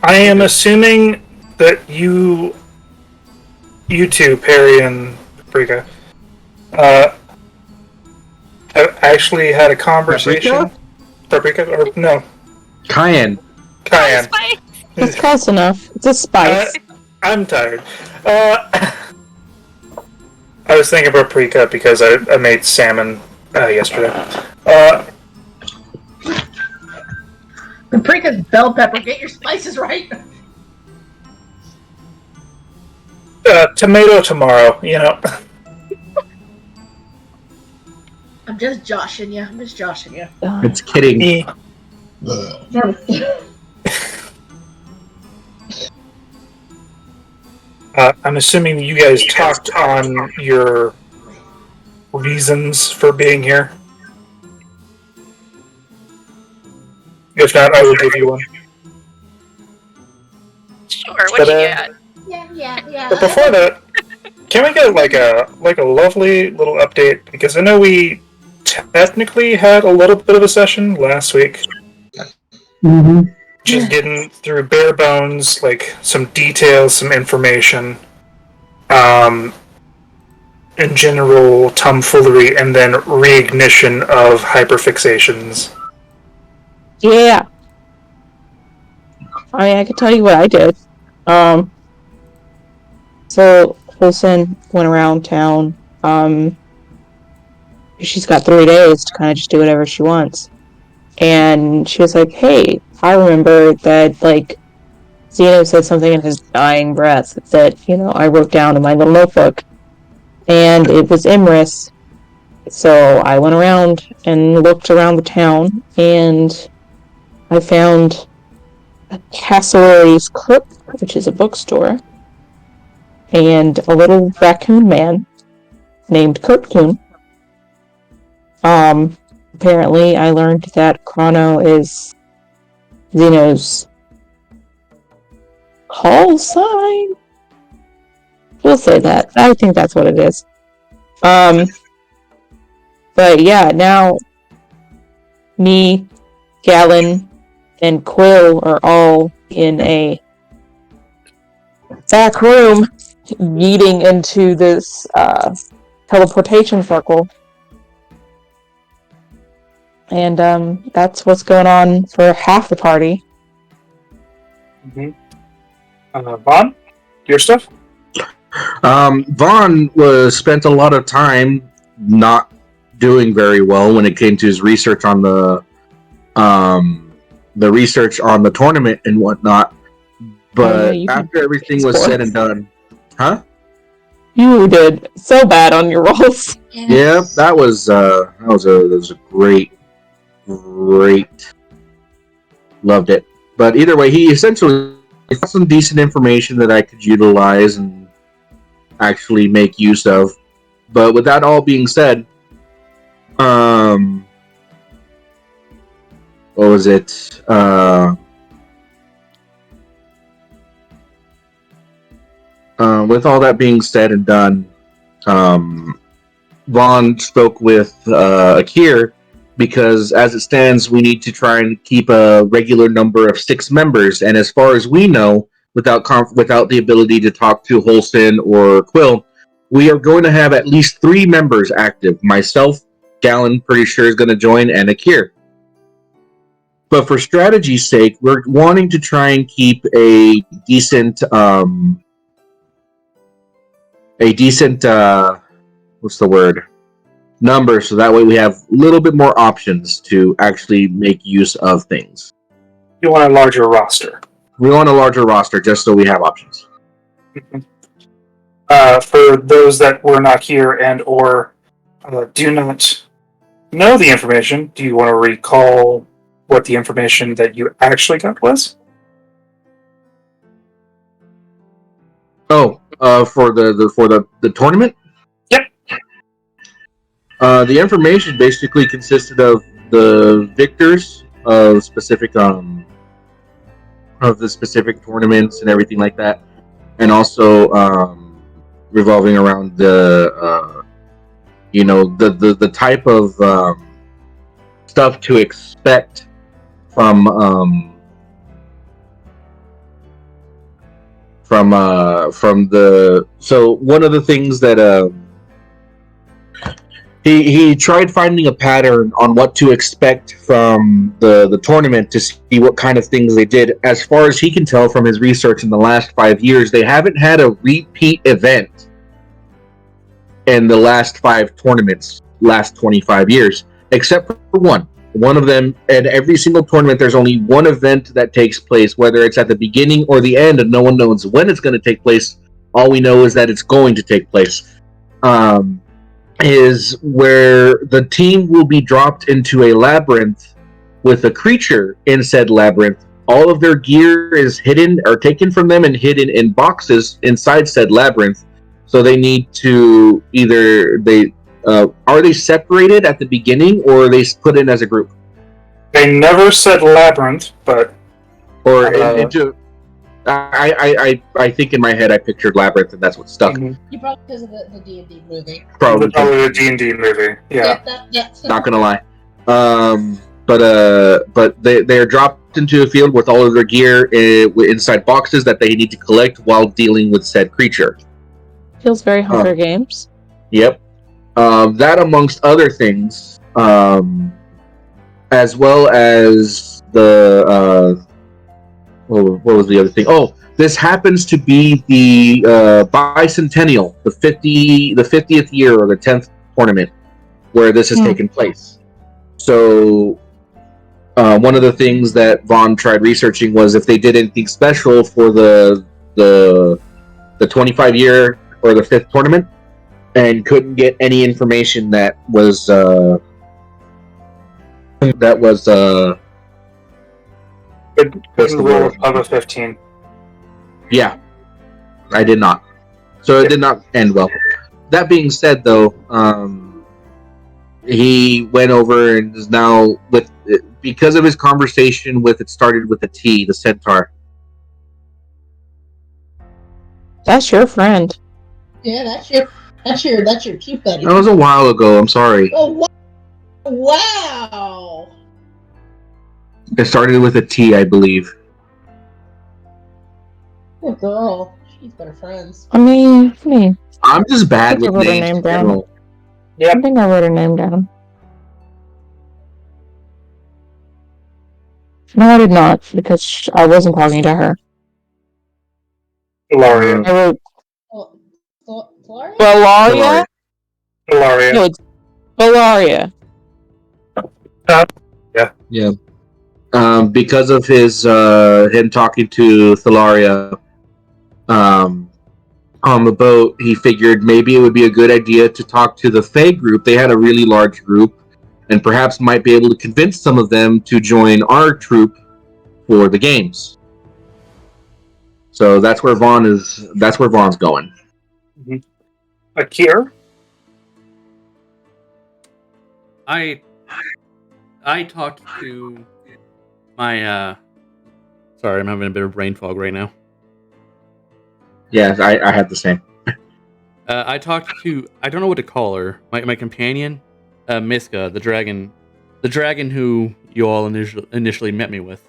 I am assuming that you two, Perry and Paprika, have actually had a conversation. Paprika? Or no? Cayenne. It's close enough. It's a spice. I'm tired. I was thinking of paprika because I made salmon yesterday. Paprika's bell pepper. Get your spices right. Tomato tomorrow, you know. I'm just joshing you. It's kidding. I'm assuming you guys talked on your reasons for being here. If not, I will give you one. Sure, what you got? Yeah. But before that, can we get like a lovely little update? Because I know we technically had a little bit of a session last week. Mm-hmm. Just getting through bare bones, like some details, some information, in general tomfoolery, and then reignition of hyperfixations. Yeah. I mean, I could tell you what I did. So Wilson went around town. She's got 3 days to kind of just do whatever she wants. And she was like, hey, I remember that, like, Zeno said something in his dying breath that, I wrote down in my little notebook. And it was Imris. So I went around and looked around the town, and I found a Cassowari's Clip, which is a bookstore, and a little raccoon man named Kurtcoon. Apparently I learned that Chrono is Zeno's call sign. We'll say that. I think that's what it is. But yeah, now me, Gallon, and Quill are all in a back room yeeting into this teleportation circle. And that's what's going on for half the party. Mm-hmm. Vaughn, your stuff? Vaughn spent a lot of time not doing very well when it came to his research on the research on the tournament and whatnot. But after everything was said and done, huh? You did so bad on your rolls. Yeah, that was a great. Loved it. But either way, he essentially got some decent information that I could utilize and actually make use of. But with that all being said, what was it? With all that being said and done, Vaughn spoke with Akir, because as it stands, we need to try and keep a regular number of 6 members. And as far as we know, without the ability to talk to Holston or Quill, we are going to have at least 3 members active. Myself, Gallon, pretty sure is going to join, and Akir. But for strategy's sake, we're wanting to try and keep a decent what's the word? Number, so that way we have a little bit more options to actually make use of things. You want a larger roster. We want a larger roster just so we have options. For those that were not here and or do not know the information, do you want to recall what the information that you actually got was? Oh, for the tournament? Yep. The information basically consisted of the victors of specific the specific tournaments and everything like that, and also revolving around the the type of stuff to expect from from the. So one of the things that he tried finding a pattern on what to expect from the tournament to see what kind of things they did. As far as he can tell from his research in the last 5 years, they haven't had a repeat event in the last 5 tournaments, last 25 years, except for one. One of them, and every single tournament, there's only one event that takes place, whether it's at the beginning or the end, and no one knows when it's going to take place. All we know is that it's going to take place. Is where the team will be dropped into a labyrinth with a creature in said labyrinth. All of their gear is hidden or taken from them and hidden in boxes inside said labyrinth. So they need to either are they separated at the beginning or are they put in as a group? They never said labyrinth, but Or into. I think in my head I pictured labyrinth and that's what stuck. Mhm. You probably because of the D&D movie. Probably the D&D movie. Yeah. not gonna lie. But they are dropped into a field with all of their gear inside boxes that they need to collect while dealing with said creature. Feels very Hunger Games. Yep. That amongst other things, as well as the what was the other thing? Oh, this happens to be the bicentennial, the 50th year or the 10th tournament where this has taken place. So one of the things that Vaughn tried researching was if they did anything special for the 25 year or the 5th tournament, and couldn't get any information that was Couldn't roll above a 15. Yeah, I did not. So it did not end well. That being said, though, he went over and is now because of his conversation with, it started with a T, the centaur. That's your friend. Yeah, that's your cute buddy. That was a while ago. I'm sorry. Oh wow! It started with a T, I believe. Good girl. She's better friends. I mean, I'm just bad I think with I wrote her names. name in down. general. Yep. I think I wrote her name down. No, I did not, because I wasn't talking to her. Ilaria. I wrote Gloria? Bellaria? Ilaria. No, it's Bellaria. Yeah. Because of his him talking to Thalaria on the boat, he figured maybe it would be a good idea to talk to the Fae group. They had a really large group, and perhaps might be able to convince some of them to join our troop for the games. So that's where Vaughn is. That's where Vaughn's going. Mm-hmm. Akir? I talked to my sorry, I'm having a bit of brain fog right now. Yeah, I have the same. I talked to, I don't know what to call her, my companion, Miska, the dragon who you all initially met me with.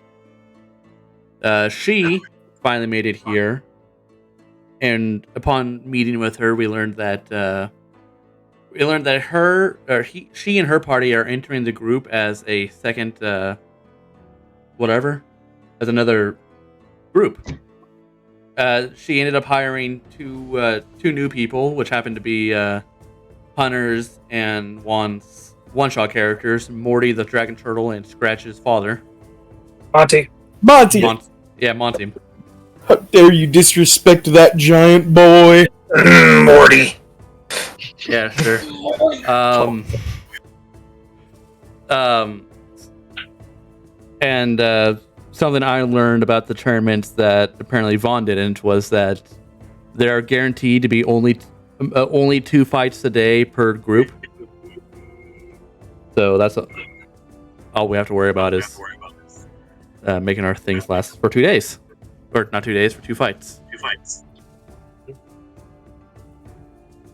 She finally made it here, and upon meeting with her, we learned that she and her party are entering the group as a second, as another group. She ended up hiring two new people, which happened to be Hunter's and Juan's one-shot characters, Morty the Dragon Turtle and Scratch's father. Monty. Monty! Monty. How dare you disrespect that giant boy? Morty. Yeah, sure. And something I learned about the tournaments that apparently Vaughn didn't was that there are guaranteed to be only 2 fights a day per group. So that's all we have to worry about is making our things last for 2 days. Or not 2 days, for 2 fights.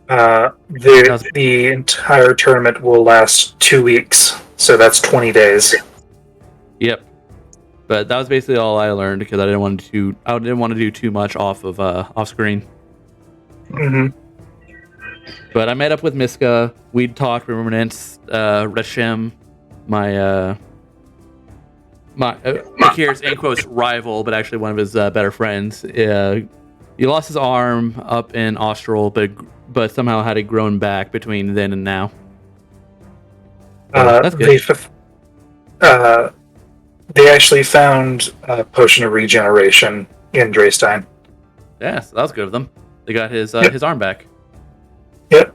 The entire tournament will last 2 weeks, so that's 20 days. Yep. But that was basically all I learned because I didn't want to do too much off screen. Mm-hmm. But I met up with Miska. We talked Remnants, Reshem, my Akira's in quotes rival, but actually one of his better friends. He lost his arm up in Austral, but somehow had it grown back between then and now. That's good. They actually found a potion of regeneration in Dreystein. Yeah, so that was good of them. They got his arm back. Yep.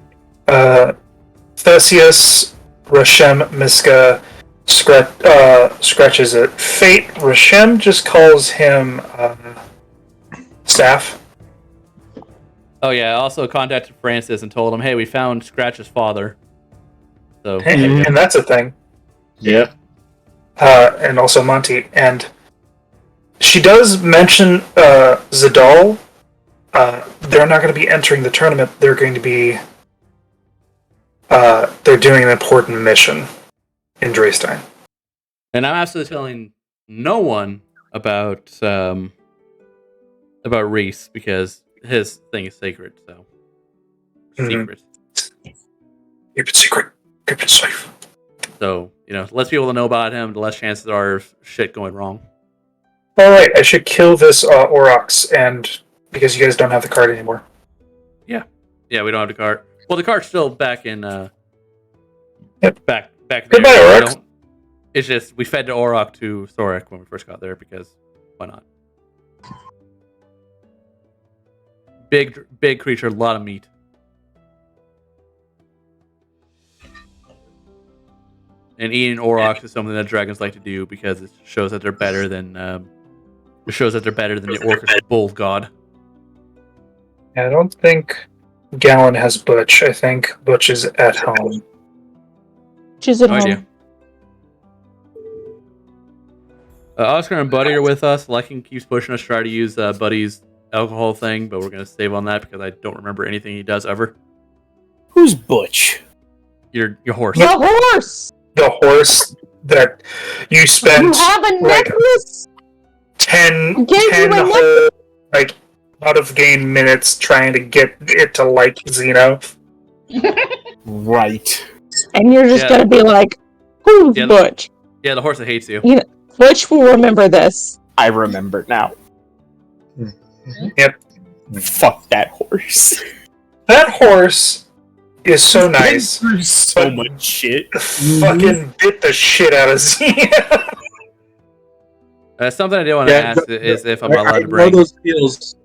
Theseus, Reshem, Miska scratches it. Fate, Reshem just calls him Staff. Oh yeah, I also contacted Francis and told him, hey, we found Scratch's father. So And that's a thing. Yep. And also Monty. And she does mention Zadal. They're not going to be entering the tournament. They're going to be... they're doing an important mission in Dreystein. And I'm absolutely telling no one about Reese because his thing is sacred. So secret. Keep it secret. Keep it safe. So the less people know about him, the less chances there are of shit going wrong. All right, I should kill this Aurochs, and because you guys don't have the card anymore. Yeah, we don't have the card. Well, the card's still back in. Yep. Back Goodbye, there. Aurochs. It's just we fed the Auroch to Sorek when we first got there because why not? Big creature, a lot of meat. And eating Aurochs is something that dragons like to do because it shows that they're better than the Orcish bull god. I don't think Gallon has Butch. I think Butch is at home. She's at No home. idea. Oscar and Buddy are with us. Lycan keeps pushing us to try to use Buddy's alcohol thing, but we're going to save on that because I don't remember anything he does ever. Who's Butch? Your horse. The horse! The horse that you spent You have a like necklace? 10 Gave you a whole, like, out of game minutes trying to get it to like Xeno. Right. And you're just gonna be like, who's Yeah, Butch? Yeah, the horse that hates you. Butch will remember this. I remember now. Yep. Fuck that horse. That horse is so nice. There's so much shit. Fucking bit the shit out of Xeno. Something I did want to ask is if I'm allowed to I bring. know those feels.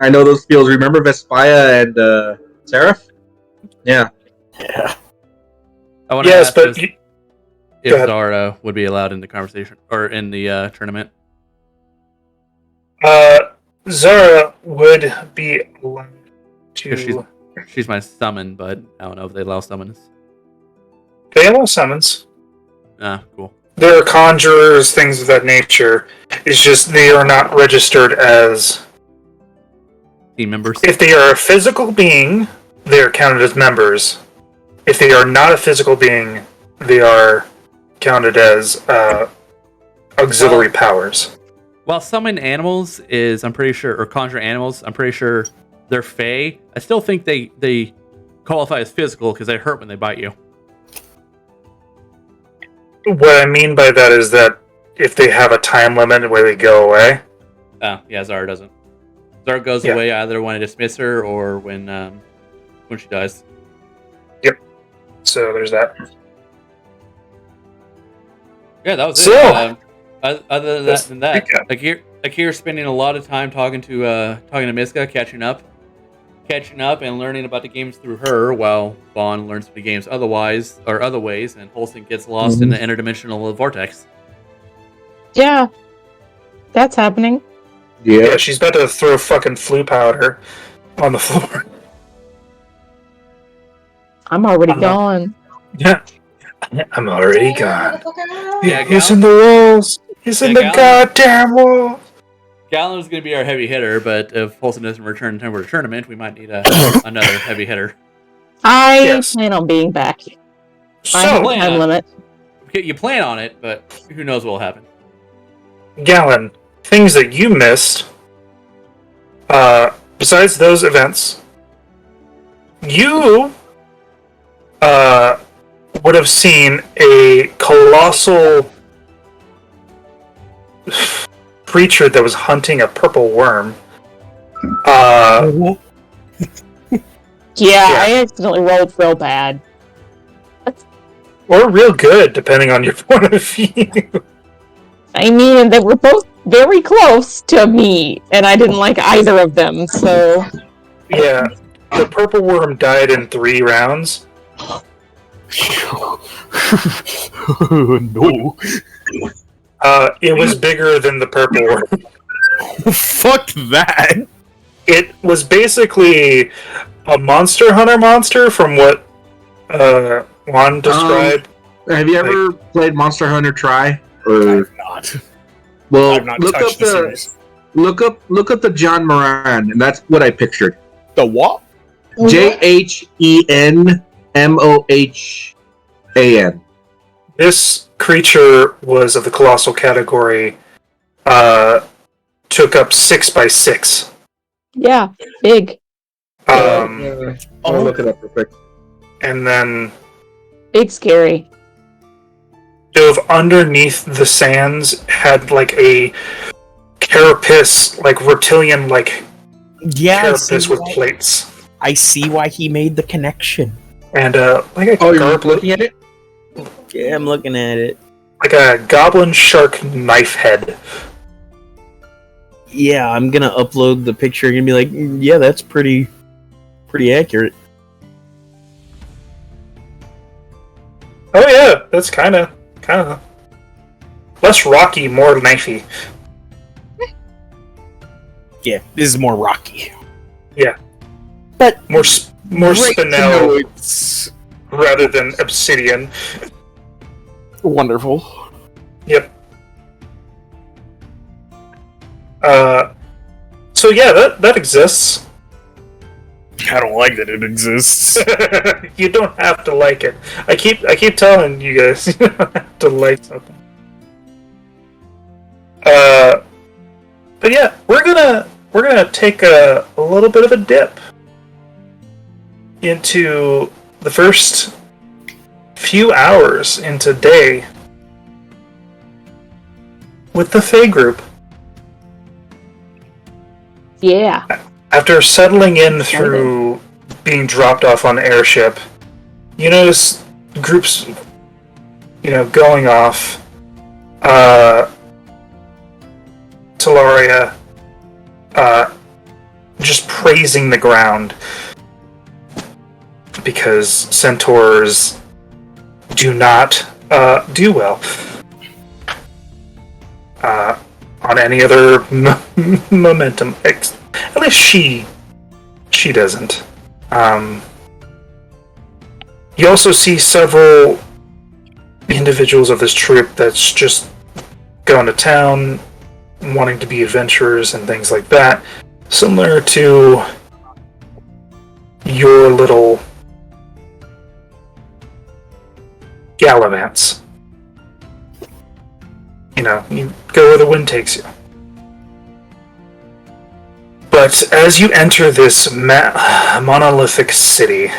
Remember Vespaya and Seraph? Yeah. Yeah. I want to Yes, ask but if go ahead. Zara would be allowed in the conversation or in the tournament. Zara would be allowed to. She's my summon, but I don't know if they allow summons. They allow summons. Ah, cool. There are conjurers, things of that nature. It's just they are not registered as. Team members. If they are a physical being, they are counted as members. If they are not a physical being, they are counted as auxiliary powers. While summon animals is, I'm pretty sure, or conjure animals, I'm pretty sure they're fey. I still think they qualify as physical because they hurt when they bite you. What I mean by that is that if they have a time limit where they go away. Oh, yeah, Zara doesn't. Zara goes Yeah. away either when I dismiss her or when she dies. So there's that. Yeah, that was So- it. Other than that, Okay. Akira's spending a lot of time talking to Miska, catching up and learning about the games through her, while Vaughn learns the games other ways, and Holston gets lost in the interdimensional vortex. Yeah. That's happening. Yeah, she's about to throw fucking flu powder on the floor. I'm already gone. Yeah. I'm already gone. Yeah, He's in the walls. He's in the goddamn wall. Gallon is going to be our heavy hitter, but if Holston doesn't return in time for the tournament, we might need another heavy hitter. I Yes. plan on being back. I So, have a time limit. Okay, you plan on it, but who knows what will happen. Gallon, things that you missed, besides those events, you would have seen a colossal creature that was hunting a purple worm. Yeah, I accidentally rolled real bad. Or real good, depending on your point of view. I mean, they were both very close to me, and I didn't like either of them, so... Yeah, the purple worm died in 3 rounds. No. It was bigger than the purple worm. Fuck that. It was basically a monster hunter monster from what Juan described. Have you ever played Monster Hunter Try? I've not. Well, I've not touched the series. look up the John Moran, and that's what I pictured. The what? JHENMOHAN. This creature was of the colossal category, took up 6 by 6. Yeah, big. I'll look it up real quick. And then Big scary. dove underneath the sands, had like a carapace, like reptilian, like Yeah, carapace with plates. I see why he made the connection. And like a You're looking at it? Yeah, I'm looking at it. like a goblin shark knife head. Yeah, I'm gonna upload the picture and be like, yeah, that's pretty accurate. Oh yeah, that's kind of less rocky, more knifey. Yeah, this is more rocky. Yeah, but more Great to know spinel it's rather than obsidian. wonderful. Yep. So yeah, that exists. I don't like that it exists. You don't have to like it. I keep telling you guys, you don't have to like something. But yeah, we're gonna take a little bit of a dip into the first few hours into day with the Fae group. Yeah. After settling in through being dropped off on the airship, you notice groups, going off. Talaria, just praising the ground because centaurs do not do well on any other momentum. At least she doesn't. You also see several individuals of this troop that's just going to town, wanting to be adventurers and things like that, similar to your little gallivants. You go where the wind takes you. But as you enter this monolithic city,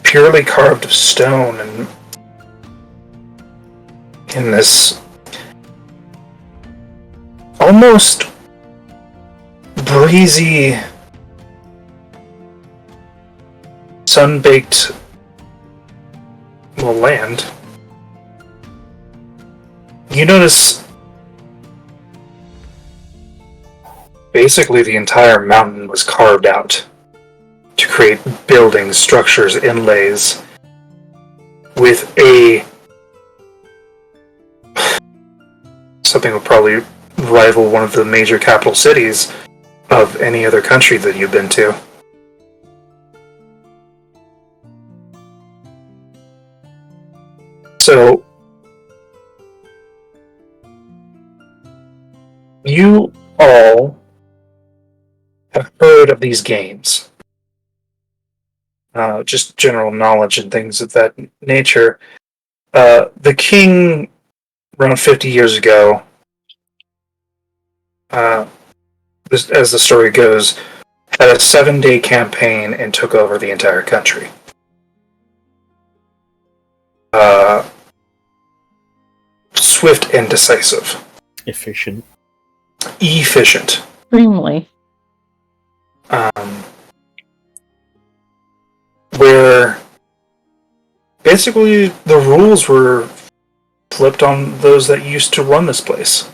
purely carved of stone, and in this almost breezy, sun-baked land, you notice basically the entire mountain was carved out to create buildings, structures, inlays with something would probably rival one of the major capital cities of any other country that you've been to. So, you all have heard of these games. Just general knowledge and things of that nature. The king around 50 years ago, as the story goes, had a 7-day campaign and took over the entire country. Swift and decisive. Efficient. Efficient. Extremely. Where basically the rules were flipped on those that used to run this place.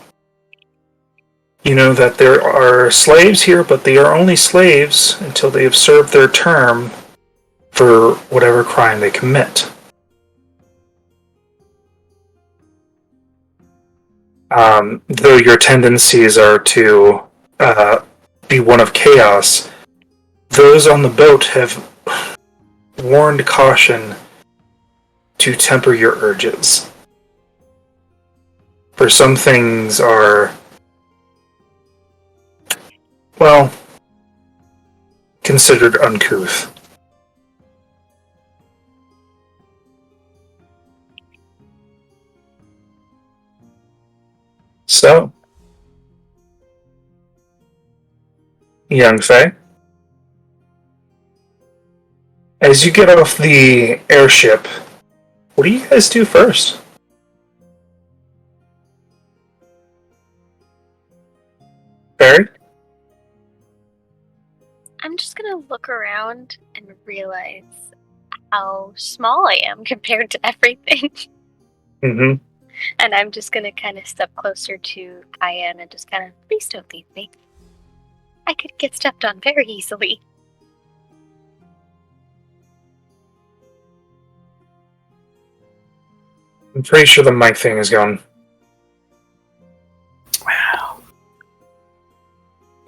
You know that there are slaves here, but they are only slaves until they have served their term for whatever crime they commit. Though your tendencies are to be one of chaos, those on the boat have warned caution to temper your urges. For some things are, well, considered uncouth. So, young Faye, as you get off the airship, what do you guys do first? Barry? I'm just gonna look around and realize how small I am compared to everything. Mm-hmm. And I'm just gonna kind of step closer to Cayenne and just kind of, please don't leave me. I could get stepped on very easily. I'm pretty sure the mic thing is gone. Wow.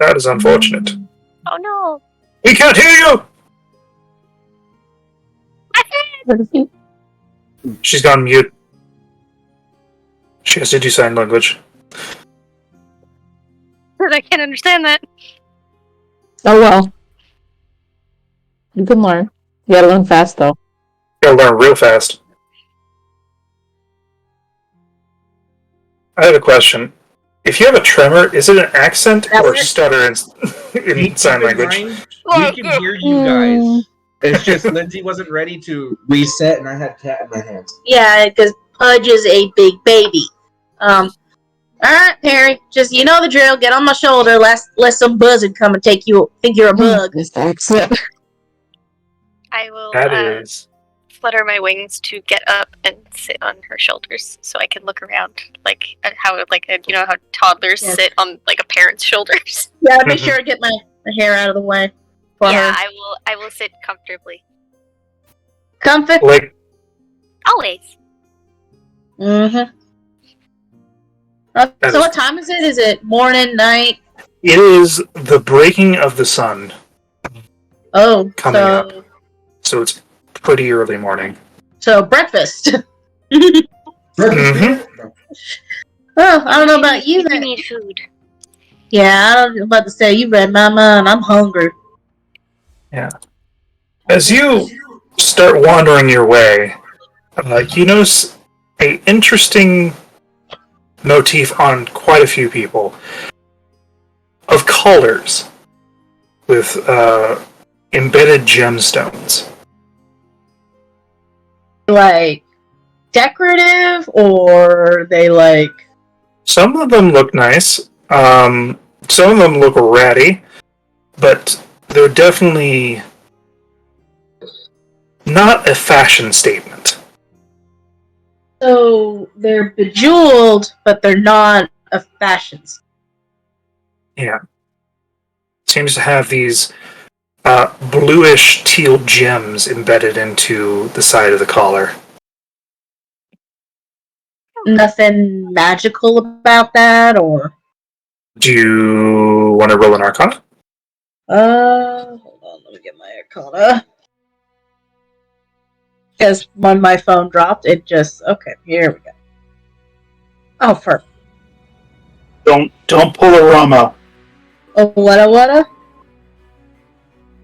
That is unfortunate. Oh no! We can't hear you! What is he? She's gone mute. She has to do sign language. I can't understand that. Oh well. You can learn. You gotta learn fast though. Gotta learn real fast. I have a question. If you have a tremor, is it an accent or stutter in sign language? We can hear you guys. It's just Lindsay wasn't ready to reset, and I had cat in my hands. Yeah, because Pudge is a big baby. Alright, Perry, just you know the drill. Get on my shoulder. Let some buzzard come and take you. Think you're a bug. This accent. I will That is. flutter my wings to get up and sit on her shoulders so I can look around like how you know how toddlers Yes. sit on like a parent's shoulders. Yeah, make sure to get my hair out of the way. For Yeah, her. I will sit comfortably. Comfort. Like, Always. Mm-hmm. That So is- what time is it? Is it morning, night? it is the breaking of the sun, Oh, Coming so up. so it's pretty early morning. so breakfast. Mhm. Well, I don't know about you. We Then. need food. Yeah, I was about to say you read my mind. I'm hungry. As you start wandering your way, you notice a interesting motif on quite a few people of collars with embedded gemstones. Like decorative, or they like? Some of them look nice. Some of them look ratty, but they're definitely not a fashion statement. So they're bejeweled, but they're not a fashions. Yeah. Seems to have these bluish teal gems embedded into the side of the collar. Nothing magical about that, or Do you want to roll an arcana? hold on, let me get my arcana. Because when my phone dropped, it just okay. Here we go. Oh, for Don't pull a Rama. oh, what?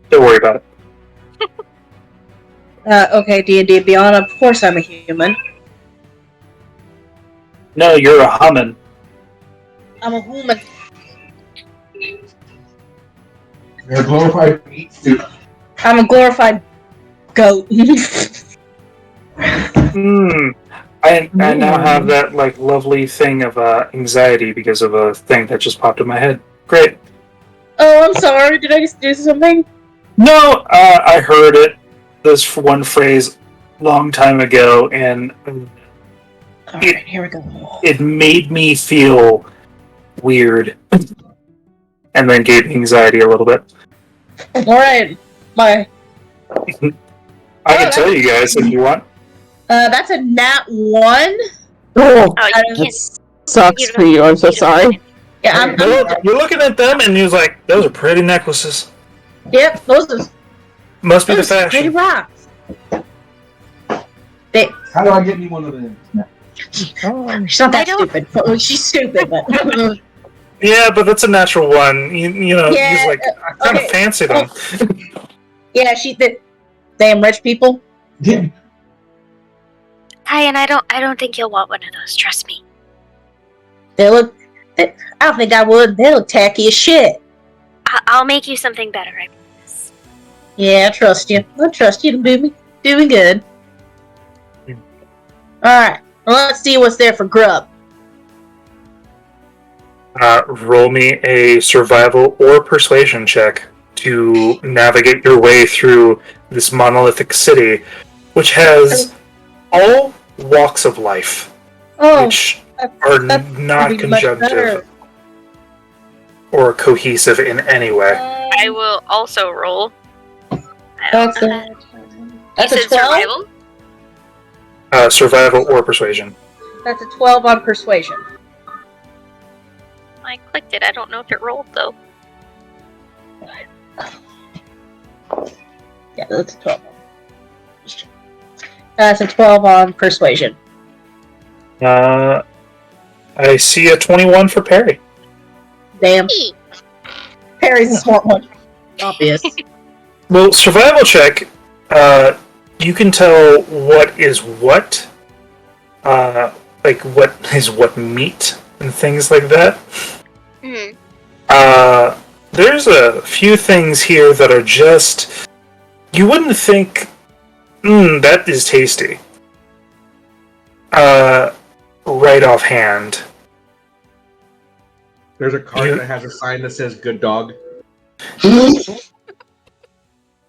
Don't worry about it. Okay, D&D Beyond. Of course, I'm a human. No, you're a humming. I'm a woman. They're glorified meat soup. I'm a glorified goat. I now have that like lovely thing of anxiety because of a thing that just popped in my head. Great. Oh, I'm sorry. Did I just do something? No, I heard it. This one phrase long time ago, and Alright, here we go. it made me feel weird, and then gave me anxiety a little bit. Alright. I can tell you guys if you want. That's a nat 1. Oh, Oh, you That can't. sucks You for you. I'm so sorry. Yeah, I'm You're looking at them, and you're like, "Those are pretty necklaces. yep, those are Must be the pretty fashion." rocks. How do I get me one of them? She's not that stupid. Well, she's stupid, but Yeah, but that's a natural one. You know, Yeah, he's like, I kind of okay. fancy them. yeah, damn rich people. Ryan, I don't think you'll want one of those. Trust me. I don't think I would. They look tacky as shit. I'll make you something better. I promise. Yeah, I trust you. I trust you to do me doing good. Alright, well, let's see what's there for grub. Roll me a survival or persuasion check to navigate your way through this monolithic city, which has all walks of life, Oh, which are that's not pretty much better. conjunctive or cohesive in any way. I will also roll. That's You a said 12? survival? Survival or persuasion. That's a 12 on persuasion. I clicked it. I don't know if it rolled though. Yeah, that's a 12 on. That's a 12 on persuasion. I see a 21 for Perry. Damn. Perry's a smart one. Obvious. Well, survival check, you can tell what is what, like what is what meat and things like that. Hmm. There's a few things here that are just, you wouldn't think, that is tasty. Right offhand. There's a card that has a sign that says "Good Dog."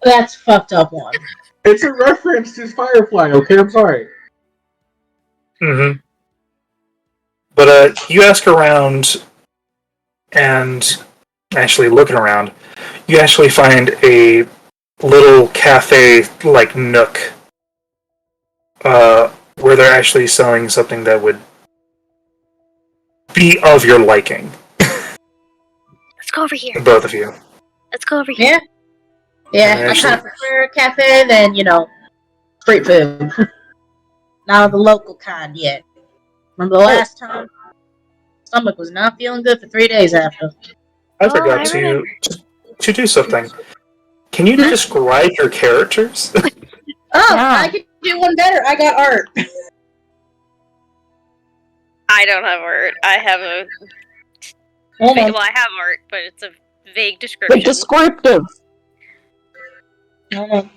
That's fucked up one. It's a reference to Firefly. Okay, I'm sorry. Mm-hmm. But you ask around, and actually looking around, you actually find a little cafe-like nook, where they're actually selling something that would be of your liking. Let's go over here. Both of you. Let's go over here. Yeah, I Actually- kind of prefer a cafe than, street food. Not the local kind yet. Remember the last time? Stomach was not feeling good for 3 days after. I Oh, forgot I to remember. do something. Can you describe your characters? Oh, Yeah. I could do one better. I got art. I don't have art. I have a Hold on. well, I have art, but it's a vague description. But descriptive. Hold on.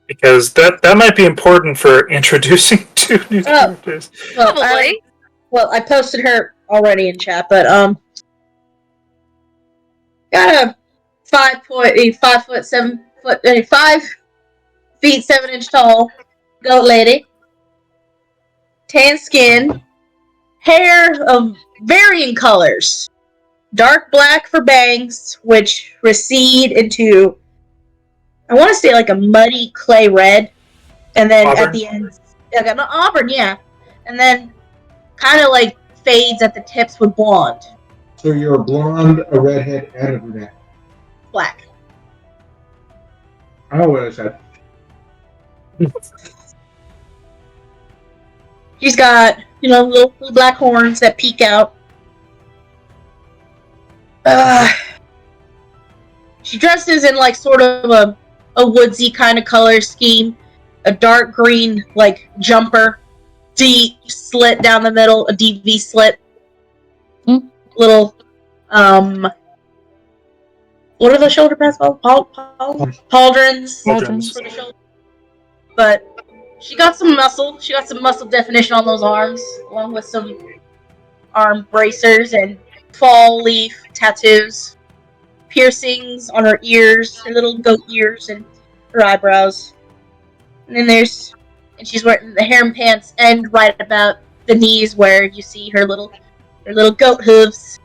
Because that might be important for introducing two new characters. Probably. I posted her already in chat, but got a 5 feet 7 inch tall goat lady, tan skin, hair of varying colors, dark black for bangs, which recede into, I want to say like a muddy clay red, and then Auburn? at the end, auburn, yeah, and then kind of like fades at the tips with blonde, So you're a blonde, a redhead, and a brunette. black. I know what I said. She's got, little black horns that peek out. She dresses in like sort of a woodsy kind of color scheme, a dark green like jumper deep slit down the middle, a DV slit. Little, what are the shoulder pads called? Pauldrons. Pauldrons. For the shoulder. But she got some muscle. She got some muscle definition on those arms, along with some arm bracers and fall leaf tattoos, piercings on her ears, her little goat ears, and her eyebrows. And then she's wearing the harem pants end right about the knees where you see her little goat hooves.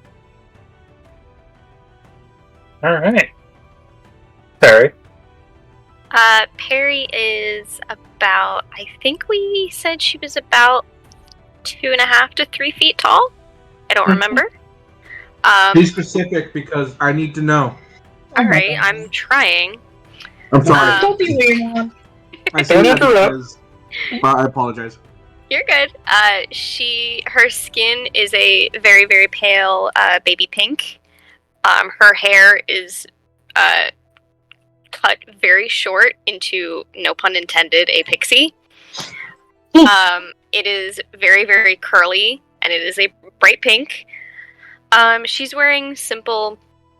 Alright. Perry. Perry is about, I think we said she was about 2.5 to 3 feet tall. I don't remember. Be specific because I need to know. Alright, I'm trying. I'm sorry. Don't be weird, Mom. I Don't interrupt. I apologize. You're good. Her skin is a very, very pale baby pink. Her hair is cut very short into, no pun intended, a pixie. It is very, very curly, and it is a bright pink. She's wearing simple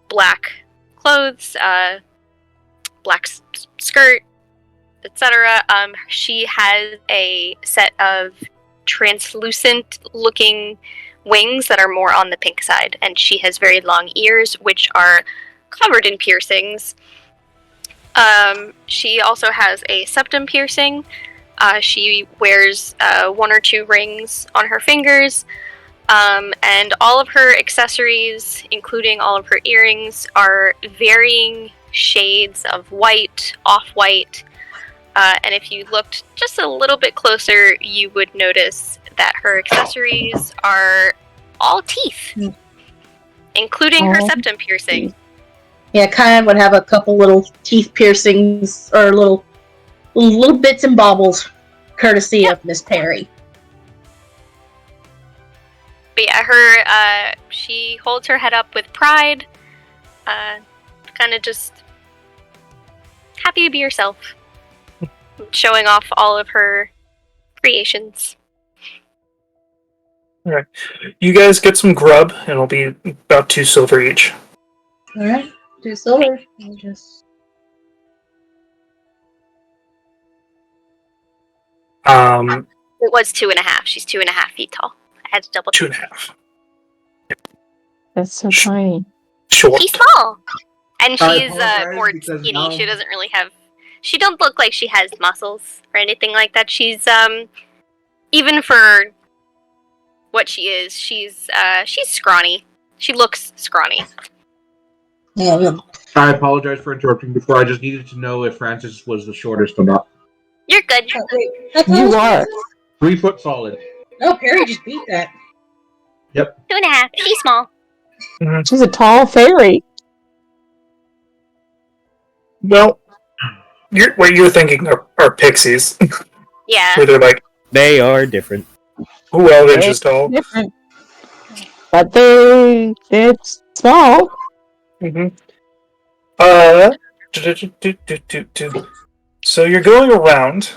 black clothes, black skirt, etc. She has a set of translucent-looking wings that are more on the pink side, and she has very long ears, which are covered in piercings. She also has a septum piercing. She wears 1 or 2 rings on her fingers, and all of her accessories, including all of her earrings, are varying shades of white, off-white, and if you looked just a little bit closer, you would notice that her accessories are all teeth, including her septum piercing. Yeah, Kyan would have a couple little teeth piercings or little bits and baubles, courtesy of Miss Perry. But yeah, she holds her head up with pride, kind of just happy to be herself, showing off all of her creations. Alright. You guys get some grub, and it'll be about 2 silver each. Alright, 2 silver. It was 2.5. She's 2.5 feet tall. I had to double check. 2.5. That's so tiny. Short. She's small, and I she's apologize more because skinny. now- She doesn't really have. She don't look like she has muscles or anything like that. She's even for what she is, she's scrawny. She looks scrawny. Yeah. I apologize for interrupting before. I just needed to know if Francis was the shortest or not. You're good. You are. 3 foot solid. No, Perry just beat that. 2.5. She's small. She's a tall fairy. Well, what you're thinking are pixies. Yeah. Where they're like, They are different. who Eldridge is tall. Different. But it's small. Mm-hmm. So you're going around,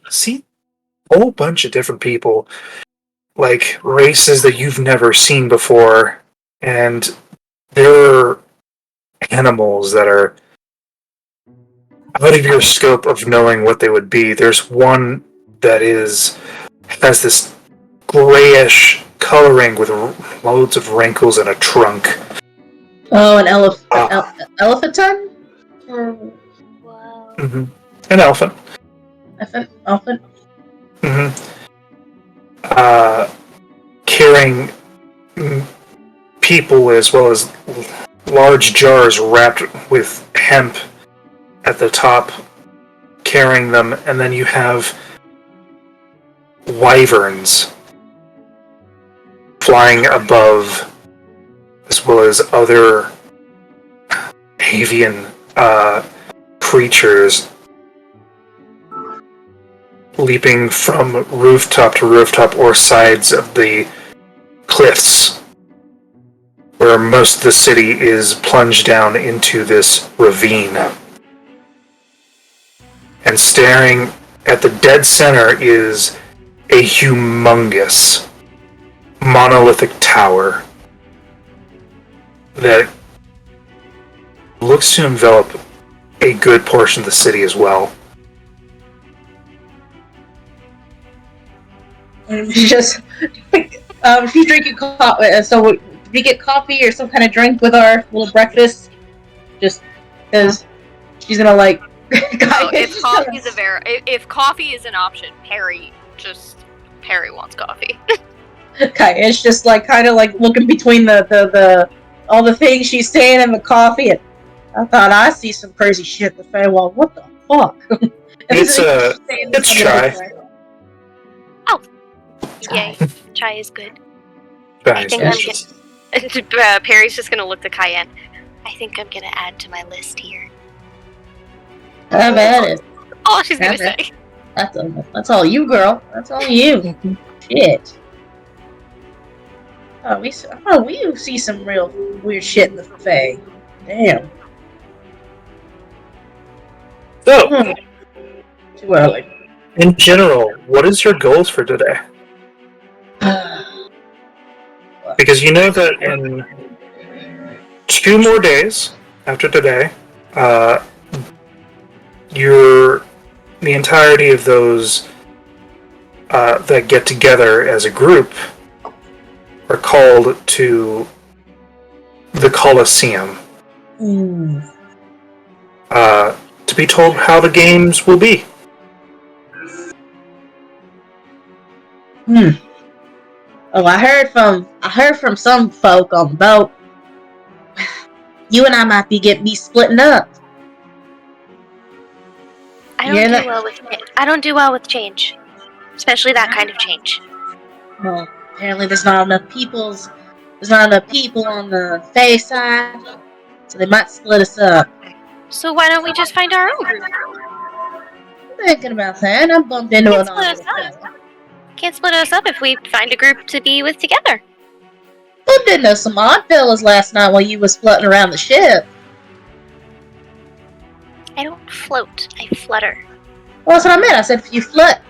see a whole bunch of different people, like races that you've never seen before, and there are animals that are out of your scope of knowing what they would be. There's one that has this grayish coloring with loads of wrinkles and a trunk. Oh, an elephanton? Whoa. Mm-hmm. An elephant. Elephant? Mm-hmm. Carrying people as well as large jars wrapped with hemp at the top, carrying them, and then you have wyverns flying above, as well as other avian creatures leaping from rooftop to rooftop or sides of the cliffs, where most of the city is plunged down into this ravine. And staring at the dead center is a humongous monolithic tower that looks to envelop a good portion of the city as well. Just she's drinking coffee. So we get coffee or some kind of drink with our little breakfast, just because she's gonna like. If coffee is an option, Perry wants coffee. Okay, it's just like kind of like looking between the all the things she's saying in the coffee, and I thought I see some crazy shit in the Feywild. What the fuck? It's chai. Oh, yay! Chai is good. Chai I is think delicious. Perry's just gonna look to Cayenne. I think I'm gonna add to my list here. How about it? All she's gonna say. That's all you, girl. That's all you. Shit. Oh, we see some real weird shit in the Fae. Damn. So, Too early. in general, what is your goals for today? Because you know that in 2 more days after today, the entirety of those that get together as a group are called to the Colosseum to be told how the games will be. Oh, I heard from some folk on the boat. You and I might be splitting up. I don't do well with change, especially that kind of change. Well, apparently there's not enough people on the Fae side, so they might split us up. So why don't we just find our own group? I'm thinking about that. I bumped into an Can't split us up if we find a group to be with together. bumped into some odd fellas last night while you was floating around the ship. I don't float. I flutter. Well, that's what I meant. I said if you flut.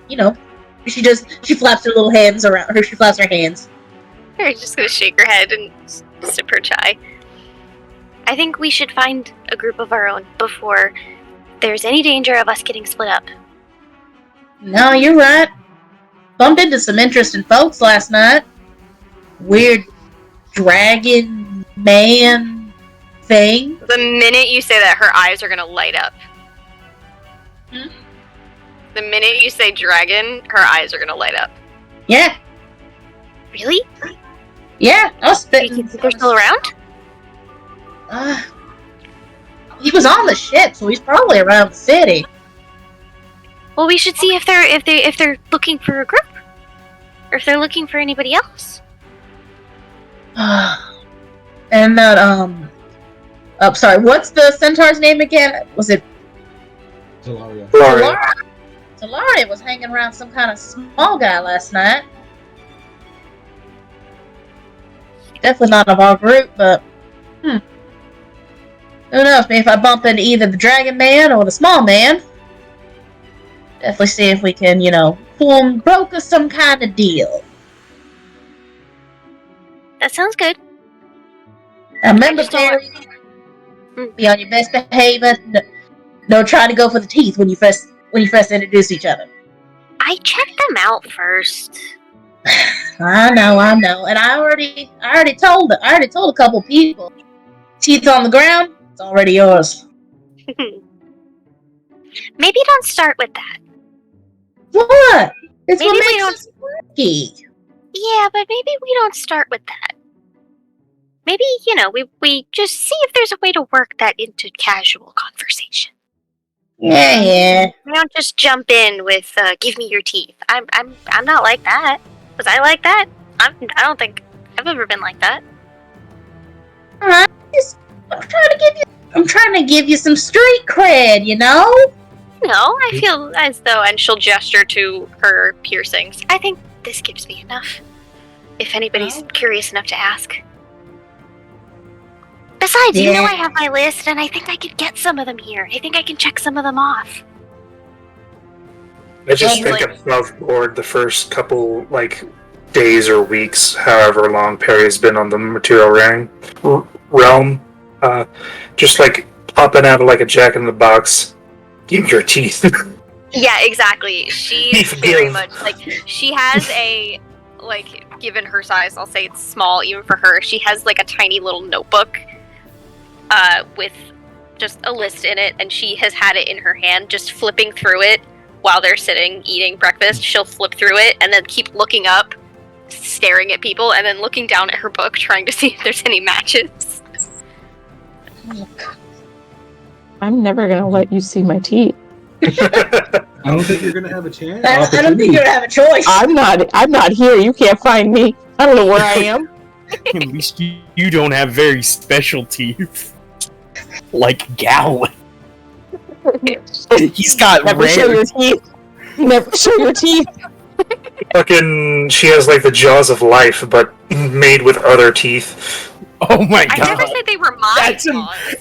You know, she flaps her little hands around her. She flaps her hands. Perry's just gonna shake her head and sip her chai. I think we should find a group of our own before there's any danger of us getting split up. No, you're right. Bumped into some interesting folks last night. Weird dragon man thing. The minute you say that, her eyes are gonna light up. The minute you say dragon, her eyes are gonna light up. Yeah. Really? Yeah, I was Do you spitting. think they're still around? He was on the ship, so he's probably around the city. Well, we should see if they're looking for a group, or if they're looking for anybody else. And that sorry, what's the centaur's name again? Was it Talaria. Talaria was hanging around some kind of small guy last night. Definitely not of our group, but who knows? Maybe if I bump into either the dragon man or the small man, definitely see if we can, broker some kind of deal. That sounds good. Now remember, I just don't Terry, be on your best behavior. No, try to go for the teeth when you first introduce each other. I checked them out first. I know, and I already told a couple people. Teeth on the ground, it's already yours. Maybe don't start with that. What? It's Maybe what we makes don't- us quirky. Yeah, but maybe we don't start with that. Maybe, we just see if there's a way to work that into casual conversation. Yeah. We don't just jump in with "give me your teeth." I'm not like that. Was I like that? I don't think I've ever been like that. I'm trying to give you some street cred, No, I feel as though, and she'll gesture to her piercings. I think this gives me enough. If anybody's curious enough to ask. Besides, Yeah. I have my list, and I think I could get some of them here. I think I can check some of them off. I just And, think above board the first couple days or weeks, however long Perry's been on the material realm, just popping out of a jack in the box. Give your teeth. Yeah, exactly. She's Give. very much she has a given her size, I'll say it's small even for her. She has a tiny little notebook with just a list in it, and she has had it in her hand, just flipping through it while they're sitting eating breakfast. She'll flip through it and then keep looking up, staring at people, and then looking down at her book, trying to see if there's any matches. I'm never gonna let you see my teeth. I don't think you're gonna have a chance. I don't think you're gonna have a choice. I'm not here. You can't find me. I don't know where I am. At least you don't have very special teeth. Like Gowan. He's got Never show your teeth. Never show your teeth. Fucking, she has the jaws of life, but made with other teeth. Oh my god. I never said they were mine.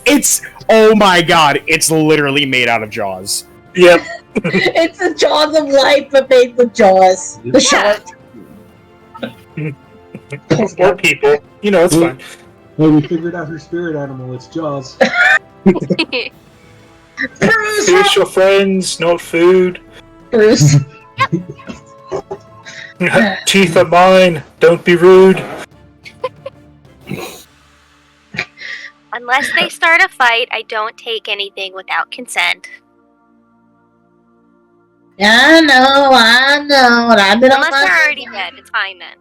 It's oh my god, it's literally made out of Jaws. Yep. It's the jaws of life, but made with jaws. The shark. Or people. It's fine. Well, we figured out her spirit animal. It's Jaws. Bruce! Spiritual friends, no food. Bruce. Teeth are mine. Don't be rude. Unless they start a fight, I don't take anything without consent. I know. And I've been Unless on they're my already dead, it's fine then.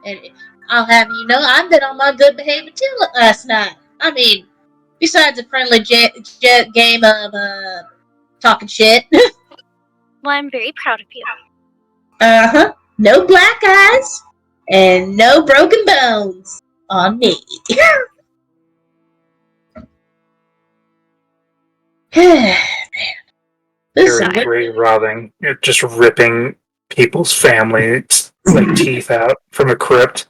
And I'll have you know, I've been on my good behavior too last night. I mean, besides a friendly game of talking shit. Well, I'm very proud of you. Uh-huh. No black eyes and no broken bones on me. Man. This is Very robbing. You're just ripping people's families teeth out from a crypt.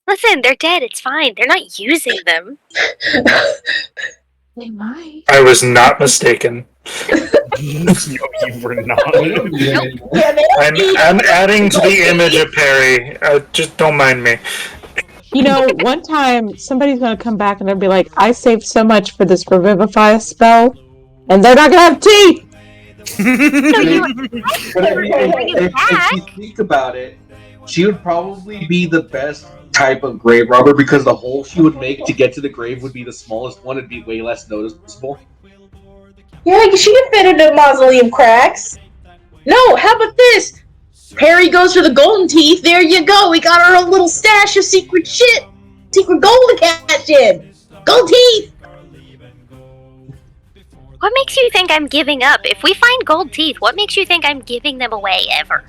Listen, they're dead. It's fine. They're not using them. They might. I was not mistaken. No, you were not. I'm adding to the image of Perry. Just don't mind me. One time somebody's gonna come back and they'll be like, I saved so much for this revivify spell, and they're not gonna have teeth! If you think about it, she would probably be the best type of grave robber because the hole she would make to get to the grave would be the smallest one. It'd be way less noticeable. Yeah, she can fit into mausoleum cracks. No, how about this? Perry goes for the golden teeth. There you go. We got our own little stash of secret shit. Secret gold to cash in. Gold teeth. What makes you think I'm giving up? If we find gold teeth, what makes you think I'm giving them away ever?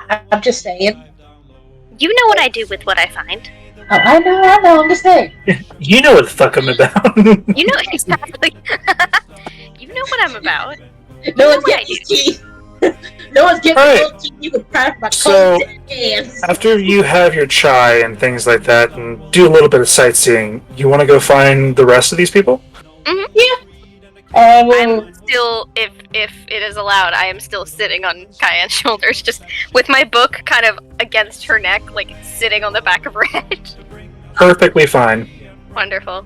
I'm just saying. You know what I do with what I find. Oh, I know. I'm just saying. You know what the fuck I'm about. You know exactly. You know what I'm about. No one's getting these teeth. No one's getting gold teeth. You can crack my So, cold hands. after you have your chai and things like that, and do a little bit of sightseeing, you want to go find the rest of these people? Mm-hmm. Yeah. I'm still, if it is allowed, I am still sitting on Cayenne's shoulders, just with my book kind of against her neck, sitting on the back of her head. Perfectly fine. Wonderful.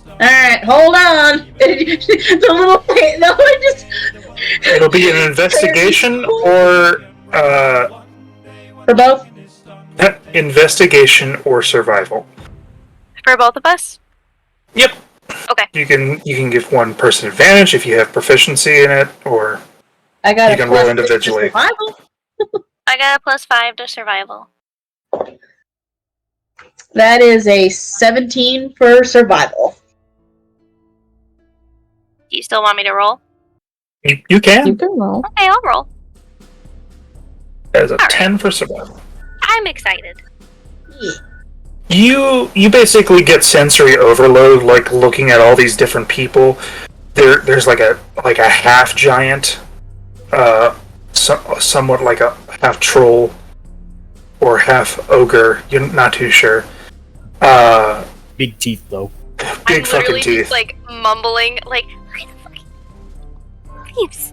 Alright, hold on. The little thing. No, I just. It'll be an investigation or For both? Investigation or survival. For both of us? Yep. Okay. You can give one person advantage if you have proficiency in it, or I got you can roll individually. Survival. I got a +5 to survival. That is a 17 for survival. Do you still want me to roll? You can. You can roll. Okay, I'll roll. That is a 10 for survival. I'm excited. You basically get sensory overload, looking at all these different people. There's a half giant, somewhat like a half troll or half ogre. You're not too sure. Big teeth though. Big I'm fucking literally teeth. just mumbling, leaves.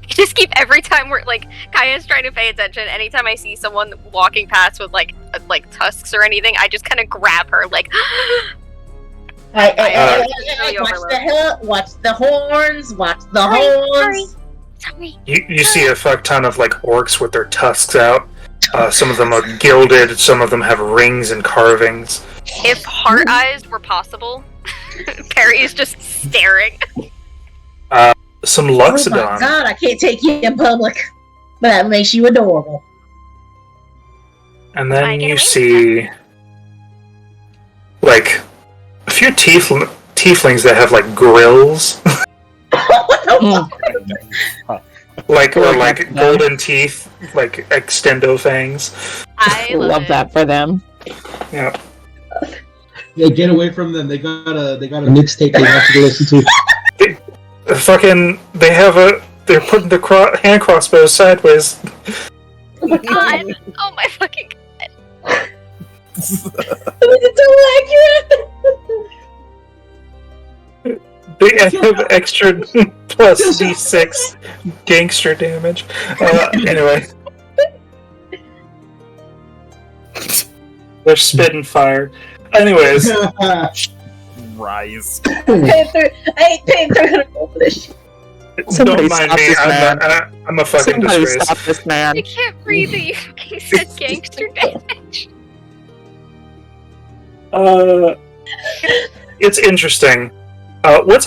I just keep every time we're like Kaya's trying to pay attention. Anytime I see someone walking past with like tusks or anything, I just kind of grab her like. Watch the hill, watch the horns, watch the horns. Sorry. You see a fuck ton of like orcs with their tusks out. Some of them are gilded. Some of them have rings and carvings. If heart eyes were possible, Perry is just staring. Some Oh my Luxodon. god, I can't take you in public. But that makes you adorable. And I then get you away see like a few tieflings that have like grills. Like golden teeth, like extendo fangs. I Love that for them. Yeah. Yeah, get away from them. They got a mixtape they have to go listen to. They're putting the hand crossbows sideways. Oh my god! Oh my fucking god! It's so accurate. They have extra plus D6 gangster damage. Anyway. They're spitting fire. Anyways. Rise. I ain't paying $300 for this shit. Somebody Don't mind stop me. this man. I'm a fucking Somebody disgrace. stop this man. I can't breathe. You fucking said gangster damage. It's interesting. What's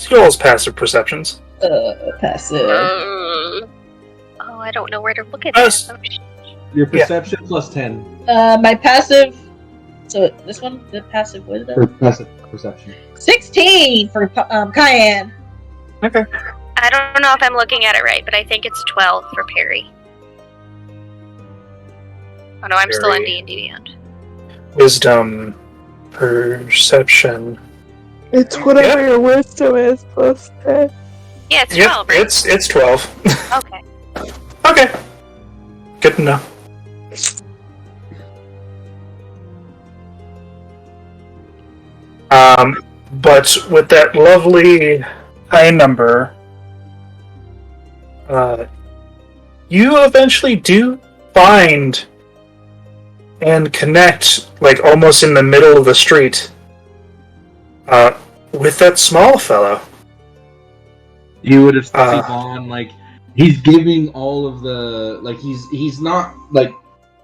y'all's passive perceptions? Passive. Oh, I don't know where to look at Us. that. Your perception plus 10 My passive. So this one, the passive, what is for that? passive perception. 16 for Cayenne. Okay. I don't know if I'm looking at it right, but I think it's 12 for Perry. Oh no, I'm still on Perry. D&D Beyond. Wisdom, perception. It's whatever your wisdom is plus 10. Yeah, it's Yep, 12, right? it's 12. Okay. Okay. Good to know. But with that lovely high number, you eventually do find and connect, like almost in the middle of the street, with that small fellow. You would have seen Uh, Vaughn, like, he's giving all of the, like, he's not, like,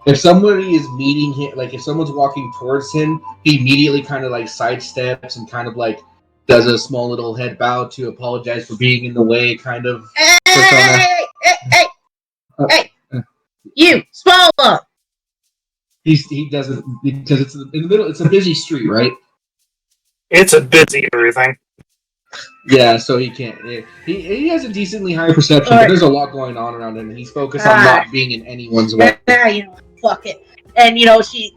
if somebody is meeting him, like, if someone's walking towards him, he immediately kind of, like, sidesteps and kind of, like, does a small little head bow to apologize for being in the way, kind of. Hey! You, small one! He doesn't, because it's in the middle, it's a busy street, right? It's a busy everything. Yeah, so he can't. He has a decently high perception, Alright. but there's a lot going on around him, and he's focused on not being in anyone's way. You know, fuck it. And,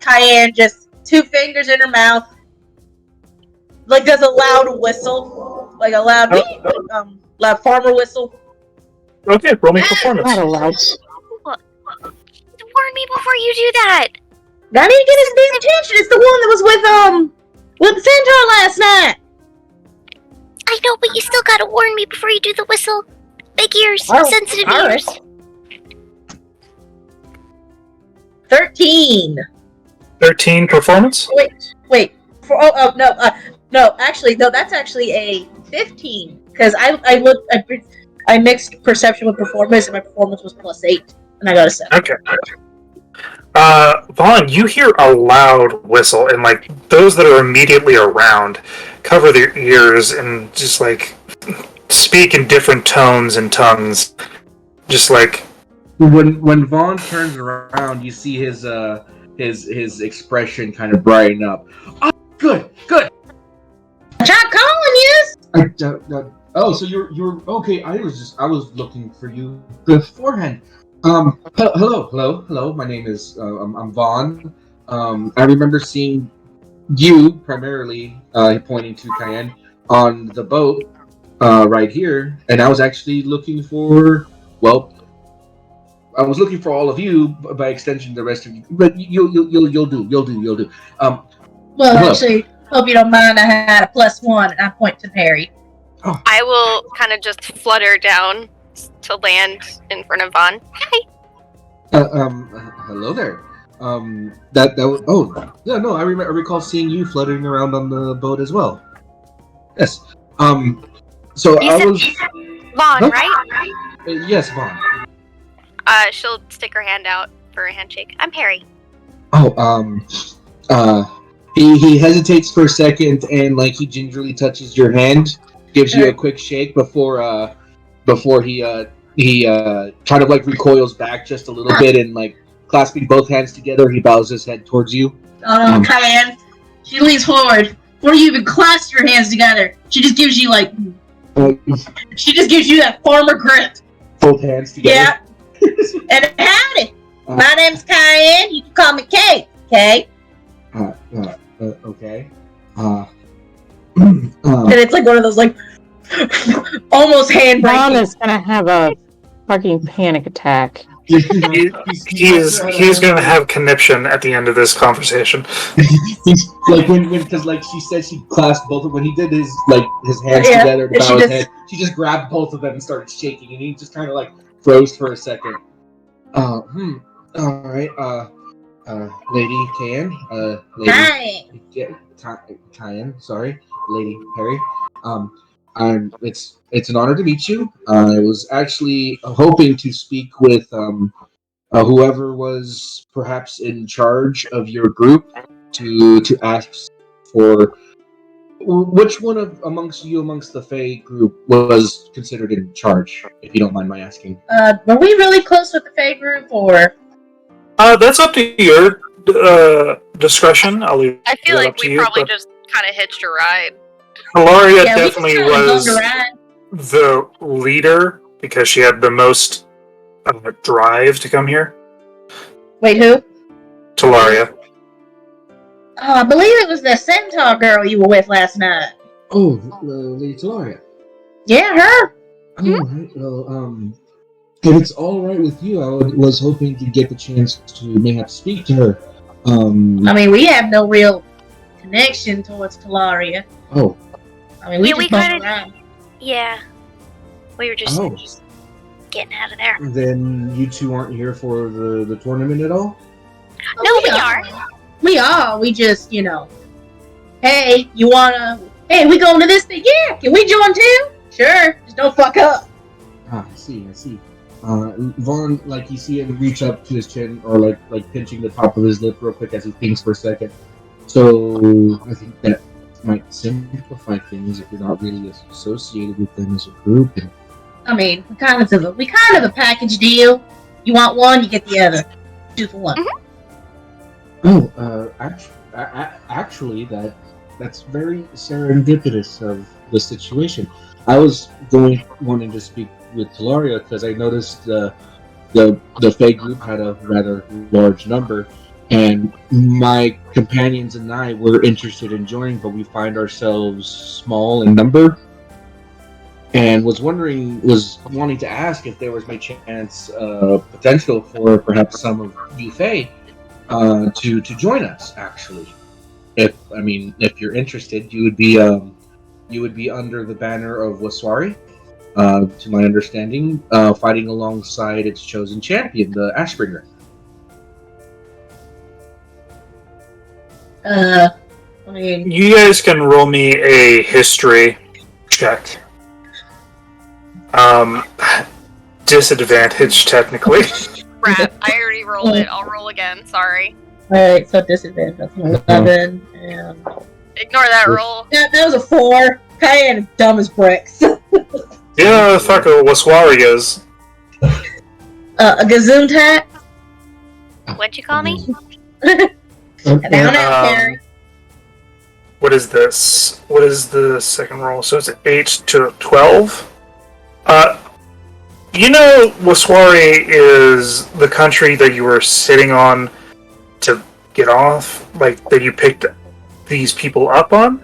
Cayenne just 2 fingers in her mouth, like, does a loud whistle, like a loud, loud farmer whistle. Okay, roll me performance. Not allowed. Warn me before you do that! I need to get his damn attention. It's the one that was with Centaur last night. I know, but you still gotta warn me before you do the whistle. Big ears, Oh, sensitive alright. ears. 13. 13 performance? Wait. No, actually, that's actually a 15. Because I mixed perception with performance, and my performance was plus 8. And I got a 7. Okay. Vaughn, you hear a loud whistle, and like those that are immediately around cover their ears and just like speak in different tones and tongues. Just like When Vaughn turns around, you see his expression kind of brighten up. Oh, good. I tried calling you. Oh, so you're okay. I was looking for you beforehand. Hello. My name is I'm Vaughn. I remember seeing you primarily, pointing to Cayenne, on the boat right here, and I was actually looking for. Well, I was looking for all of you, by extension, the rest of you. But you'll do. Well, Hello. actually, hope you don't mind. I had a +1, and I point to Perry. I will kind of just flutter down to land in front of Vaughn. Hi. Hello there. Yeah, no, I recall seeing you fluttering around on the boat as well. Yes. So You I said was. Vaughn, Huh? right? Yes, Vaughn. She'll stick her hand out for a handshake. I'm Harry. He hesitates for a second and like he gingerly touches your hand, gives you a quick shake before he kind of like recoils back just a little bit and like clasping both hands together, he bows his head towards you. Cayenne. She leans forward. Before you even clasp your hands together, she just gives you like. She just gives you that farmer grip. Both hands together. Yeah. And howdy. My name's Cayenne. You can call me Kate. Okay. Okay. And it's like one of those like almost hand Ron breaking. is gonna have a fucking panic attack. He's going to have conniption at the end of this conversation. He's like because like she said she clasped both of when he did his hands Yeah, together to and bow his head. She just grabbed both of them and started shaking, and he just kind of like froze for a second. All right. Lady Cayenne. Lady. Hi. Yeah, Cayenne. Sorry, Lady Harry. It's an honor to meet you. I was actually hoping to speak with whoever was perhaps in charge of your group to ask for which one amongst the Fae group was considered in charge, if you don't mind my asking. Were we really close with the Fae group or? That's up to your discretion. I'll leave I feel that like up to we you. probably But just kind of hitched a ride. Hilaria Yeah, we definitely just kinda was bugged around. the leader because she had the most drive to come here. Wait, who? Talaria. Oh, I believe it was the centaur girl you were with last night. Oh, Lady Talaria. Yeah, her. Alright, well, if it's alright with you, I was hoping to get the chance to mayhap speak to her. I mean, we have no real connection towards Talaria. Oh. I mean, we Yeah, just we bumped kinda- around. Yeah. We were just Oh. getting out of there. Then you two aren't here for the tournament at all? No, we are. We are. We just, hey, you wanna? Hey, we going to this thing? Yeah. Can we join too? Sure. Just don't fuck up. I see. Vaughn, like you see him reach up to his chin, or like pinching the top of his lip real quick as he thinks for a second. So I think that might simplify things if you're not really associated with them as a group. And I mean, we kind of a package deal. You want one, you get the other. 2 for 1. Actually, that's very serendipitous of the situation. I was wanting to speak with Talaria because I noticed the Fae group had a rather large number, and my companions and I were interested in joining, but we find ourselves small in number. And was wanting to ask if there was by chance potential for perhaps some of you Fae to join us. Actually, if you're interested, you would be under the banner of Waswari, to my understanding, fighting alongside its chosen champion, the Ashbringer. I mean, You guys can roll me a history check. Disadvantage, technically. Crap, I already rolled it. I'll roll again. Sorry. alright, so disadvantage. That's an 11. And Ignore that roll. that was a 4. Cayenne is dumb as bricks. Yeah, fuck a Waswari is. A Gazoontat. What'd you call me? Down out, Harry. What is this? What is the second roll? So it's an 8 to 12. Waswari is the country that you were sitting on to get off, like that you picked these people up on.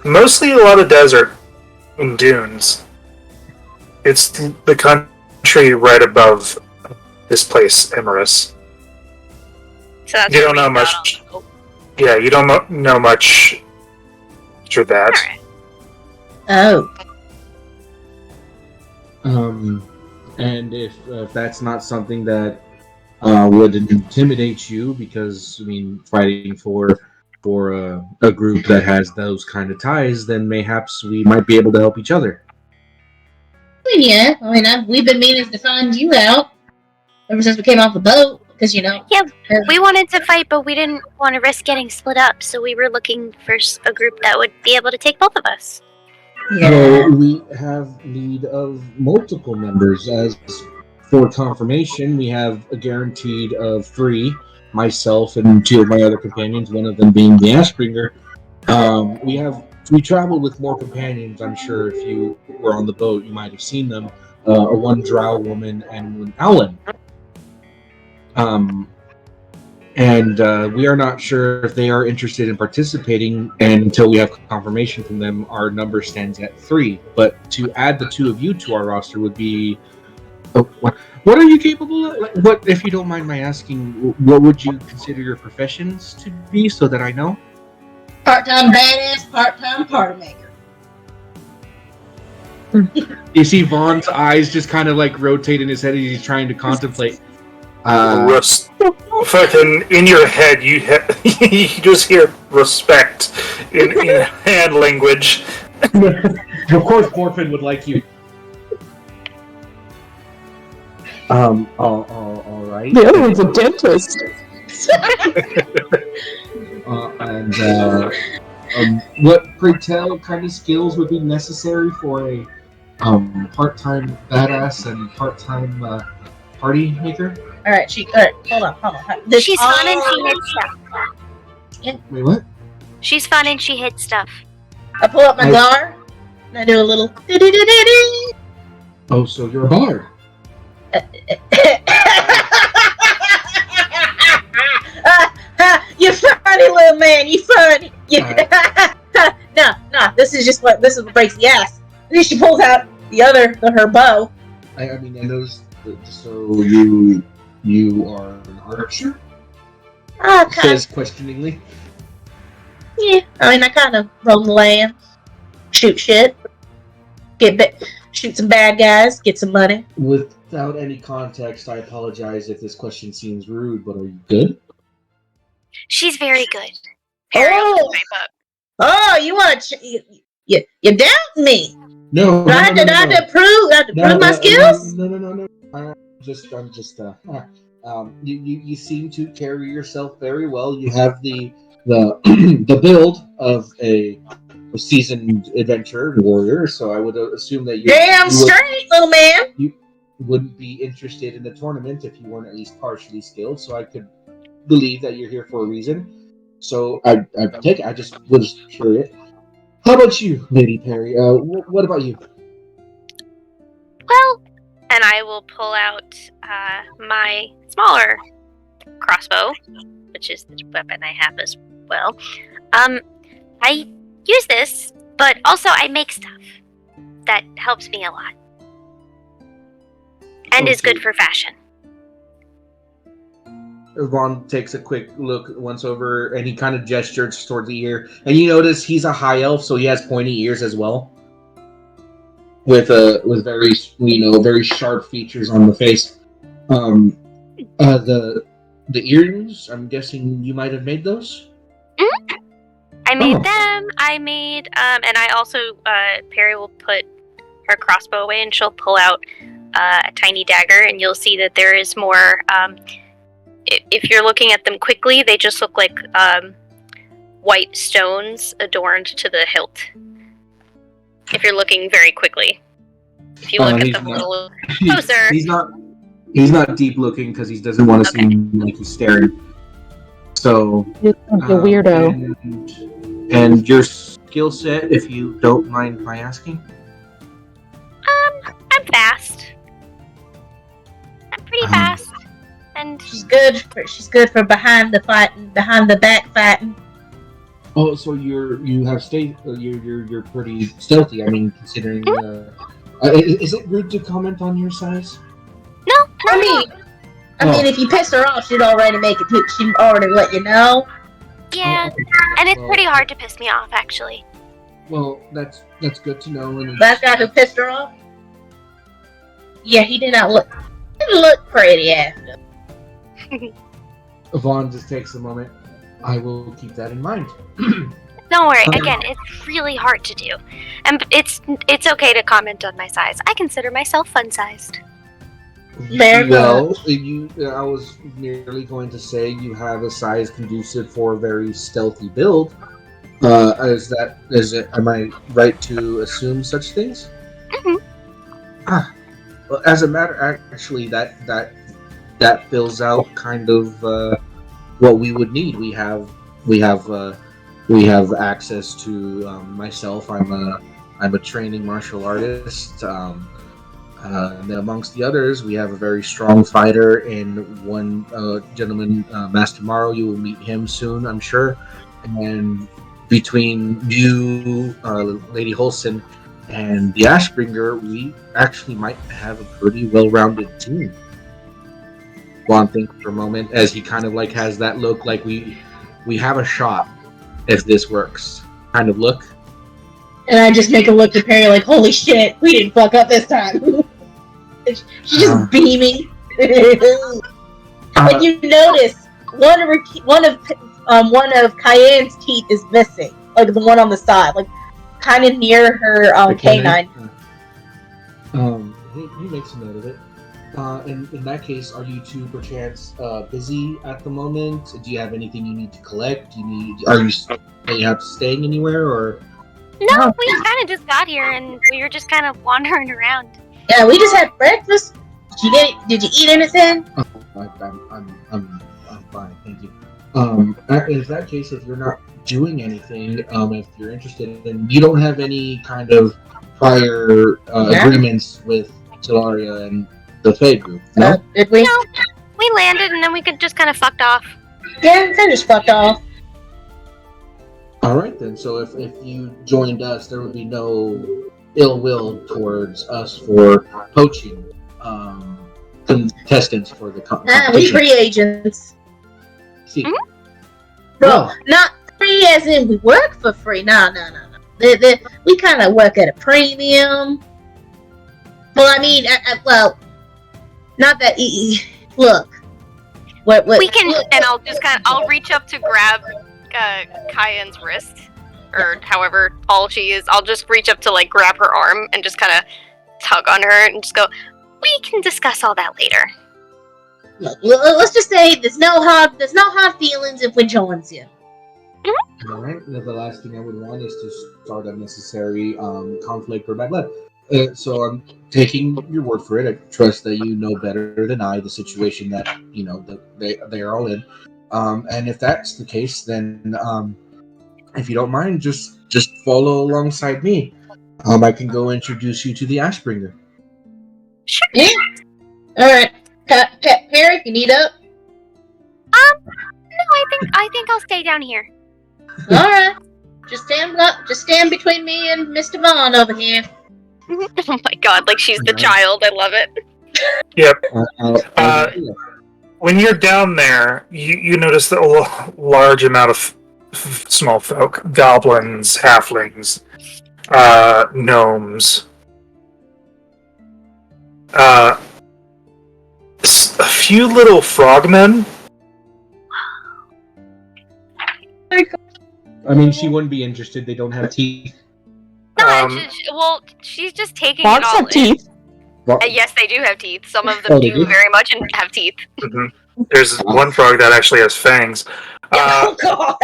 Mostly a lot of desert and dunes. It's the country right above this place, Emerus. So that's You where don't we know got much. on. Oh, Yeah, you don't know much for that. alright. Oh. And if that's not something that would intimidate you, because I mean, fighting for a group that has those kind of ties, then mayhaps we might be able to help each other. Yeah, I mean, we've been meaning to find you out ever since we came off the boat, because, you know... Yeah, we wanted to fight, but we didn't want to risk getting split up, so we were looking for a group that would be able to take both of us. Yeah. Well, we have need of multiple members. As for confirmation, we have a guaranteed of 3, myself and 2 of my other companions, one of them being the Ashbringer. We traveled with more companions. I'm sure if you were on the boat, you might have seen them. A one drow woman and one Owlin. And we are not sure if they are interested in participating, and until we have confirmation from them, our number stands at 3. But to add the 2 of you to our roster would be... what are you capable of? Like, what, if you don't mind my asking, what would you consider your professions to be, so that I know? Part-time badass, part-time party maker. You see Vaughn's eyes just kind of like rotate in his head as he's trying to contemplate. Fucking in your head, you just hear respect in hand language. Of course, Morphin would like you. All right. The other one's a dentist. What, pray tell, kind of skills would be necessary for a part-time badass and part-time party maker? Alright, hold on. She's fun and she hits stuff. Wait, what? She's fun and she hits stuff. I pull up my guitar, and I do a little... Oh, so you're a bard. You funny little man, you funny. No, this is what breaks the ass. And then she pulls out her bow. I mean, I noticed. So you are an archer? Says questioningly. Yeah, I mean, I kind of roam the land, shoot shit, shoot some bad guys, get some money. Without any context, I apologize if this question seems rude, but are you good? She's very good. Oh, you want to? You doubt me? No. I had to prove my skills. No. I'm just. You seem to carry yourself very well. You have the build of a seasoned adventurer warrior. So I would assume that straight, little man. You wouldn't be interested in the tournament if you weren't at least partially skilled. So I could believe that you're here for a reason. So I take it. I just was curious. How about you, Lady Perry? What about you? Well, and I will pull out my smaller crossbow, which is the weapon I have as well. I use this, but also I make stuff that helps me a lot. And is good for fashion. Vaughn takes a quick look once over, and he kind of gestures towards the ear. And you notice he's a high elf, so he has pointy ears as well, with very very sharp features on the face. The earrings, I'm guessing you might have made those. Mm-hmm. I made them. I made and I also Perry will put her crossbow away, and she'll pull out a tiny dagger, and you'll see that there is more. If you're looking at them quickly, they just look like white stones adorned to the hilt. If you're looking very quickly, if you look at them a little closer, he's not deep looking because he doesn't want to seem like he's staring. So You're a weirdo. And your skill set, if you don't mind my asking. I'm fast. I'm pretty fast. And she's good for behind the back fighting. Oh, so you're pretty stealthy. I mean, considering. Is it rude to comment on your size? No. I mean, if you pissed her off, she'd already let you know. Yeah, and it's pretty hard to piss me off, actually. Well, that's good to know. And That guy who pissed her off? Yeah, he did not look. He didn't look pretty after. Vaughn just takes a moment. I will keep that in mind. Don't worry. Again, it's really hard to do, and it's okay to comment on my size. I consider myself fun-sized. Very well, I was merely going to say you have a size conducive for a very stealthy build. Am I right to assume such things? Mm-hmm. Well, as a matter, actually, that fills out kind of what we would need. We have access to myself. I'm a training martial artist. And then amongst the others, we have a very strong fighter in one gentleman, Master Morrow. You will meet him soon, I'm sure. And between you, Lady Holson, and the Ashbringer, we actually might have a pretty well-rounded team. Juan thinks for a moment as he kind of like has that look like we have a shot if this works kind of look. And I just make a look at Perry like, holy shit, we didn't fuck up this time. She's just beaming. And you notice one of Cayenne's teeth is missing, like the one on the side, like kind of near her canine. He makes a note of it. In that case, are you two perchance busy at the moment? Do you have anything you need to collect? Are you have staying anywhere or? No, we kind of just got here and we were just kind of wandering around. Yeah, we just had breakfast. Did you eat anything? Oh, I'm fine, thank you. In that case, if you're not doing anything, if you're interested, then you don't have any kind of prior agreements with Telaria and the Fae group, no? Did we? No, we landed and then we could just kind of fucked off. Yeah, we just fucked off. All right then. So if you joined us, there would be no ill will towards us for poaching contestants for the competition. We free agents. See, Bro, not free as in we work for free. No. We kind of work at a premium. Well, I mean, well, not that. Look, what we can, and I'll reach up to grab Cayenne's wrist, or however tall she is. I'll just reach up to like grab her arm and just kind of tug on her and just go, we can discuss all that later. Look, let's just say there's no hard feelings if we joins you. All right. The last thing I would want is to start unnecessary conflict or bad blood. So I'm taking your word for it. I trust that you know better than I the situation that they are all in. And if that's the case, then if you don't mind, just follow alongside me. I can go introduce you to the Ashbringer. Sure. Yeah. All right, Perry, if you need up. No, I think I'll stay down here. All right, just stand between me and Mr. Vaughn over here. Oh my god, like she's the child. I love it. Yep. When you're down there, you notice a large amount of small folk, goblins, halflings, gnomes, a few little frogmen. I mean, she wouldn't be interested. They don't have teeth. No, she's just taking Frogs it all have teeth. Yes, they do have teeth. Some of them do very much and have teeth. Mm-hmm. There's one frog that actually has fangs. Oh god!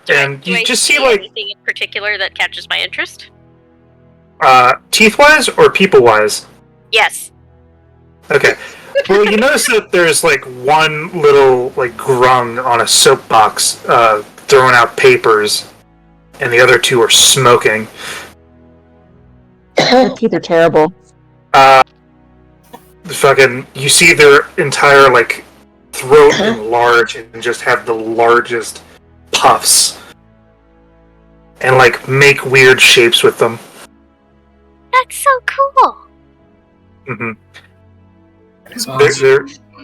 And Do you I just see like anything in particular that catches my interest? teeth-wise or people-wise? Yes. Okay. Well, you notice that there's like one little like grung on a soapbox throwing out papers, and the other two are smoking. Their teeth are terrible. You see their entire like throat enlarge and just have the largest puffs, and like make weird shapes with them. That's so cool. Mm-hmm.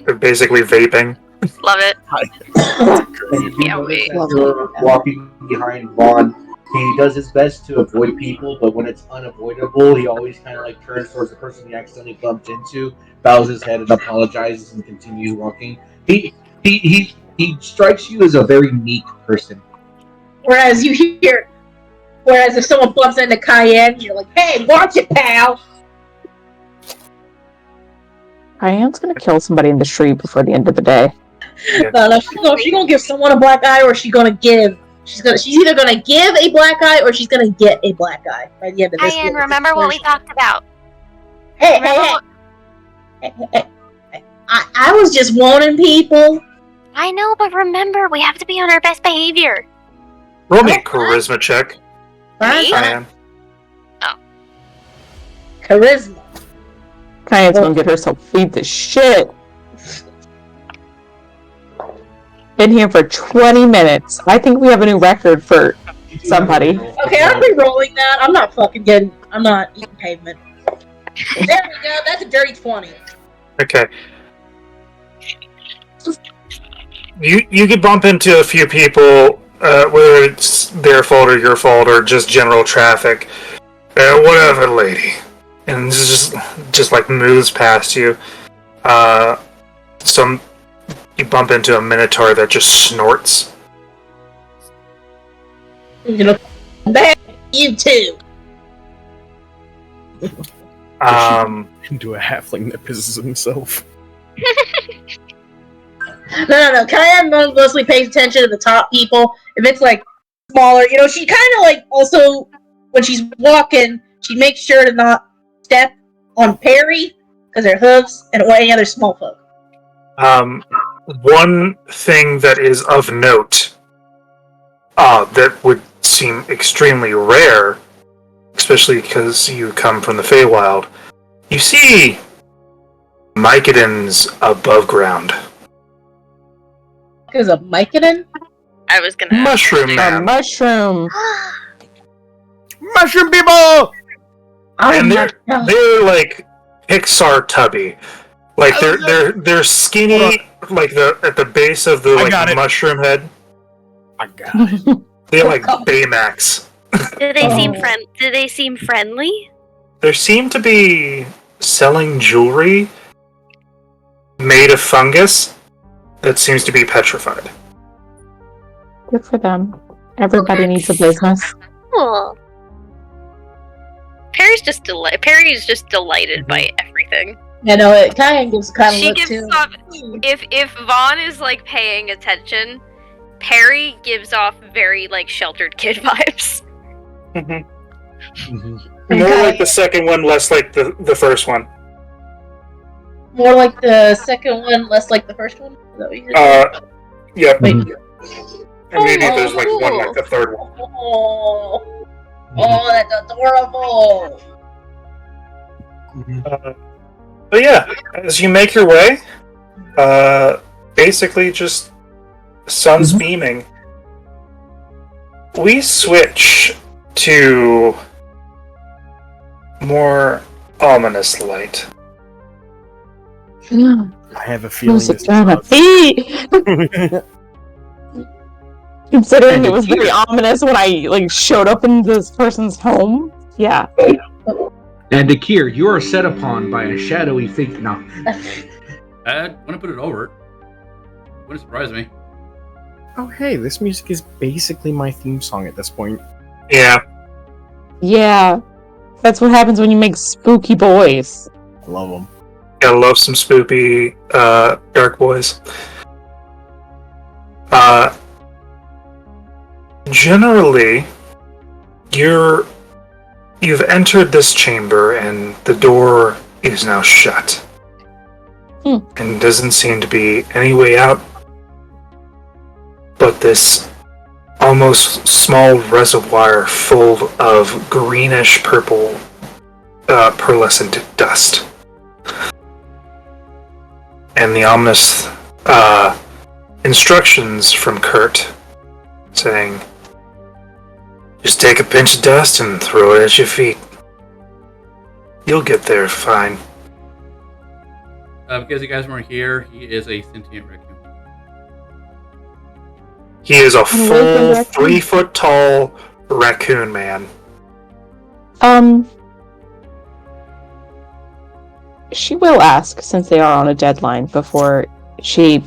They're basically vaping. Love it. And if you Yeah, notice wait. as you're walking behind Vaughn, he does his best to avoid people, but when it's unavoidable, he always kind of like turns towards the person he accidentally bumped into, bows his head and apologizes, and continues walking. He strikes you as a very meek person. Whereas if someone bumps into Cayenne, you're like, hey, watch it, pal! Cayenne's gonna kill somebody in the street before the end of the day. No, she's gonna give someone a black eye, or she's either gonna give a black eye, or she's gonna get a black eye by the end of this. Cayenne, remember what we talked about? Hey, I was just warning people. I know, but remember, we have to be on our best behavior. Roll me a charisma check. Fine. Cayenne. Charisma. Cayenne's gonna get herself beat the shit. Been here for 20 minutes. I think we have a new record for somebody. Okay, I'm re-rolling that. I'm not eating pavement. There we go. That's a dirty 20. Okay. You could bump into a few people, whether it's their fault or your fault or just general traffic. Whatever, lady. And this just like moves past you. You bump into a minotaur that just snorts. You too. Into a halfling that pisses himself. No. Cayenne mostly pays attention to the top people. If it's like smaller, she kind of like also when she's walking, she makes sure to not step on Perry because they're hooves and any other small folk. One thing that is of note that would seem extremely rare, especially because you come from the Feywild, you see Mycodons above ground. Because of Mycodon? I was gonna... Mushroom A man. mushroom. Mushroom people! And they're like Pixar tubby. Like they're skinny, like at the base of the mushroom head. I got it. They're like Baymax. Do they seem friendly? There seem to be selling jewelry made of fungus that seems to be petrified. Good for them. Everybody needs a business. Cool. Perry's just delighted by everything. Yeah, no, it kind of gives kind of She look gives too. off. If Vaughn is like paying attention, Perry gives off very like sheltered kid vibes. More like the second one, less like the first one. More like the second one, less like the first one? Is that what you said? Yep. Wait. And maybe there's like one like the third one. Oh, that's adorable! But yeah, as you make your way, basically just sun's beaming. We switch to more ominous light. I have a feeling Who's it this gonna be? Considering it was very ominous when I showed up in this person's home. Yeah. And Akir, you are set upon by a shadowy figure. No. I want to put it over. Wouldn't surprise me. Oh, hey, this music is basically my theme song at this point. Yeah. Yeah. That's what happens when you make spooky boys. I love them. Gotta love some spoopy dark boys. Generally, you've entered this chamber and the door is now shut. And doesn't seem to be any way out but this almost small reservoir full of greenish purple pearlescent dust. And the ominous instructions from Kurt saying, just take a pinch of dust and throw it at your feet. You'll get there fine. Because you guys weren't here, he is a sentient raccoon. He is a An awakened full raccoon? 3-foot tall raccoon man. She will ask, since they are on a deadline, before she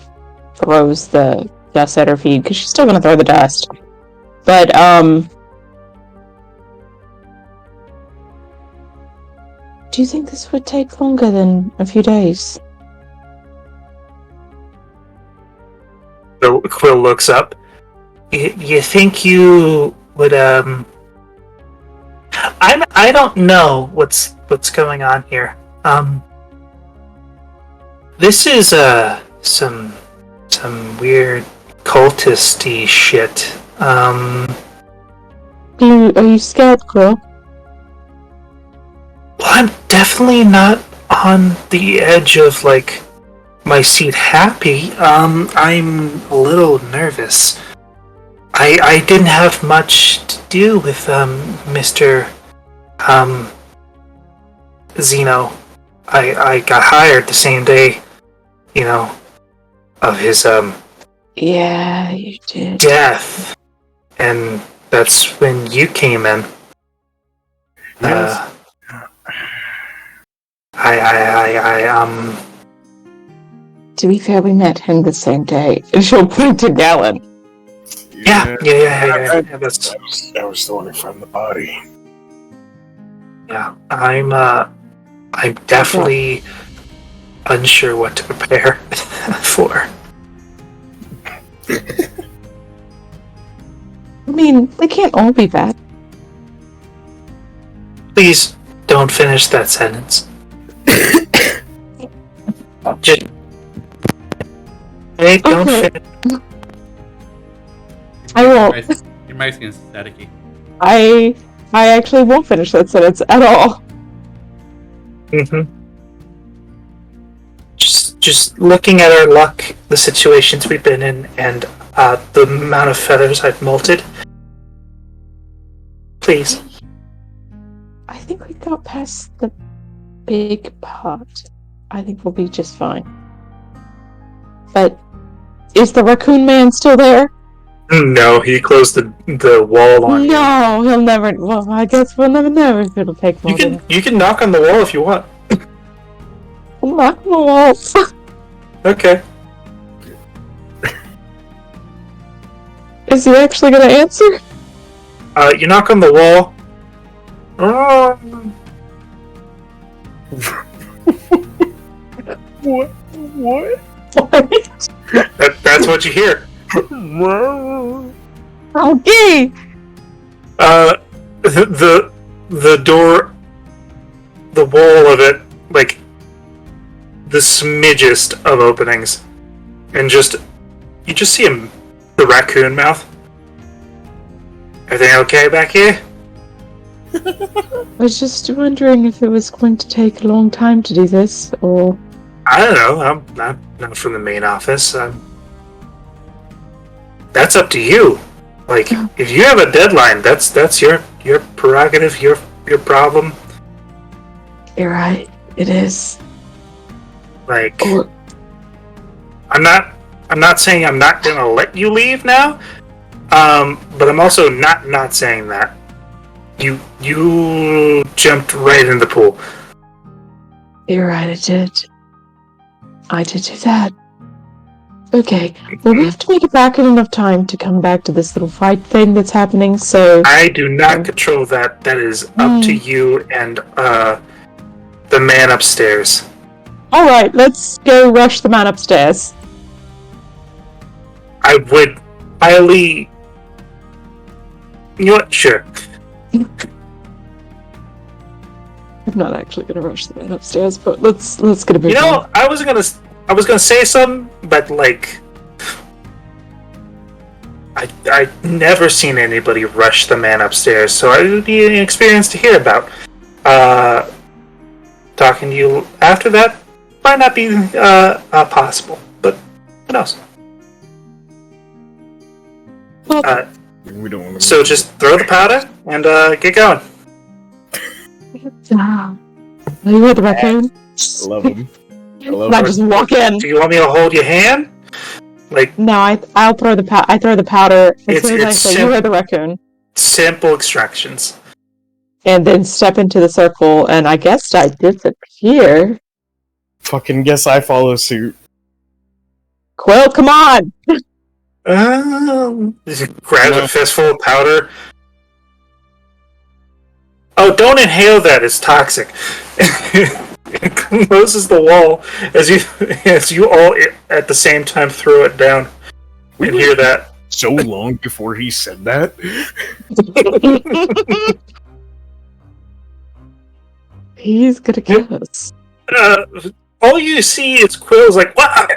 throws the dust at her feet, because she's still gonna throw the dust. But, do you think this would take longer than a few days? So Quill looks up. You think you would, I don't know what's going on here. This is, some weird cultisty shit. Are you scared, Quill? Well, I'm definitely not on the edge of, like, my seat happy. I'm a little nervous. I didn't have much to do with, Mr. Zeno. I got hired the same day, of his, Yeah, you did. death. And that's when you came in. Yes. To be fair, we met him the same day. And she'll point to Galen. Yeah, that's... I was the one who found the body. Yeah, I'm definitely unsure what to prepare for. I mean, they can't all be bad. Please don't finish that sentence. Just... Hey, don't Okay. finish. I won't. Your mic's getting staticky. I actually won't finish that sentence at all. Mm-hmm. Just looking at our luck, the situations we've been in, and the amount of feathers I've molted. Please. I think we got past the big part. I think we'll be just fine. But is the raccoon man still there? No, he closed the wall on you. No, he'll never. Well, I guess we'll never know if it'll take more. You can knock on the wall if you want. We'll knock on the wall. Okay. Is he actually gonna answer? You knock on the wall. What? That's what you hear. Okay. The door, the wall of it, like the smidgest of openings, and you just see the raccoon mouth. Everything okay back here? I was just wondering if it was going to take a long time to do this, or... I don't know. I'm not from the main office. That's up to you. Like, if you have a deadline, that's your prerogative, your problem. You're right. It is. Like, I'm not saying I'm not gonna let you leave now. But I'm also not saying that. You jumped right in the pool. You're right, I did do that. Okay, well, we have to make it back in enough time to come back to this little fight thing that's happening, so... I do not control that. That is up to you and, the man upstairs. Alright, let's go rush the man upstairs. I would highly... You know what? Sure. I'm not actually gonna rush the man upstairs, but let's get a bit. You know, I was gonna say something, but like, I never seen anybody rush the man upstairs, so it would be an experience to hear about. Talking to you after that might not be possible, but who knows? We don't want to. So just throw the powder and get going. Are you with the raccoon? I love him. I love Not him. just walk in. Do you want me to hold your hand? Like, No, I'll throw the I throw the powder as It's- soon as I it's say you are the raccoon, sample extractions. and then step into the circle. And I guess I disappear. Fucking guess I follow suit. Quill, come on! He grabs No. a fistful of powder. Oh, don't inhale that, it's toxic. It closes the wall as you all at the same time throw it down and hear that. So long before he said that. He's gonna kill us. All you see is Quill's like, what?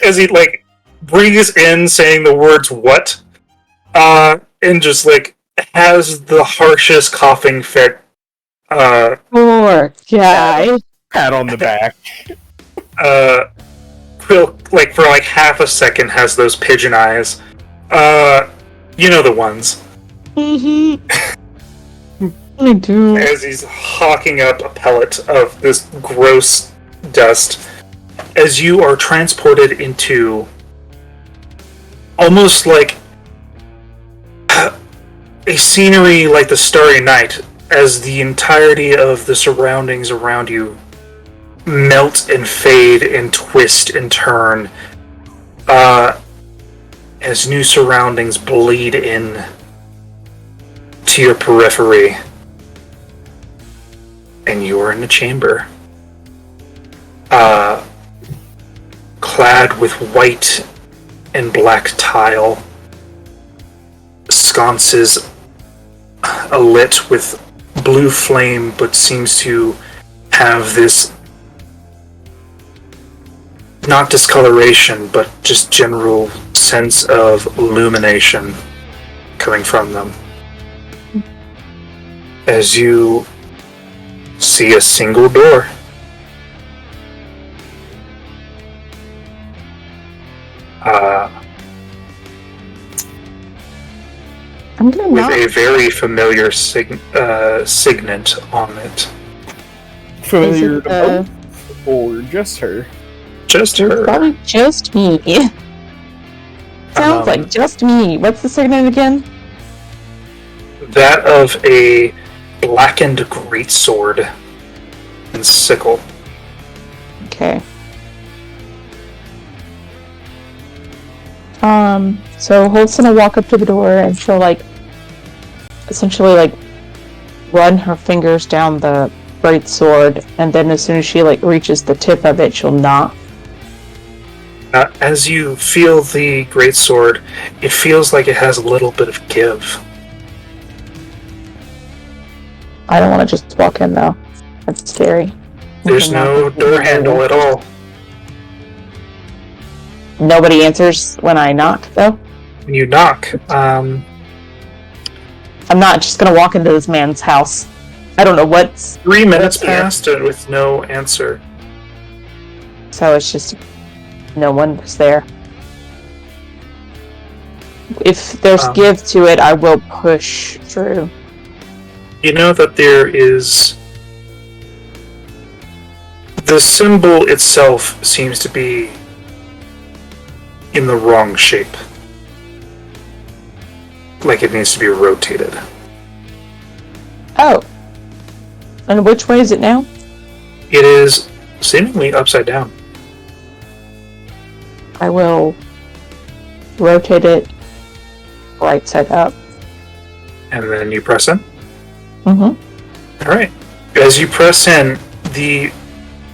As he like breathes in saying the words what, and just like has the harshest coughing fit. Poor guy. Pat on the back. Quill, like for like half a second, has those pigeon eyes. You know the ones. Mm-hmm. I do. As he's hawking up a pellet of this gross dust, as you are transported into almost like a scenery like the Starry Night, as the entirety of the surroundings around you melt and fade and twist and turn, as new surroundings bleed in to your periphery. And you are in a chamber, clad with white and black tile, sconces alit with blue flame, but seems to have this not discoloration, but just general sense of illumination coming from them. As you see a single door. I'm gonna With knock. a very familiar signet on it. Familiar Is it, to both? Or just her? Just her. Probably just me. Sounds like just me. What's the signet again? That of a blackened greatsword and sickle. Okay. So Holt's gonna walk up to the door and she'll like essentially like run her fingers down the great sword, and then as soon as she like reaches the tip of it, she'll knock. As you feel the greatsword, it feels like it has a little bit of give. I don't want to just walk in though. That's scary. There's no door handle at all. Nobody answers when I knock though. When you knock, I'm not just gonna walk into this man's house. I don't know what's 3 minutes What's there? passed with no answer. so it's just no one was there. If there's give to it, I will push through. You know that there is... The symbol itself seems to be in the wrong shape. Like it needs to be rotated. Oh. And which way is it now? It is seemingly upside down. I will rotate it right side up. And then you press in. Mm-hmm. Alright. As you press in, the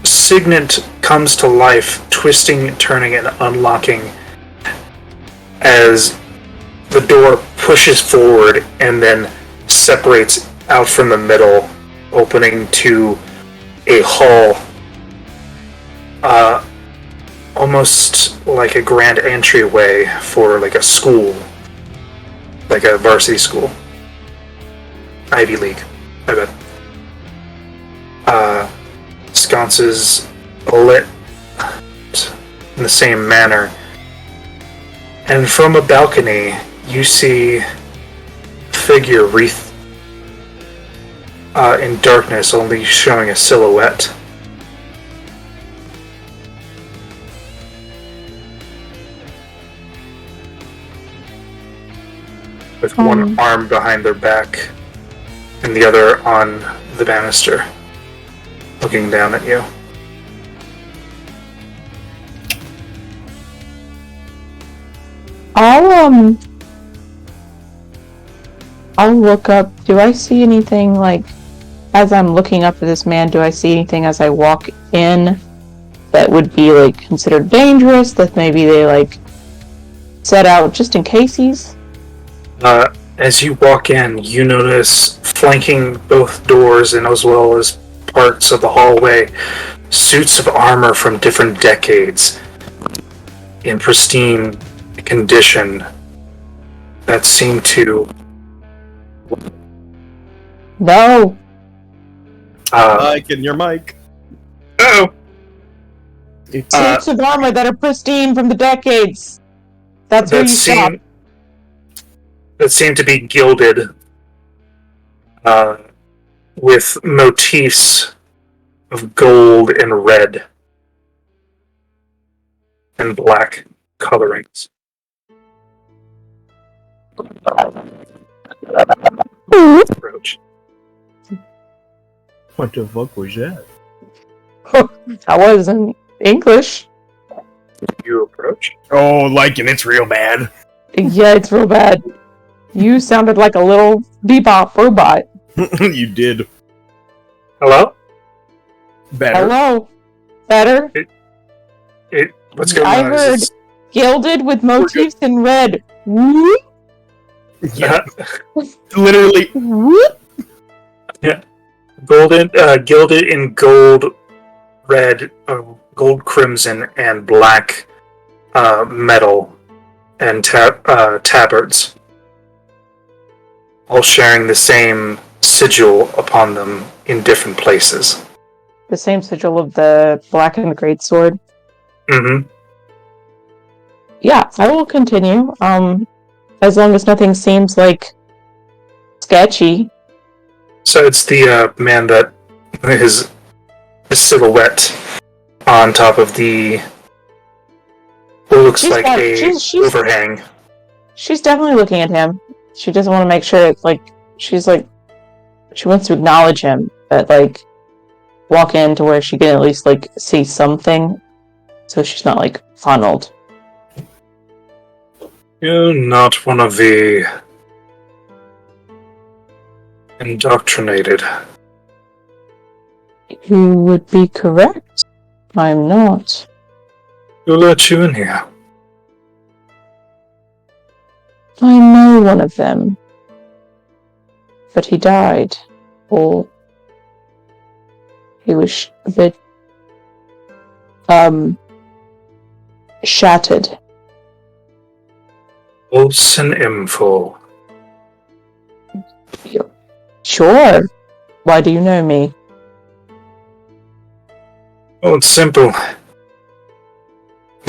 signet comes to life, twisting, turning, and unlocking as the door pushes forward and then separates out from the middle, opening to a hall. Almost like a grand entryway for like a school. Like a varsity school. Ivy League, I bet. Sconces lit in the same manner. And from a balcony, you see a figure wreathed in darkness, only showing a silhouette. with one arm behind their back and the other on the banister, looking down at you. I'll look up. Do I see anything, like, as I'm looking up at this man, do I see anything as I walk in that would be, like, considered dangerous, that maybe they, like, set out just in case? As you walk in, you notice, flanking both doors and as well as parts of the hallway, suits of armor from different decades in pristine condition that seem to... No! Mike, in your mic. Oh! Suits of armor that are pristine from the decades! That's where you stop. That seem to be gilded with motifs of gold and red and black colorings. Approach. What the fuck was that? I was in English. You approach. Oh, like, and it's real bad. Yeah, it's real bad. You sounded like a little bebop robot. You did. Hello? Better. Hello? Better? What's going I on? heard gilded with motifs in red. Whoop, Yeah. Literally. whoop. Yeah. Golden, gilded in gold, red, gold crimson, and black metal and tabards. All sharing the same sigil upon them in different places. The same sigil of the black and the great sword. Mm-hmm. Yeah, I will continue. As long as nothing seems like sketchy. So it's the man that his silhouette on top of the what looks She's like got- a she's- overhang. She's definitely looking at him. She doesn't want to make sure it's like she wants to acknowledge him, but like walk in to where she can at least like see something, so she's not like funneled. You're not one of the indoctrinated. You would be correct. I'm not. Who let you in here? I know one of them, but he died, or he was a bit shattered. Pulse and info. Sure. Why do you know me? Oh, it's simple.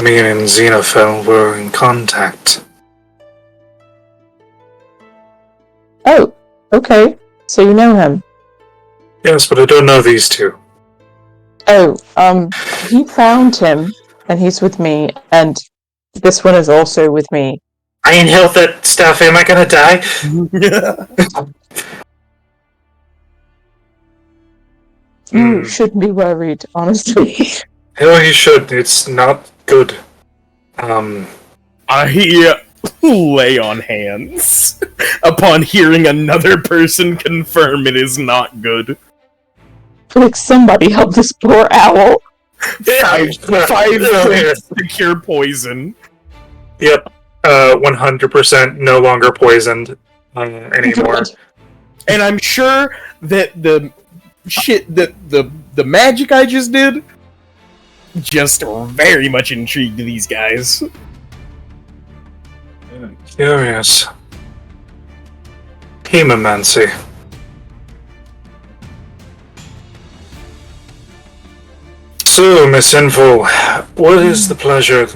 Me and Xenophil were in contact. Oh, okay. So you know him. Yes, but I don't know these two. Oh, he found him, and he's with me, and this one is also with me. I inhaled that stuff. Am I gonna die? You shouldn't be worried, honestly. Oh, you should. It's not good. I lay on hands upon hearing another person confirm it is not good. Like, somebody help this poor owl. 5 points to cure poison. Yep. 100% no longer poisoned anymore. And I'm sure that the shit that the magic I just did just very much intrigued these guys. Curious. Hemomancy. So, Miss Info, what is the pleasure?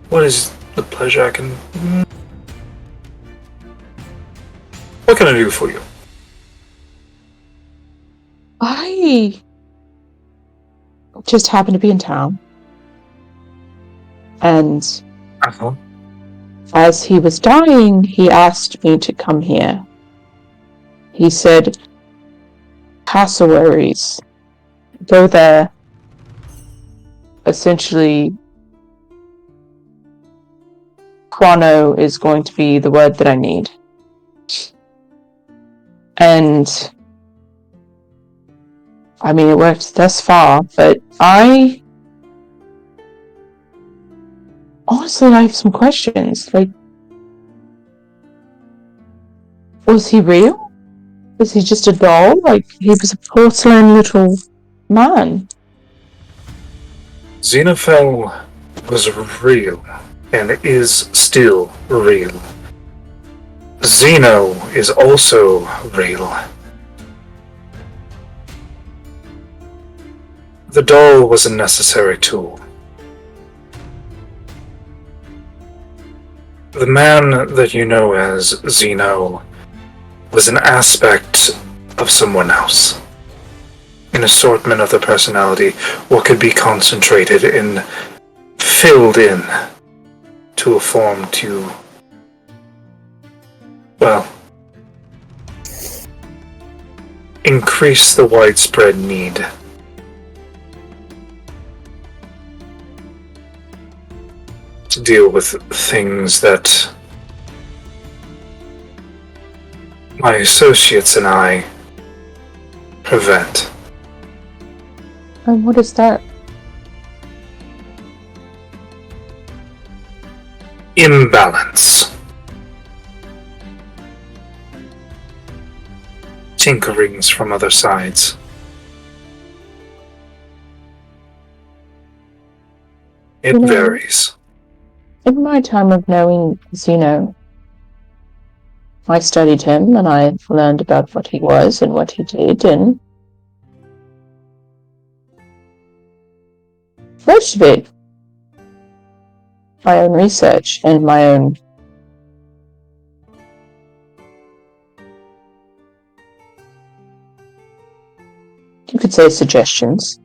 What is the pleasure I can... What can I do for you? I just happened to be in town. And as he was dying, he asked me to come here. He said, cassowaries, go there. Essentially, chrono is going to be the word that I need. And I mean, it worked thus far, but honestly, I have some questions. Like, was he real? Was he just a doll? Like, he was a porcelain little man. Xenophil was real, and is still real. Xeno is also real. The doll was a necessary tool. The man that you know as Xeno was an aspect of someone else. An assortment of the personality, what could be concentrated and filled in to a form to, well, increase the widespread need. To deal with things that my associates and I prevent. And what is that? Imbalance. Tinkerings from other sides. It varies. In my time of knowing Zeno, I studied him and I learned about what he was and what he did, and most of it, my own research and my own you could say suggestions.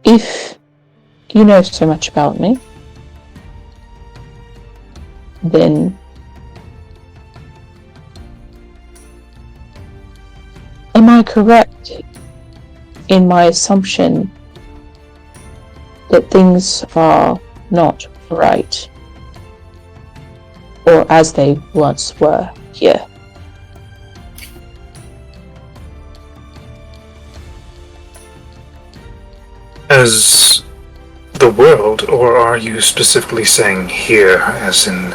If you know so much about me, then am I correct in my assumption that things are not right, or as they once were here? As the world, or are you specifically saying here, as in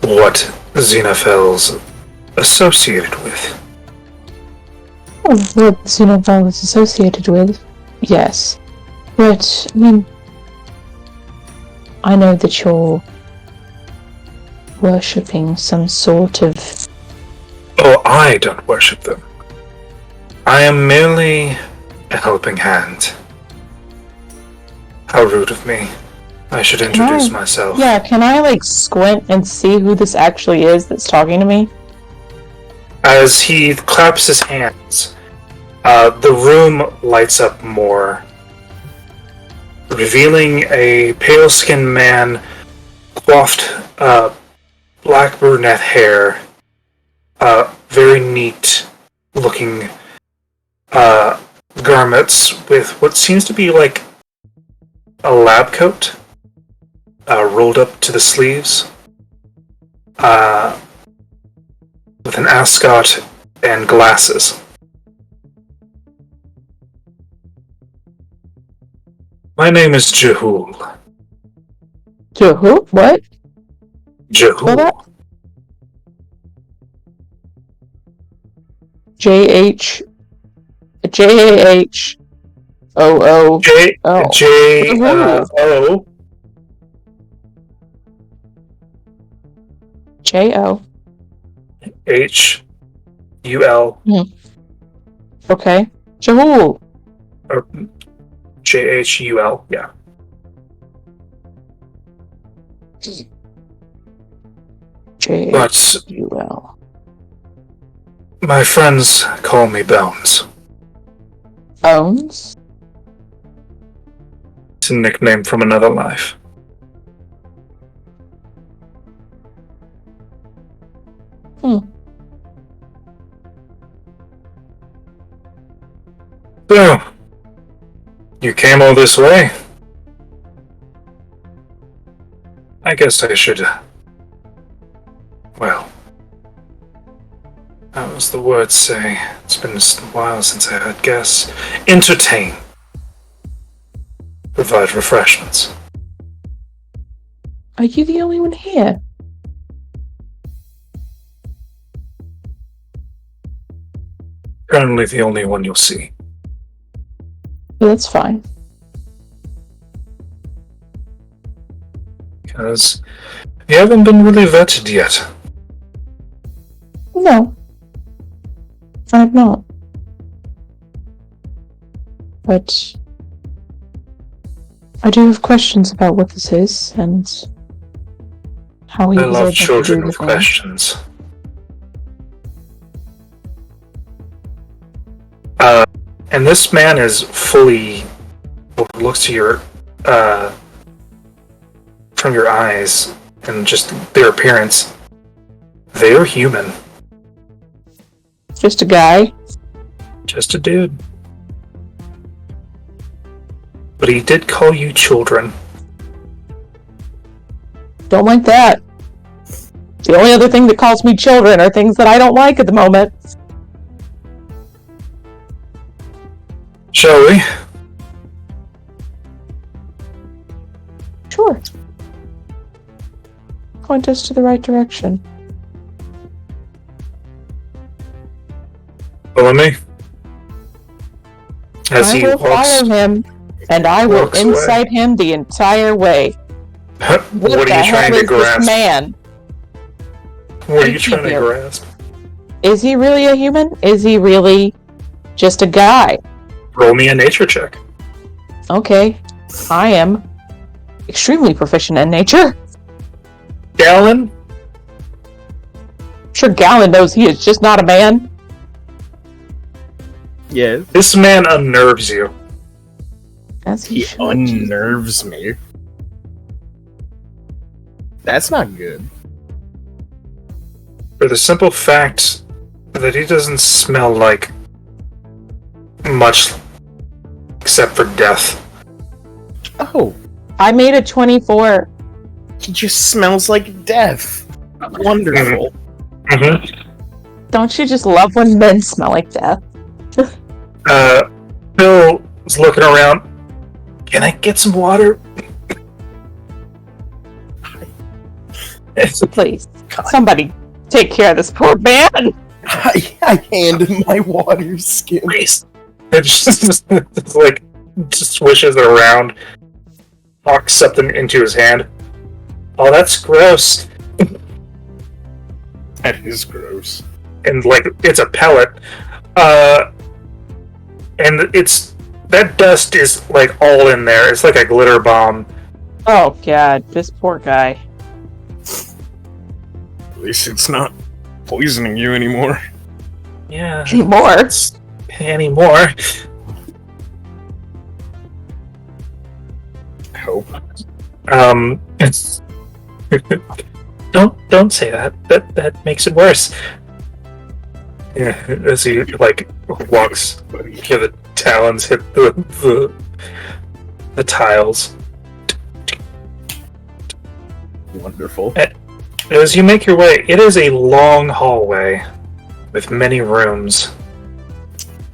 what Xenophel's associated with? Oh, what Xenophil is associated with, yes. But, I mean, I know that you're worshipping some sort of... Oh, I don't worship them. I am merely a helping hand. How rude of me. I should introduce myself. Yeah, can I, like, squint and see who this actually is that's talking to me? As he claps his hands, the room lights up more, revealing a pale-skinned man, coiffed black brunette hair, very neat-looking garments with what seems to be like a lab coat rolled up to the sleeves, with an ascot and glasses. My name is Jahul. Jahul? What? Jahul. that? J-H... J-A-H-O-O... J-O... J-O... H-U-L... Okay. Jahul! Or J-H-U-L, yeah. J-H-U-L... My friends call me Bones. Bones? It's a nickname from another life. So, you came all this way? I guess I should... Well... How was the word say? It's been a while since I heard guess. Entertain. Provide refreshments. Are you the only one here? Currently the only one you'll see. That's fine. Because you haven't been really vetted yet. No. I've not. But I do have questions about what this is and how he I was love able to children do with the thing. questions. And this man is fully looks to your from your eyes and just their appearance. They're human. Just a guy. Just a dude. But he did call you children. Don't like that. The only other thing that calls me children are things that I don't like at the moment. Shall we? Sure. Point us to the right direction. Follow me. As I he will walks, follow him, and I will walks away. incite him the entire way. What are the you trying hell to is this grasp? man? What are you trying to Here. grasp? Is he really a human? Is he really just a guy? Roll me a nature check. Okay. I am extremely proficient in nature. Gallon? Sure, Gallon knows he is just not a man. Yes. This man unnerves you. As he He should. unnerves me. That's not good. For the simple fact that he doesn't smell like much except for death. Oh, I made a 24. he just smells like death. Wonderful. Mm-hmm. Don't you just love when men smell like death? Bill is looking around. Can I get some water? Please, somebody take care of this poor man. I hand him my water skin. Please. It just like just swishes it around, knocks something into his hand. Oh, that's gross. That is gross. And like it's a pellet. And it's that dust is like all in there. It's like a glitter bomb. Oh god, this poor guy. At least it's not poisoning you anymore. Yeah. Anymore. Anymore. I hope. It's don't say that. That makes it worse. Yeah, as he like walks, yeah, the talons hit the tiles. Wonderful. As you make your way, it is a long hallway with many rooms,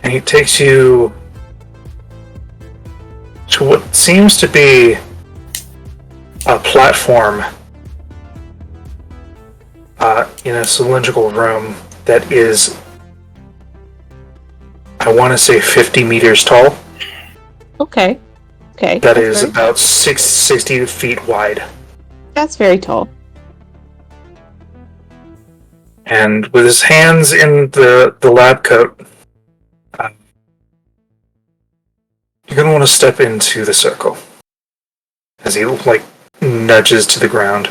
and it takes you to what seems to be a platform in a cylindrical room that is, I want to say, 50 meters tall. Okay. Okay. That that's is very- about 60 feet wide. That's very tall. And with his hands in the lab coat, you're going to want to step into the circle. As he, like, nudges to the ground.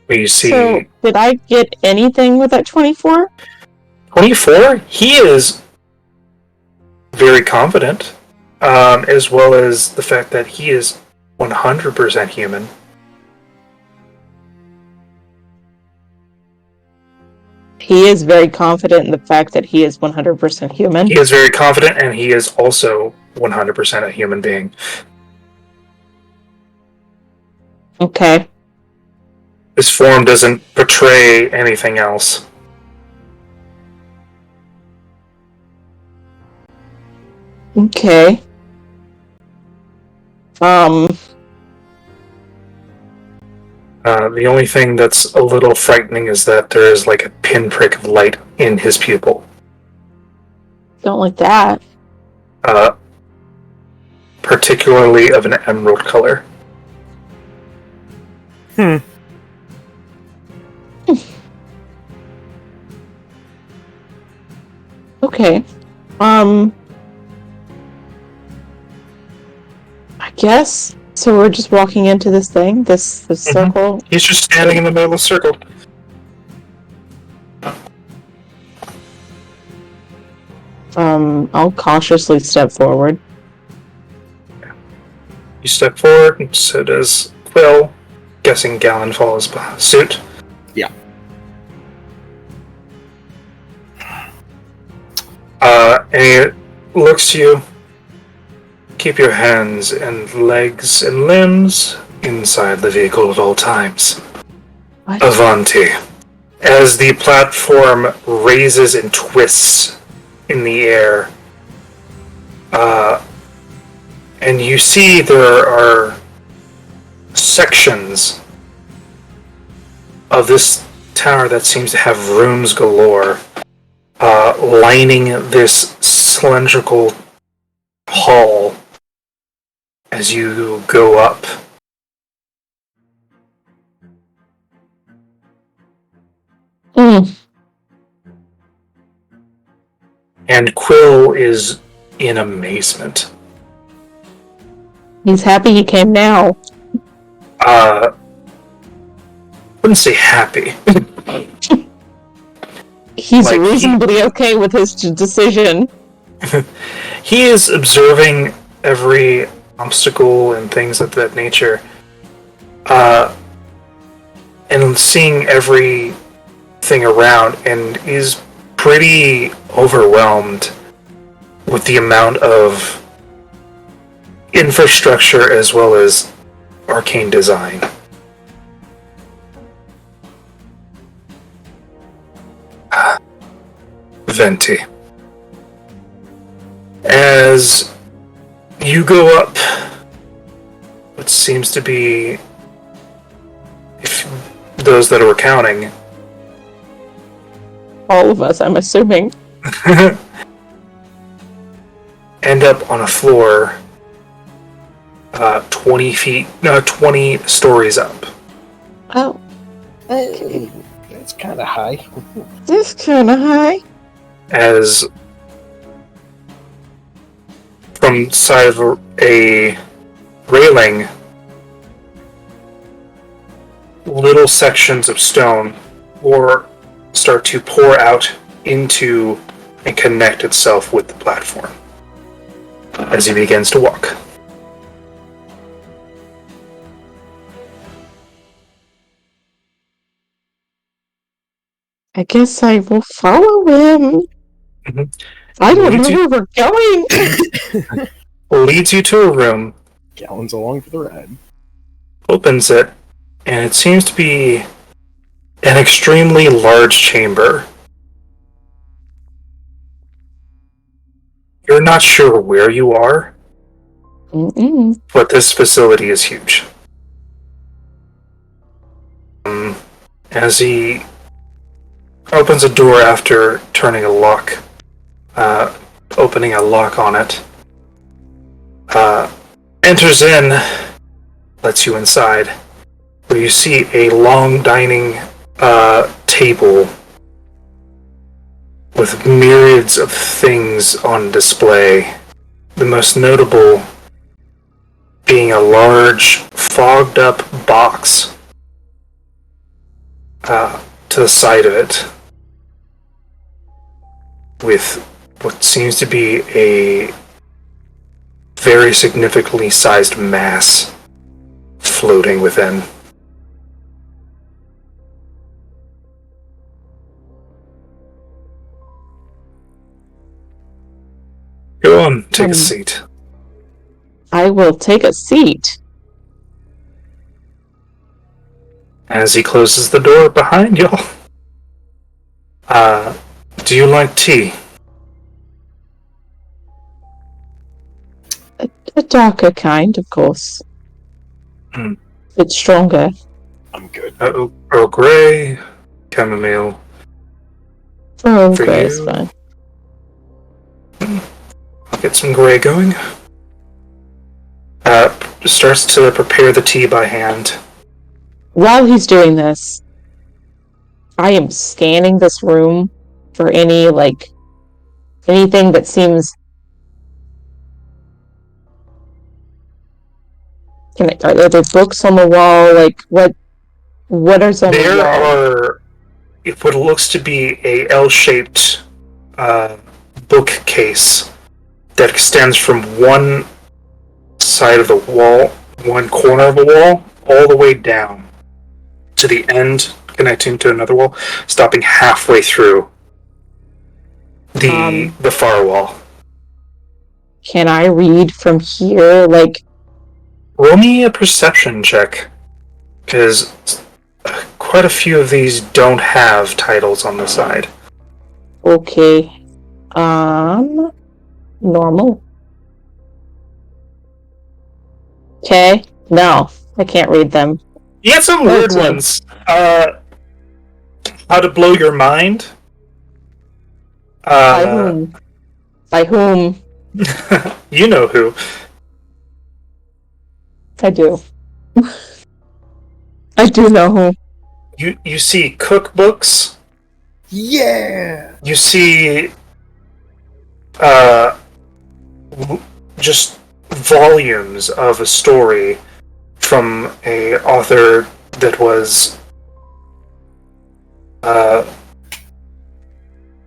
Where you see... So, did I get anything with that 24? 24? He is very confident, as well as the fact that he is 100% human. He is very confident in the fact that he is 100% human. He is very confident, and he is also 100% a human being. Okay. His form doesn't portray anything else. Okay. The only thing that's a little frightening is that there is like a pinprick of light in his pupil. Don't like that. Particularly of an emerald color. Okay. I guess. So we're just walking into this thing, this circle. He's just standing in the middle of the circle. I'll cautiously step forward. You step forward, and so does Quill. Guessing Gallon follows suit. Yeah. And he looks to you. Keep your hands and legs and limbs inside the vehicle at all times. What? Avanti. As the platform raises and twists in the air, and you see there are sections of this tower that seems to have rooms galore, lining this cylindrical hall as you go up. And Quill is in amazement. He's happy he came now. Wouldn't say happy. He's Like, reasonably okay with his decision. He is observing every obstacle and things of that nature, and seeing everything around, and is pretty overwhelmed with the amount of infrastructure as well as arcane design. Venti. As you go up what seems to be, if those that are counting, All of us, I'm assuming. end up on a floor 20 stories up. Oh, That's kind of high. this kind of high. As from side of a railing, little sections of stone start to pour out into and connect itself with the platform as he begins to walk. I guess I will follow him. Mhm. I don't Leads know where we're going. Leads you to a room, Gallon's along for the ride. opens it, and it seems to be an extremely large chamber. You're not sure where you are, but this facility is huge. As he opens a door after turning a lock, opening a lock on it, enters in, lets you inside, where you see a long dining table with myriads of things on display. The most notable being a large, fogged up box to the side of it. with what seems to be a very significantly sized mass floating within. Go on, take a seat. I will take a seat. As he closes the door behind y'all. Do you like tea? A darker kind, of course. It's stronger. I'm good. Earl Grey, chamomile. Oh, For okay, it's you? fine. I'll get some Grey going. Starts to prepare the tea by hand. While he's doing this, I am scanning this room for anything that seems. Are there books on the wall? Like, what is on the wall? There are what looks to be a L-shaped bookcase that extends from one side of the wall, one corner of the wall, all the way down to the end, connecting to another wall, stopping halfway through the far wall. Can I read from here? Like, roll me a perception check, because quite a few of these don't have titles on the side. okay, normal. Okay, no, I can't read them. You had some weird ones. How to Blow Your Mind. By whom? By whom? You know who. I do. I do know who. You see cookbooks. Yeah! You see just volumes of a story from a author that was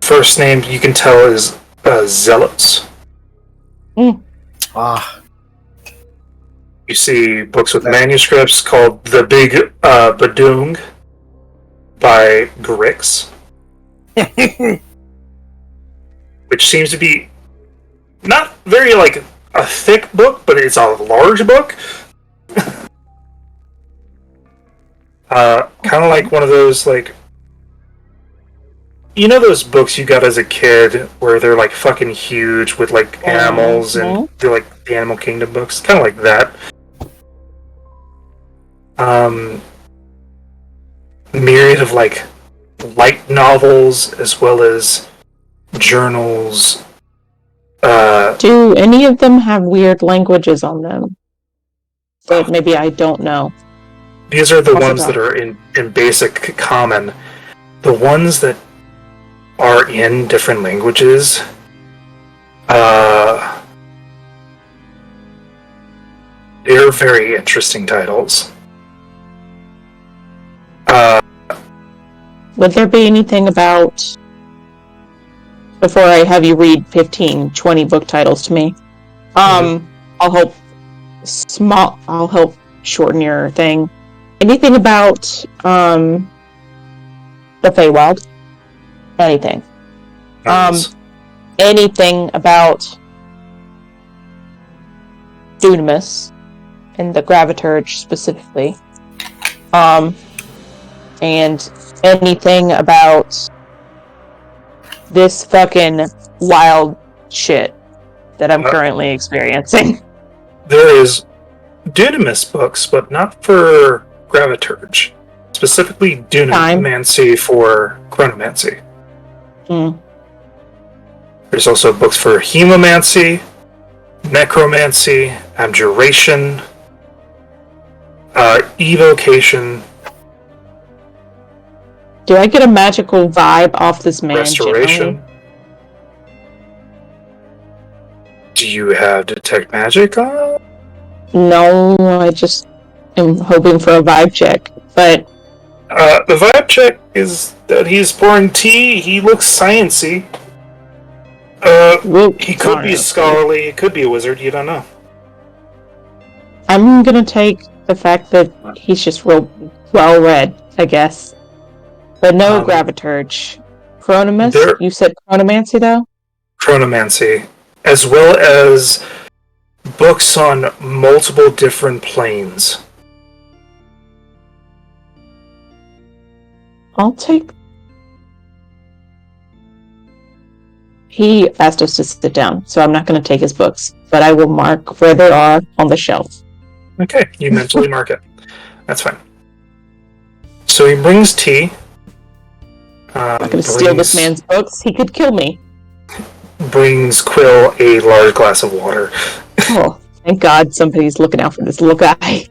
first name you can tell is Zealots. You see books with manuscripts called The Big Badung by Grix, which seems to be not very a thick book, but it's a large book. Kind of like one of those you know those books you got as a kid where they're fucking huge with animals and they're the Animal Kingdom books, kind of like that. Myriad of light novels as well as journals. Do any of them have weird languages on them that maybe I don't know? These are the ones that are in basic common. The ones that are in different languages, they're very interesting titles. Would there be anything about, before I have you read 15, 20 book titles to me, I'll help shorten your thing. Anything about the Feywild? Anything. Anything about Dunamis and the Graviturge specifically. And anything about this fucking wild shit that I'm currently experiencing. There is Dunamis books, but not for Graviturge. Specifically Dunamancy for Chronomancy. There's also books for Hemomancy, Necromancy, Abjuration, Evocation. Do I get a magical vibe off this man? Restoration. Do you have Detect Magic on? No, I just am hoping for a vibe check. But the vibe check is that he's pouring tea. He looks science-y. Whoop, He could be scholarly, he could be a wizard, you don't know. I'm gonna take the fact that he's just real well read, I guess. But no graviturge. Chronomus? You said chronomancy, though? Chronomancy. As well as books on multiple different planes. I'll take... He asked us to sit down, so I'm not going to take his books. But I will mark where they are on the shelf. Okay, you mentally mark it. That's fine. So he brings tea. I'm not going to steal this man's books. He could kill me. Brings Quill a large glass of water. Oh, thank God somebody's looking out for this little guy.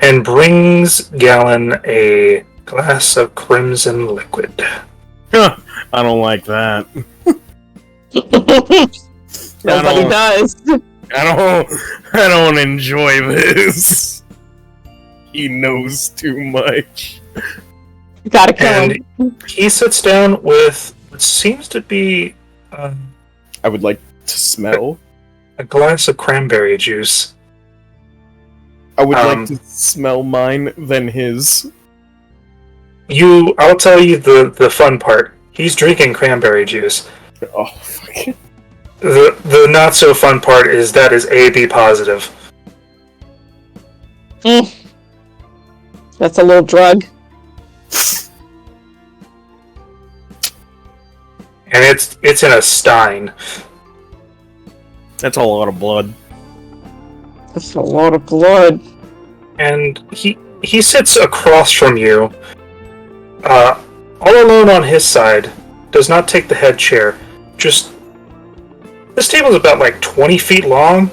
And brings Gallon a glass of crimson liquid. I don't like that. Nobody does. I don't enjoy this. He knows too much. You gotta kill him. He sits down with what seems to be I would like to smell a glass of cranberry juice. I would like to smell mine than his. I'll tell you the fun part. He's drinking cranberry juice. Oh, fuck. The not so fun part is that is AB positive. That's a little drug. And it's in a stein. That's a lot of blood. That's a lot of blood. And he sits across from you, all alone on his side, does not take the head chair. Just this table is about like 20 feet long.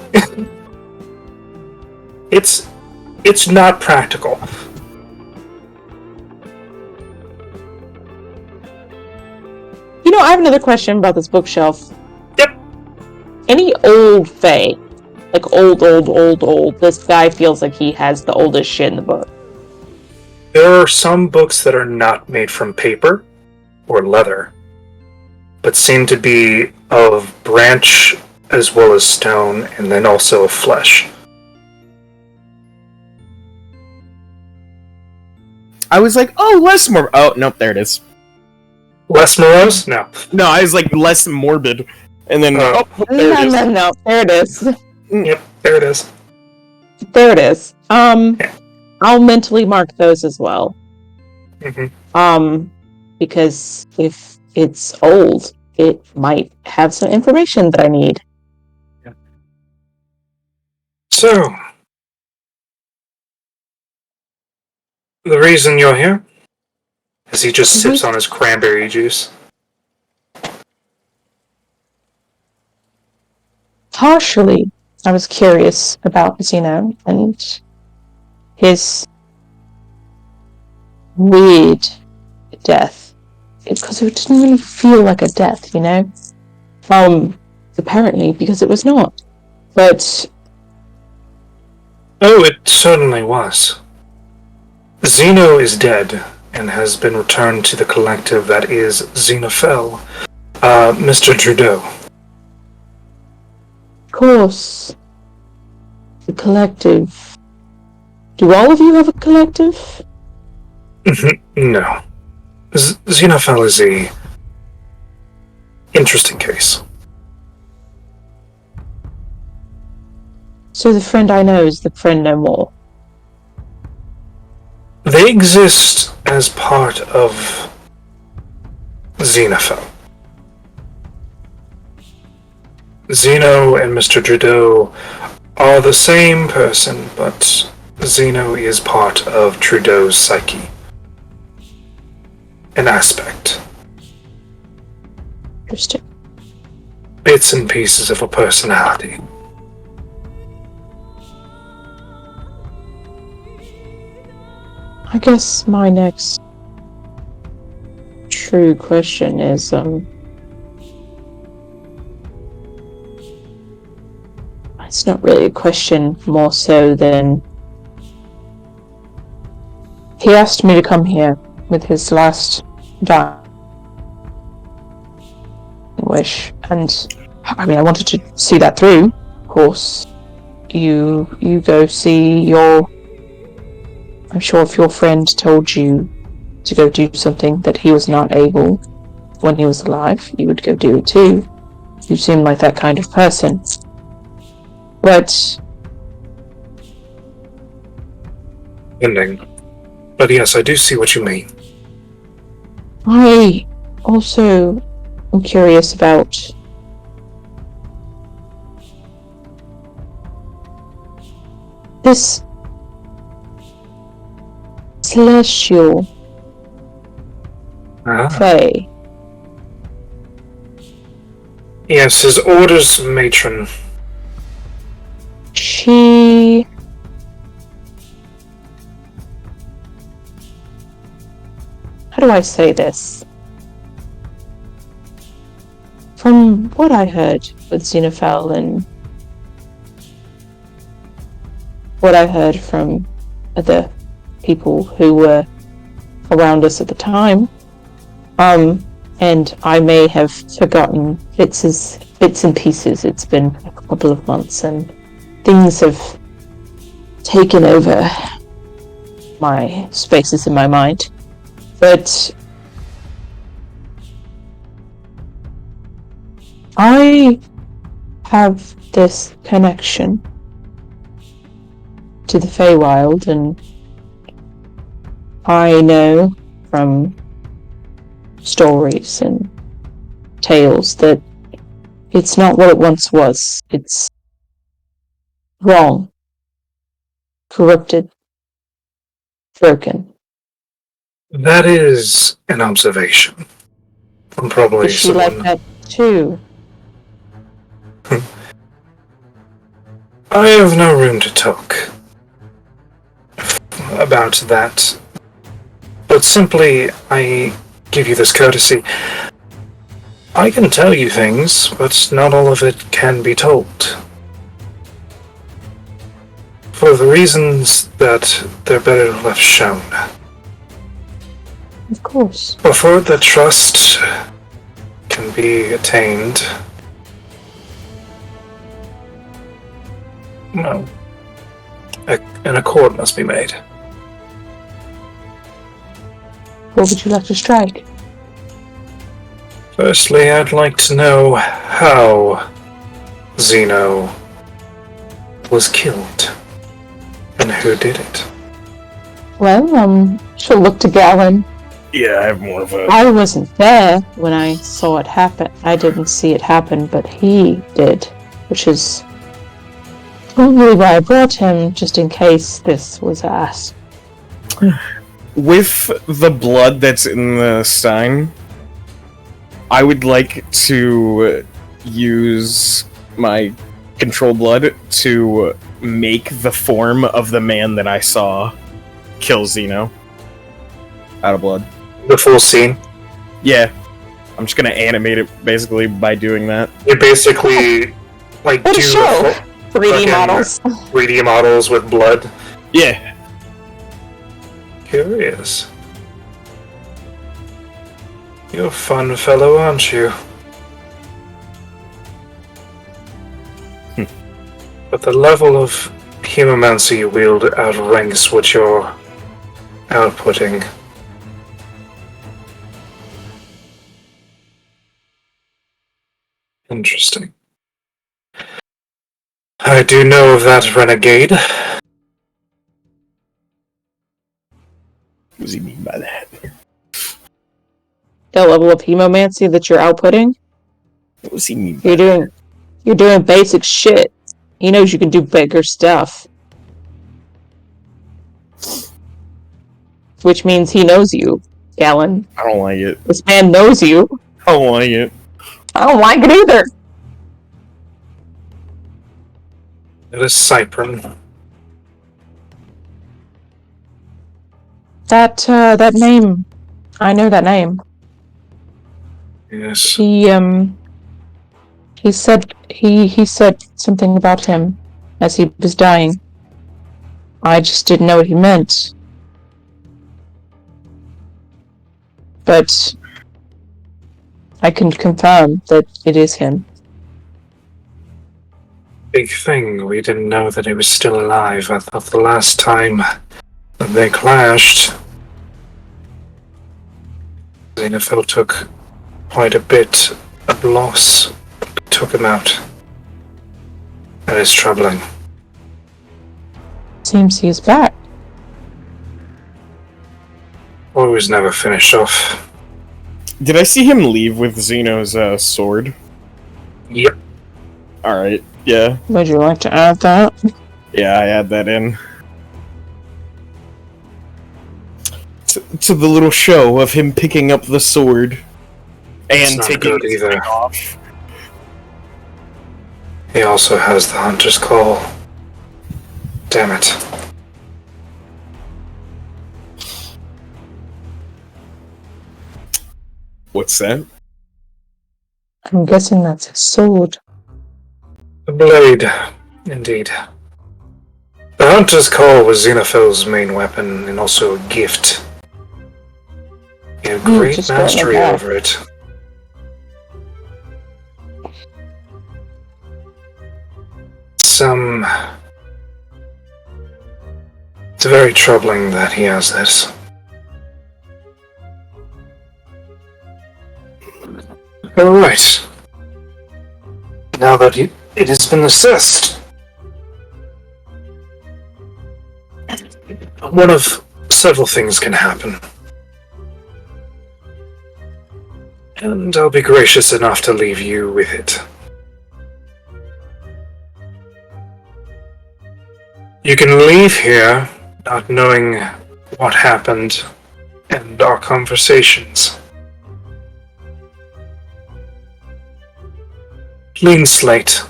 It's not practical. You know, I have another question about this bookshelf. Yep. Any old Fae, like old, this guy feels like he has the oldest shit in the book. There are some books that are not made from paper or leather, but seem to be of branch as well as stone, and then also of flesh. I was like, oh, less more. Oh, nope, there it is. Less morose? No. No, I was like, less morbid. And then, No, there it is. Yep, there it is. There it is. I'll mentally mark those as well. Mm-hmm. Because if it's old, it might have some information that I need. Yeah. So, the reason you're here is he just sips on his cranberry juice. Partially, I was curious about Zeno and his weird death. Because it didn't really feel like a death, you know? Apparently, because it was not. But... Oh, it certainly was. Zeno is dead, and has been returned to the collective that is Xenophel. Mr. Trudeau. Of course. The collective. Do all of you have a collective? No. Xenophel is a interesting case. So the friend I know is the friend no more. They exist as part of Xenophel. Zeno and Mr. Trudeau are the same person, but Zeno is part of Trudeau's psyche. An aspect. Interesting. Bits and pieces of a personality. I guess my next true question is, it's not really a question, more so than he asked me to come here with his last dying wish. And I mean, I wanted to see that through, of course. You go see your... I'm sure if your friend told you to go do something that he was not able when he was alive, you would go do it too. You seem like that kind of person. But... Ending. But yes, I do see what you mean. I also am curious about this celestial Fae. Yes, his orders matron. She... How do I say this? From what I heard with Xenophil and what I heard from other people who were around us at the time, and I may have forgotten bits and pieces. It's been a couple of months and things have taken over my spaces in my mind. But I have this connection to the Feywild, and I know from stories and tales that it's not what it once was. It's wrong, corrupted, broken. That is an observation. From probably Is she like that too? I have no room to talk about that. But simply, I give you this courtesy. I can tell you things, but not all of it can be told. For the reasons that they're better left shown. Of course. Before the trust can be attained, well, an accord must be made. What would you like to strike? Firstly, I'd like to know how Zeno was killed and who did it. Well, she'll look to Galen. Yeah, I have more of a... I wasn't there when I saw it happen. I didn't see it happen, but he did, which is probably why I brought him, just in case this was asked. With the blood that's in the stein, I would like to use my control blood to make the form of the man that I saw kill Zeno out of blood. The full scene? Yeah. I'm just gonna animate it basically by doing that. You basically like What a do show! 3D models. 3D models with blood. Yeah. Curious. You're a fun fellow, aren't you? But the level of humomancy you wield outranks what you're outputting. Interesting. I do know of that renegade. What does he mean by that? The level of hemomancy that you're outputting? What does he mean by You're doing basic shit. He knows you can do bigger stuff. Which means he knows you, Galen. I don't like it. This man knows you. I don't like it. I don't like it either. It is Cypern. That name. I know that name. Yes. He said something about him as he was dying. I just didn't know what he meant. But I can confirm that it is him. Big thing. We didn't know that he was still alive. I thought the last time that they clashed, Xenophil took quite a bit of loss. Took him out. That is troubling. Seems he's back. Or was never finished off. Did I see him leave with Xeno's sword? Yep. Alright, yeah. Would you like to add that? Yeah, I add that in. To the little show of him picking up the sword and taking his thing off. He also has the Hunter's Call. Damn it. What's that? I'm guessing that's his sword. The blade, indeed. The Hunter's Call was Xenophil's main weapon and also a gift. He had great mastery over it. It's very troubling that he has this. Alright. Now that it has been assessed, one of several things can happen. And I'll be gracious enough to leave you with it. You can leave here not knowing what happened and our conversations. Clean slate.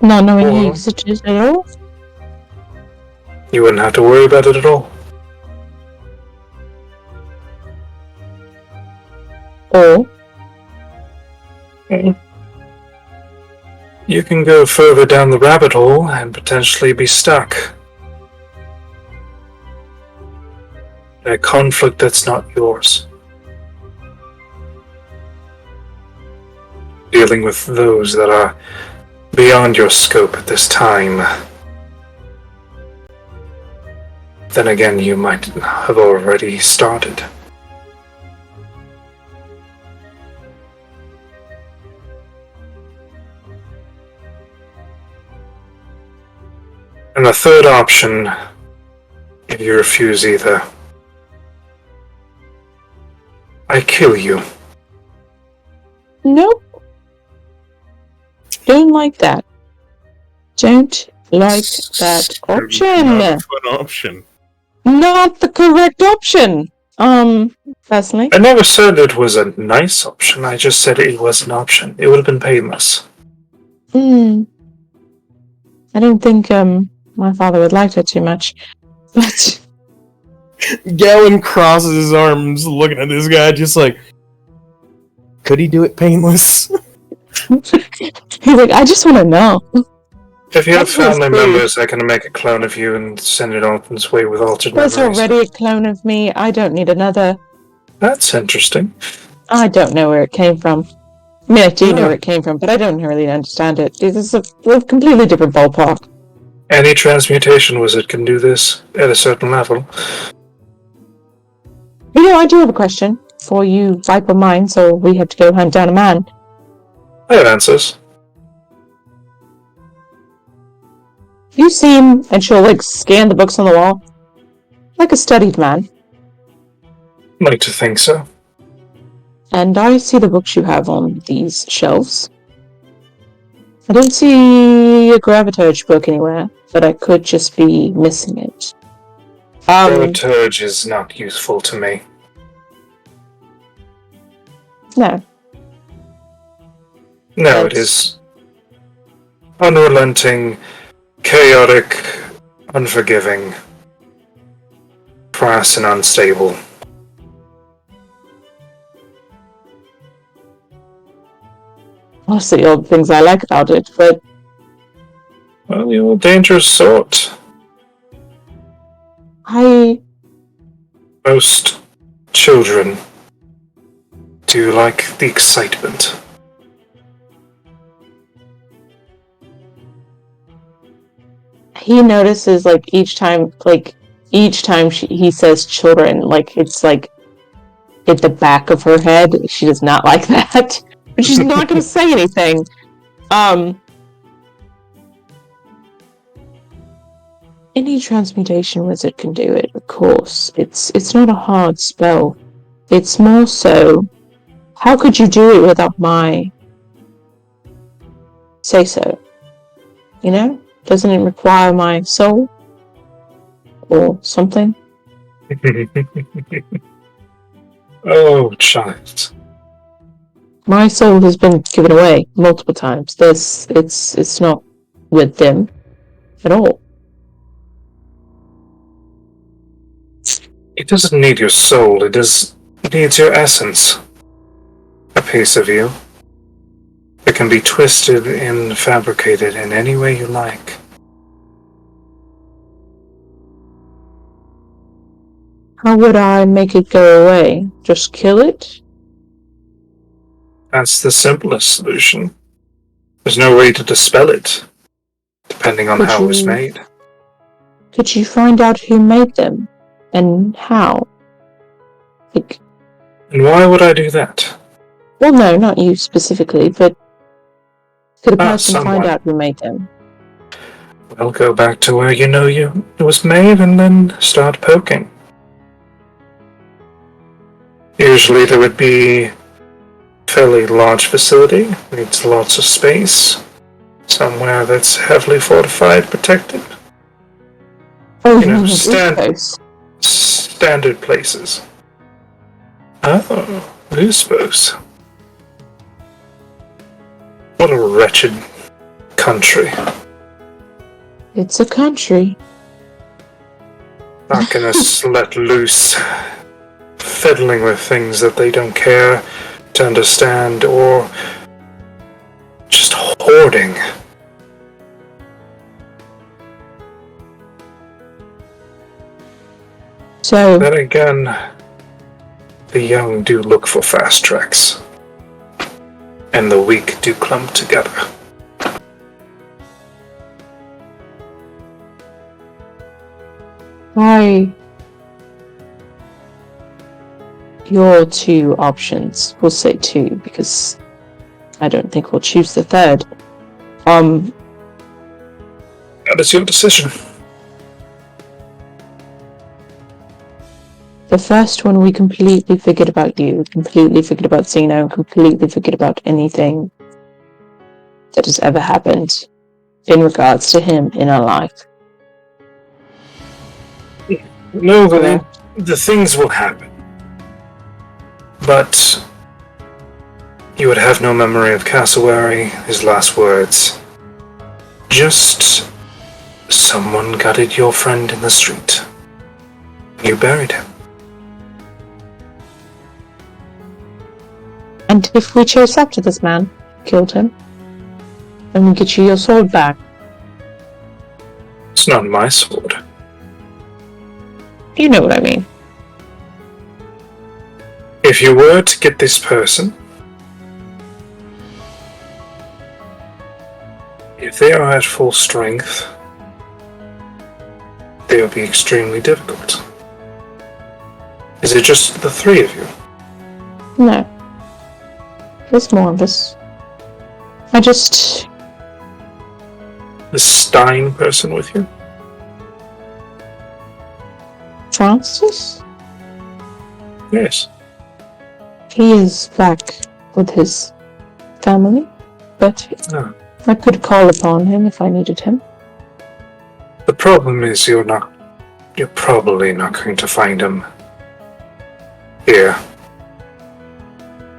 Not knowing he existed at all? You wouldn't have to worry about it at all. Or? You can go further down the rabbit hole and potentially be stuck. In a conflict that's not yours. Dealing with those that are beyond your scope at this time. Then again, you might have already started. And the third option, if you refuse either, I kill you. Nope. Don't like that. Don't like that option. Not a fun option. Not the correct option. Personally. I never said it was a nice option, I just said it was an option. It would have been painless. I don't think, my father would like that too much. But Galen crosses his arms looking at this guy just like, could he do it painless? he's like, I just want to know. If you have family members, I can make a clone of you and send it on its way with altered There's memories. already a clone of me. I don't need another. That's interesting. I don't know where it came from. I mean, I do know where it came from, but I don't really understand it. This is a completely different ballpark. Any transmutation wizard can do this at a certain level. You know, I do have a question for you, Viper Mind, so we have to go hunt down a man. I have answers. You seem, and she'll, scan the books on the wall, like a studied man. Like to think so. And I see the books you have on these shelves. I don't see a Graviturge book anywhere, but I could just be missing it. Graviturge is not useful to me. No. No, it is unrelenting, chaotic, unforgiving, crass, and unstable. Most of the old things I like about it, but... Well, you're a dangerous sort. Most children. Do you like the excitement? He notices each time he says children, it's like at the back of her head. She does not like that, but she's not going to say anything. Any transmutation wizard can do it, of course. It's not a hard spell. It's more so, how could you do it without my say so? You know? Doesn't it require my soul? Or something? Oh, child. My soul has been given away multiple times. It's not with them at all. It doesn't need your soul, it needs your essence. A piece of you. It can be twisted and fabricated in any way you like. How would I make it go away? Just kill it? That's the simplest solution. There's no way to dispel it, depending on how it was made. Could you find out who made them? And how? And why would I do that? Well, no, not you specifically, but could a person someone. find out who made them? Well, go back to where it was made and then start poking. Usually there would be a fairly large facility, needs lots of space, somewhere that's heavily fortified, protected. Oh, Standard places. Oh, Uspos. What a wretched country. It's a country. Not gonna let loose, fiddling with things that they don't care to understand, or just hoarding. So then again, the young do look for fast tracks, and the weak do clump together. Your two options. We'll say two, because I don't think we'll choose the third. That is your decision. The first one, we completely forget about you, completely forget about Xeno, completely forget about anything that has ever happened in regards to him in our life. No, the things will happen. But you would have no memory of Cassowary, his last words. Just someone gutted your friend in the street. You buried him. And if we chase after this man, killed him, then we get you your sword back. It's not my sword. You know what I mean. If you were to get this person, if they are at full strength, they will be extremely difficult. Is it just the three of you? No. There's more of us. The Stein person with you? Francis? Yes. He is back with his family, but I could call upon him if I needed him. The problem is you're probably not going to find him here.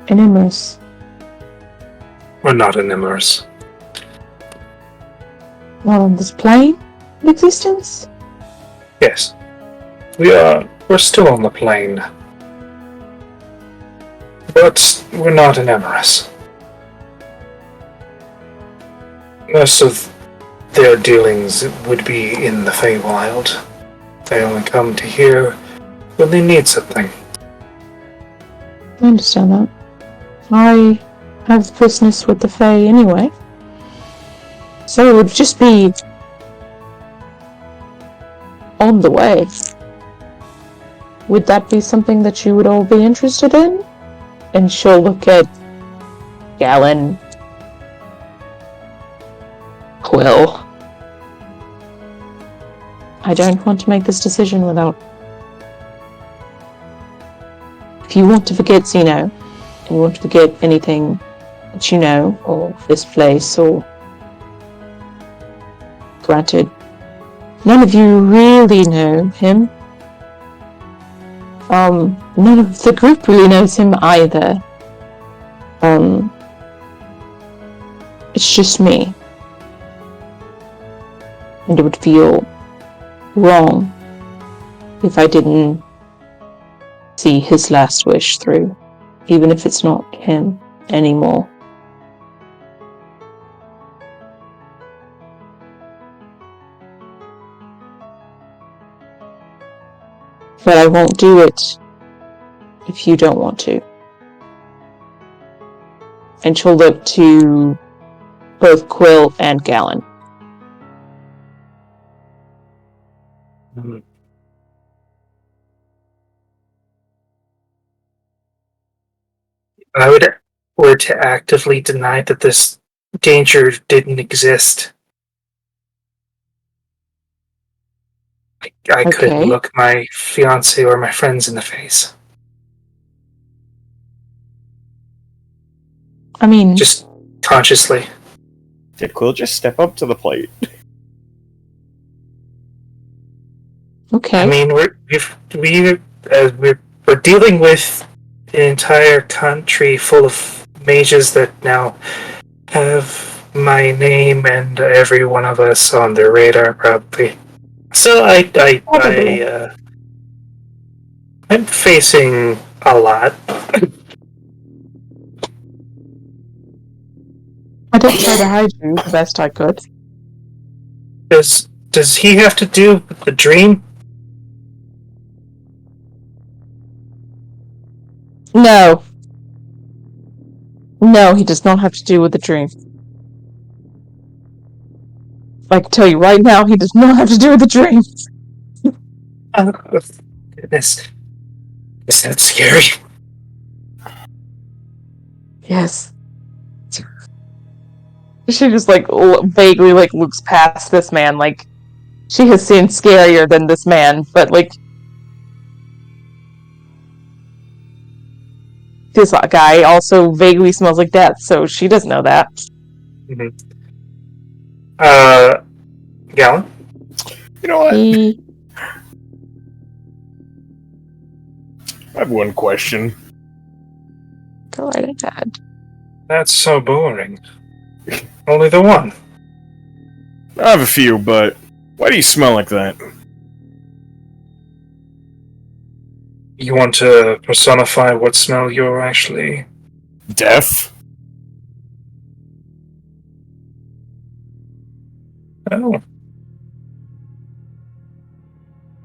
In Immers. Or not in Immers. Not on this plane of existence? Yes. We're still on the plane. But we're not in Immers. Most of their dealings would be in the Feywild. They only come to here when they need something. I understand that. I have business with the Fae anyway. So it would just be on the way. Would that be something that you would all be interested in? And she'll look at Galen, Quill. I don't want to make this decision without... If you want to forget Zeno, and you want to forget anything that you know, or this place, or... Granted, none of you really know him. None of the group really knows him either. It's just me. And it would feel wrong if I didn't see his last wish through, even if it's not him anymore. But I won't do it if you don't want to. And she'll look to both Quill and Galen. I were to actively deny that this danger didn't exist, I couldn't look my fiance or my friends in the face. I mean... Just consciously. Did Quill just step up to the plate? Okay. I mean, we're dealing with an entire country full of mages that now have my name and every one of us on their radar, probably. So I'm facing a lot. I did try to hide you the best I could. Does he have to do with the dream? No. No, he does not have to do with the dream. I can tell you right now, he does not have to do with the dream. Oh, goodness. Is that scary? Yes. She just, vaguely, looks past this man, she has seen scarier than this man, but, this guy also vaguely smells like death, so she doesn't know that. Mm-hmm. Galen? You know what? I have one question. Go right ahead. That's so boring. Only the one. I have a few, but why do you smell like that? You want to personify what smell you're actually... Death? Oh.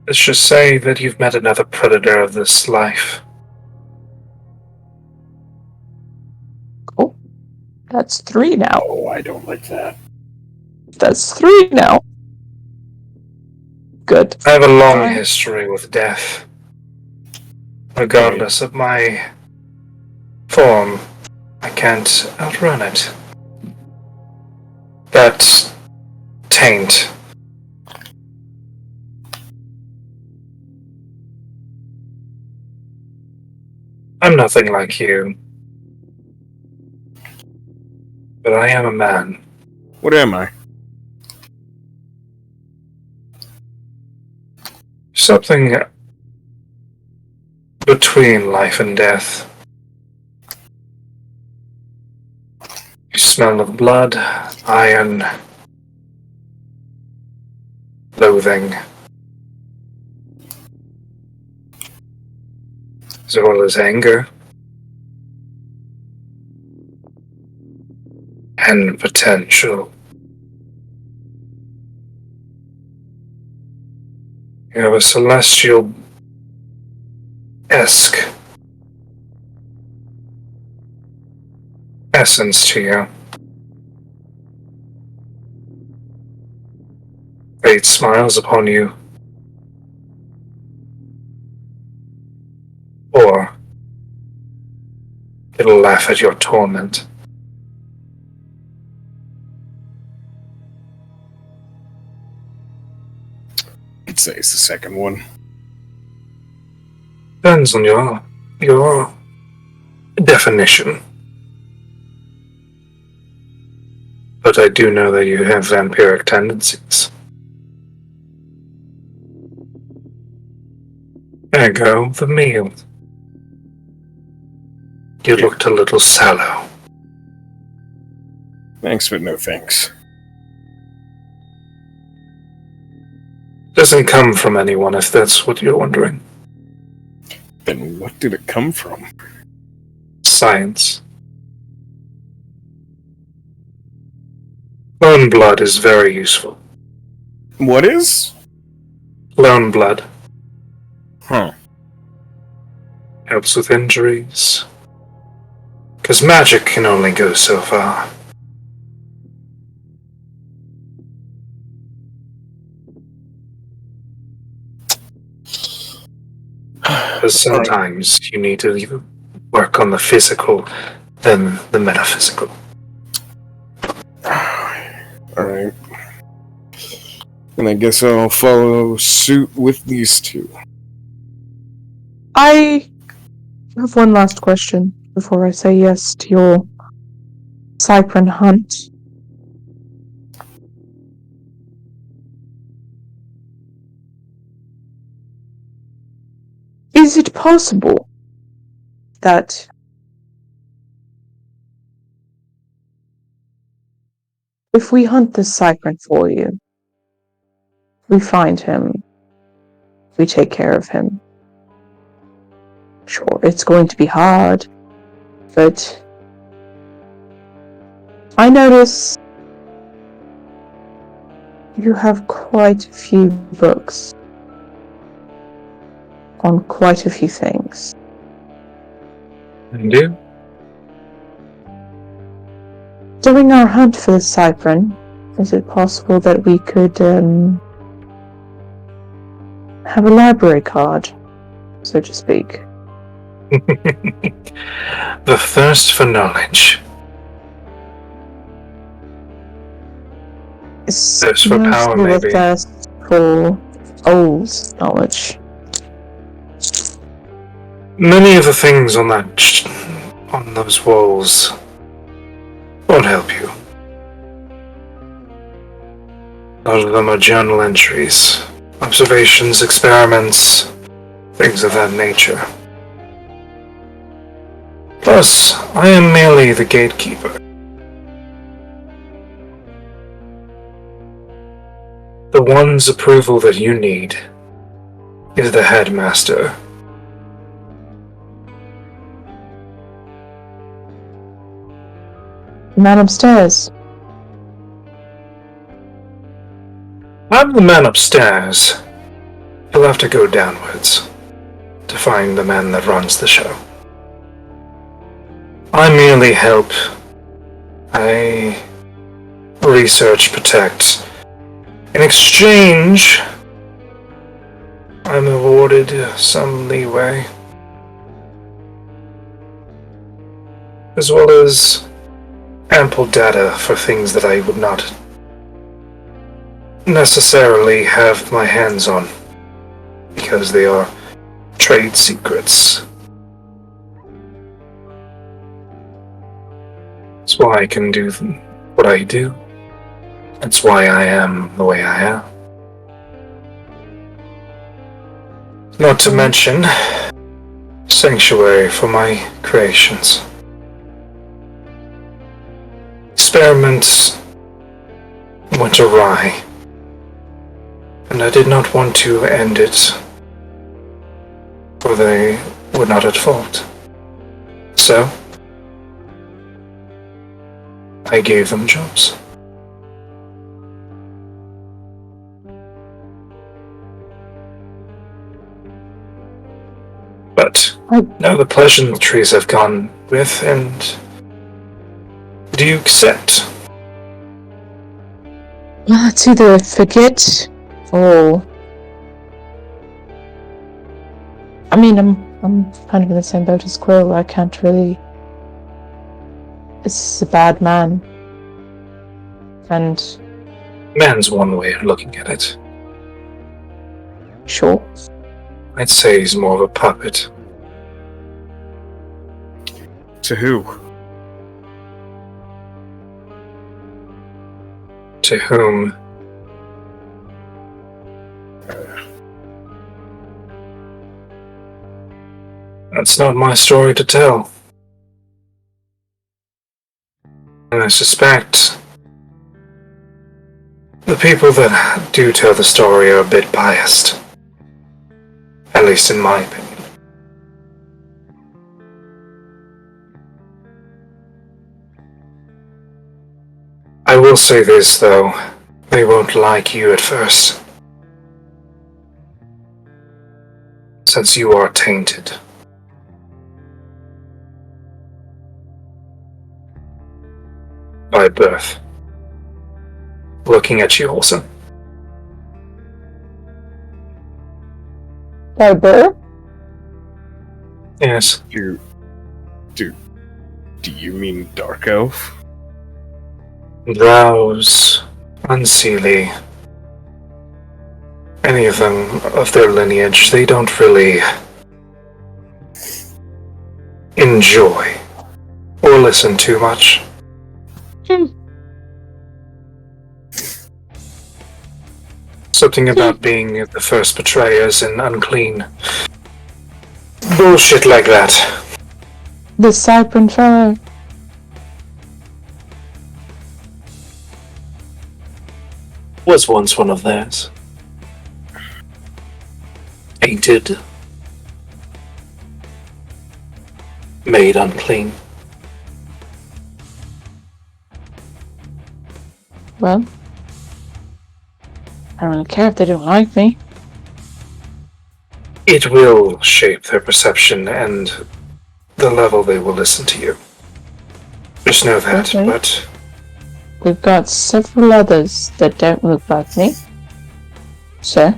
Let's just say that you've met another predator of this life. Oh. That's 3 now. Oh, I don't like that. That's 3 now. Good. I have a long history with death. Regardless of my form, I can't outrun it. That taint. I'm nothing like you. But I am a man. What am I? Something between life and death. You smell of blood, iron, loathing, as well as anger and potential. You have a celestial-esque essence to you. Fate smiles upon you. Or it'll laugh at your torment. I'd say it's the second one. Depends on your definition. But I do know that you have vampiric tendencies. Ergo, the meal. You looked a little sallow. Thanks, but no thanks. Doesn't come from anyone, if that's what you're wondering. Then what did it come from? Science. Lone blood is very useful. What is? Lone blood. Huh. Helps with injuries. Because magic can only go so far. Because sometimes you need to either work on the physical than the metaphysical. Alright. And I guess I'll follow suit with these two. I have one last question before I say yes to your Cypern hunt. Is it possible that if we hunt this Cypern for you, we find him, we take care of him? Sure, it's going to be hard, but I notice you have quite a few books on quite a few things. I do? During our hunt for the Cypern, is it possible that we could have a library card, so to speak? The thirst for knowledge. Thirst for power, Mostly maybe. the thirst for old knowledge. Many of the things on on those walls won't help you. A lot of them are journal entries, observations, experiments, things of that nature. Plus, I am merely the gatekeeper. The one's approval that you need is the headmaster. Man upstairs. I'm the man upstairs. You'll have to go downwards to find the man that runs the show. I merely help. I research, protect. In exchange, I'm awarded some leeway. As well as ample data for things that I would not necessarily have my hands on, because they are trade secrets. That's why I can do what I do. That's why I am the way I am. Not to mention, sanctuary for my creations. Experiments went awry, and I did not want to end it, for they were not at fault. So, I gave them jobs. But now the pleasantries have gone with, and Do you accept? Well, it's either forget or... I mean, I'm kind of in the same boat as Quill. I can't really... This is a bad man. And... Man's one way of looking at it. Sure. I'd say he's more of a puppet. To who? To whom? That's not my story to tell. And I suspect the people that do tell the story are a bit biased. At least in my opinion. I will say this, though. They won't like you at first. Since you are tainted. By birth. Looking at you, Olsen. By birth? Yes. Do you mean Dark Elf? Drows, Unseelie, any of them of their lineage, they don't really enjoy or listen too much. Something about being the first betrayers and unclean. Bullshit like that. The Cypern fellow. Was once one of theirs. Tainted. Made unclean. Well, I don't really care if they don't like me. It will shape their perception and the level they will listen to you. Just know that, Okay. but We've got several others that don't look like me. So,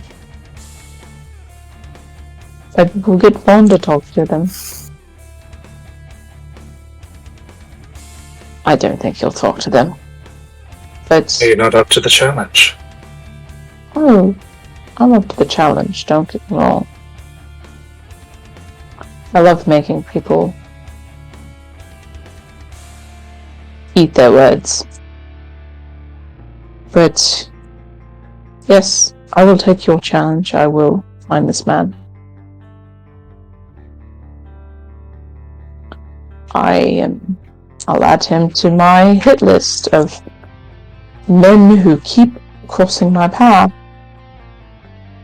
maybe we'll get Vaughn to talk to them. I don't think he'll talk to them. But, you're not up to the challenge. oh, I'm up to the challenge, don't get me wrong. I love making people eat their words. But, yes, I will take your challenge. I will find this man. I'll add him to my hit list of men who keep crossing my path.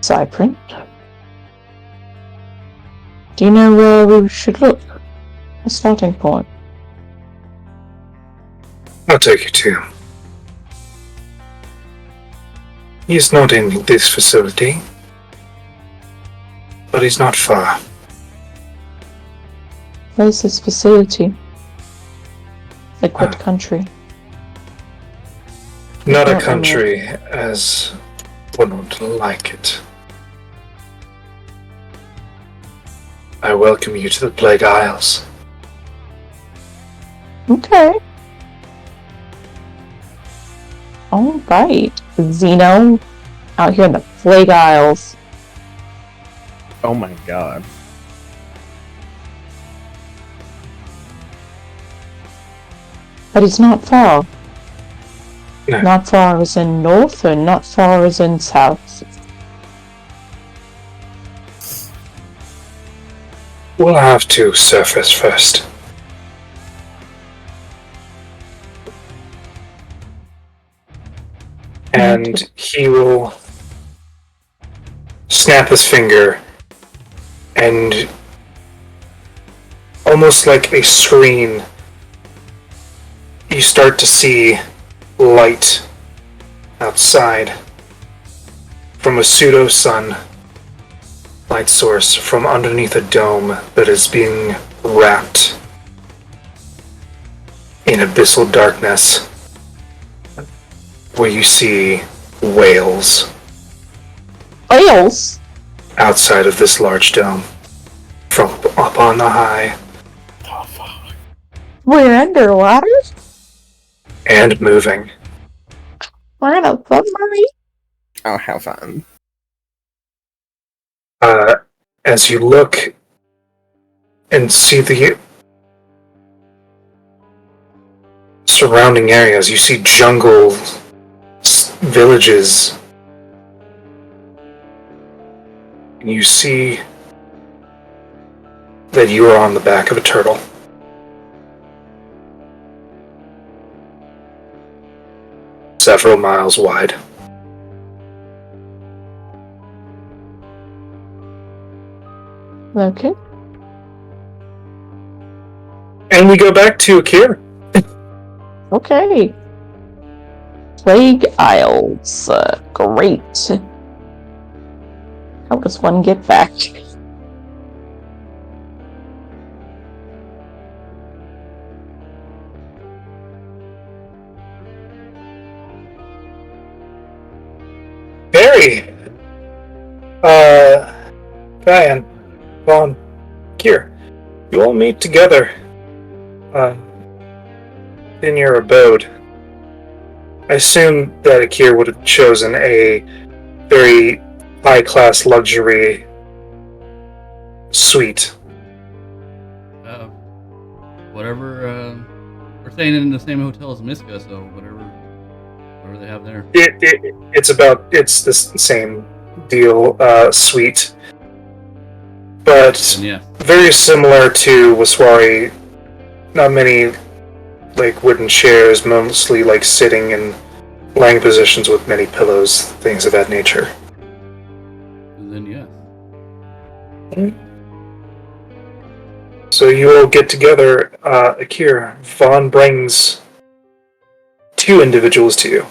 Cyprint. Do you know where we should look? A starting point. I'll take you to him. He's not in this facility, but he's not far. Where's this facility? Like what country? Not a don't know. country as one would like it. I welcome you to the Plague Isles. Okay. Alright. Xeno out here in the Plague Isles. Oh my god. But it's not far. No. Not far as in north or not far as in south. We'll have to surface first. And he will snap his finger and almost like a screen, you start to see light outside from a pseudo-sun light source from underneath a dome that is being wrapped in abyssal darkness where you see whales Whales? outside of this large dome from up on the high We're underwater? and moving. We're in a submarine? Oh, how fun. As you look and see the surrounding areas, you see jungle villages. And you see that you are on the back of a turtle. Several miles wide. Okay. And we go back to Akira. Okay. Plague Isles. Great. How does one get back? Barry! Diane, Vaughn, Akira, you all meet together in your abode. I assume that Akira would have chosen a very high-class luxury suite. Whatever. We're staying in the same hotel as Miska, so whatever they have there. It's the same deal, suite, but And yeah, very similar to Waswari. Not many like wooden chairs, mostly like sitting and laying positions with many pillows, things of that nature. and then yeah. So you all get together. Akira, Vaughn brings 2 individuals to you.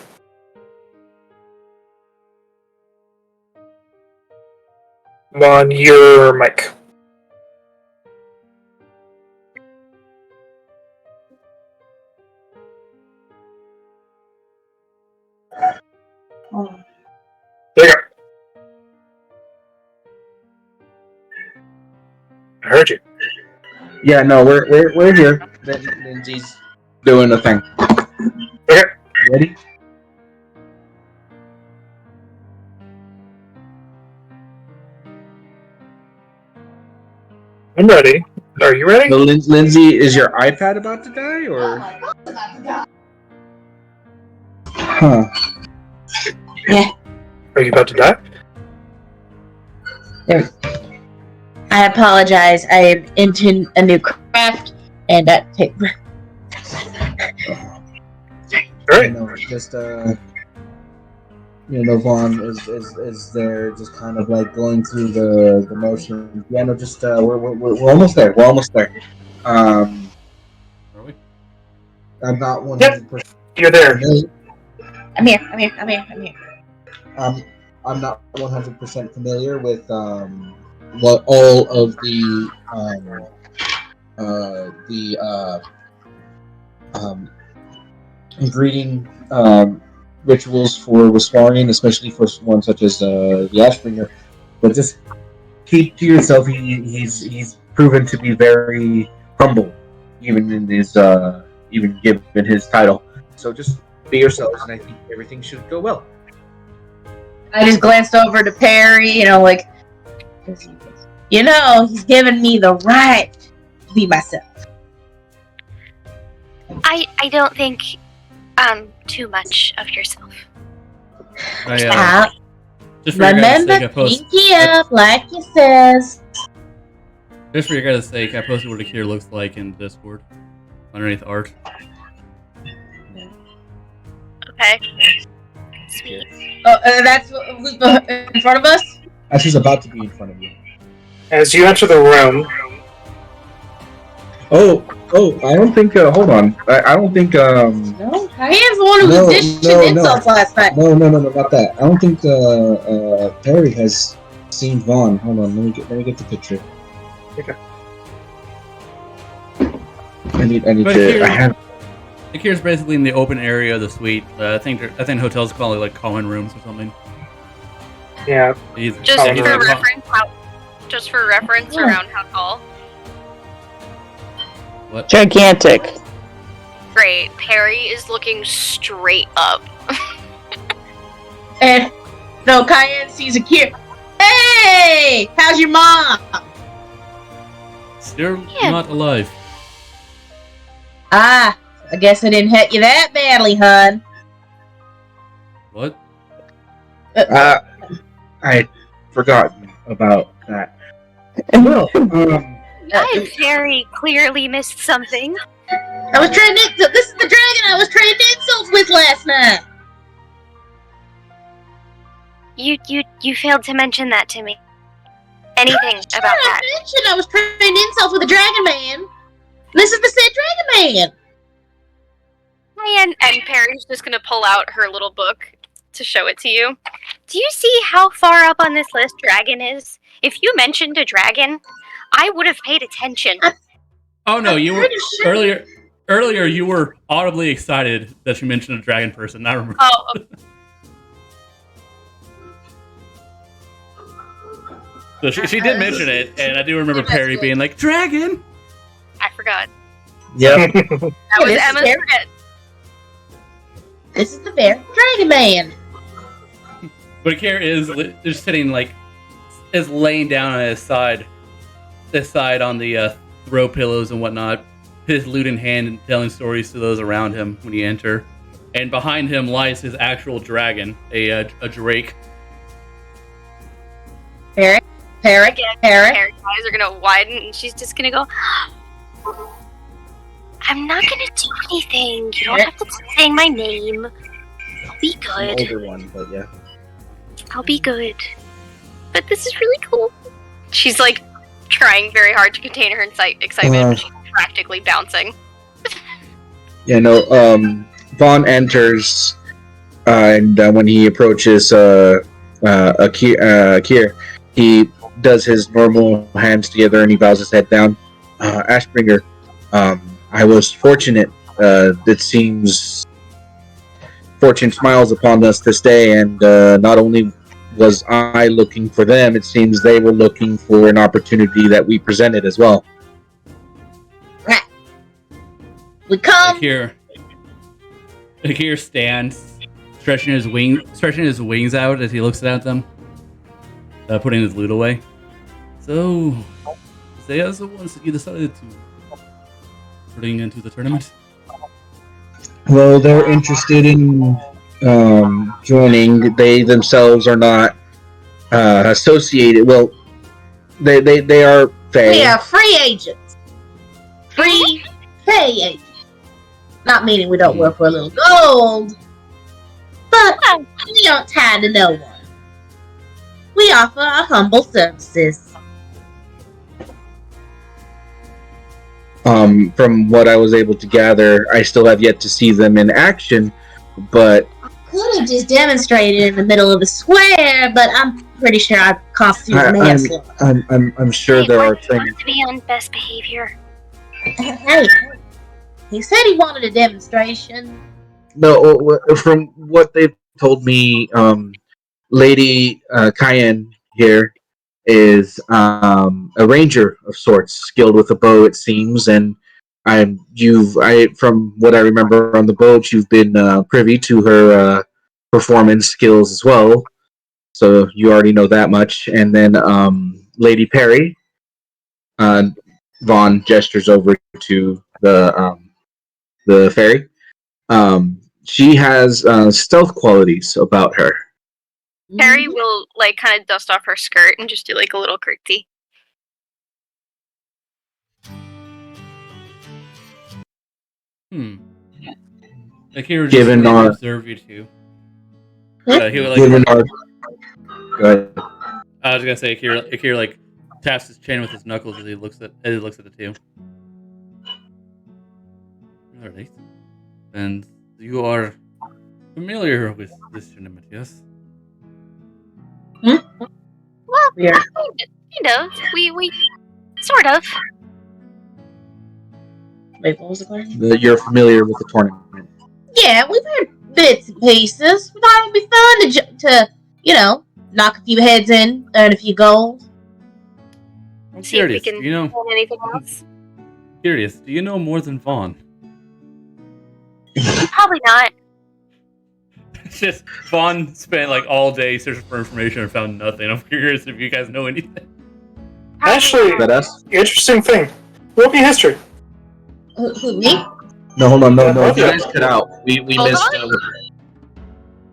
Vaughn, your mic. There you go. I heard you. Yeah, no, we're here. Lindsay's doing a thing. Okay. Ready? I'm ready. Are you ready? So, Lindsay, is your iPad about to die, or? Huh. Yeah. Are you about to die? I apologize. I am into a new craft, and that take. Alright. Just Vaughn is there, just kind of like going through the motions. Yeah, no, just we're almost there. We're almost there. Are we? I'm not 100%. You're there. I'm here. I'm not 100% familiar with what all of the breeding rituals for Wiswarian, especially for one such as the Ashbringer. But just keep to yourself. He's proven to be very humble, even in his even given his title. So just be yourselves, and I think everything should go well. I just glanced over to Perry, he's given me the right to be myself. I don't think too much of yourself. Just for your guys' Remember, sake, I posted. pinky up, like he says. Just for your guys' sake, I posted what Akira looks like in Discord underneath art. Okay. Sweet. Oh, that's who's in front of us? As he's about to be in front of you. As you enter the room, Oh, I don't think. Hold on. I don't think. No, Cayenne's the one who was dishing insults last night. No, not that. I don't think Perry has seen Vaughn. Hold on. Let me get the picture. Okay. I need But to. here- I have. Akira's basically in the open area of the suite. I think hotels call it like common rooms or something. Yeah. Just Oh, for no. reference, around how tall? What? Gigantic. Great. Perry is looking straight up. And no, Cayenne sees a kid. Hey, how's your mom? Still not alive. Ah, I guess I didn't hurt you that badly, hun. What? I'd forgotten about that. Well, I very clearly missed something. I was trading insults. This is the dragon I was trading insults with last night. You failed to mention that to me. Anything about that? I mentioned I was trading insults with a dragon man. This is the said dragon man. And Perry's just gonna pull out her little book to show it to you. Do you see how far up on this list dragon is? If you mentioned a dragon, I would have paid attention. Oh no, you were Sure. earlier. You were audibly excited that she mentioned a dragon person. I remember. Oh, So she did mention it, and I do remember Perry being like, "Dragon." I forgot. yep. That was this is Emma's Perry. forget. This is the fair dragon man. But Akira is just sitting is laying down on his side on the throw pillows and whatnot, his lute in hand and telling stories to those around him when you enter. And behind him lies his actual dragon, a drake. Perry. Again, Perry's eyes are gonna widen, and she's just gonna go. I'm not gonna do anything. You don't have to keep saying my name. I'll be An good. older one, but yeah. I'll be good. But this is really cool. She's like trying very hard to contain her excitement, but she's practically bouncing. Yeah, no, Vaughn enters, and when he approaches Akir, he does his normal hands together and he bows his head down. Ashbringer, I was fortunate. It seems fortune smiles upon us this day, and not only was I looking for them, it seems they were looking for an opportunity that we presented as well. Right. We come. Akir stands, stretching his wings out as he looks at them, putting his lute away. So, they are the ones that you decided to bring into the tournament? Well, they're interested in joining. They themselves are not associated. Well, they are Fae. We are free agents. Free pay agents. Not meaning we don't work for a little gold, but we aren't tied to no one. We offer our humble services. From what I was able to gather, I still have yet to see them in action, but Could have just demonstrated in the middle of the square, but I'm pretty sure I constitute manslaughter. I'm sure there are things. To be on best behavior. Hey, he said he wanted a demonstration. No, from what they've told me, Lady Cayenne here is a ranger of sorts, skilled with a bow, it seems, and from what I remember on the boat, you've been privy to her performance skills as well, so you already know that much. And then Lady Perry, Vaughn gestures over to the fairy. She has stealth qualities about her. Perry will kind of dust off her skirt and just do a little curtsy. Akira just Given our- observe you two. He would Given our, go ahead. I was gonna say Akira taps his chin with his knuckles as he looks at the two. Alright. And you are familiar with this tournament, yes? Well, Yeah. kind of. We sort of. Wait, what was the question? You're familiar with the tournament. Yeah, we've heard bits and pieces. We thought it would be fun to knock a few heads in, earn a few gold. I'm See if we curious. can Do you know? find anything else. Curious. Do you know more than Vaughn? Probably not. It's just Vaughn spent like all day searching for information and found nothing. I'm curious if you guys know anything. Probably Actually, Is that us? interesting thing. Roll me history. Who, me? No, hold on, no. Yeah. You guys cut out. We Hold missed. on.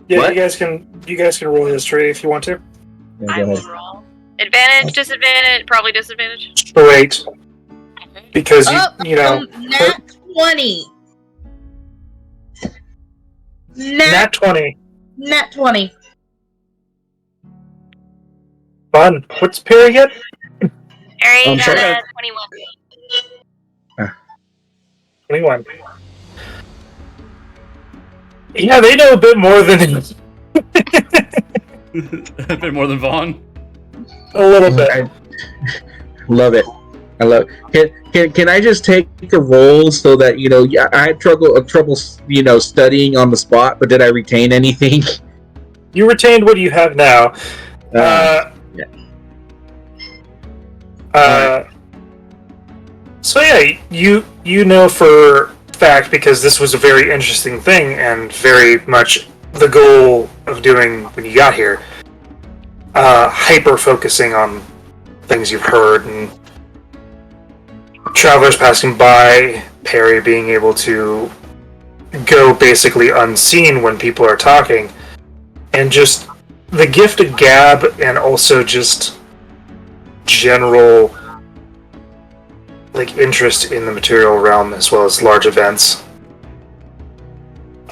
Yeah, What? you guys can roll history if you want to. Yeah, I go will ahead. roll. Advantage, disadvantage, probably disadvantage. Straight. Because you know, Nat 20. nat 20. Nat 20. Fun. What's Perry get? Harry I'm got sorry. a 21. 21. Yeah, they know a bit more than A bit more than Vaughn. a little bit. I love it. I love it. Can I just take a roll so that I had trouble studying on the spot, but did I retain anything? You retained what you have now. Yeah. So yeah, you know for fact, because this was a very interesting thing and very much the goal of doing when you got here. Hyper focusing on things you've heard and travelers passing by, Perry being able to go basically unseen when people are talking, and just the gift of gab, and also just general interest in the material realm as well as large events.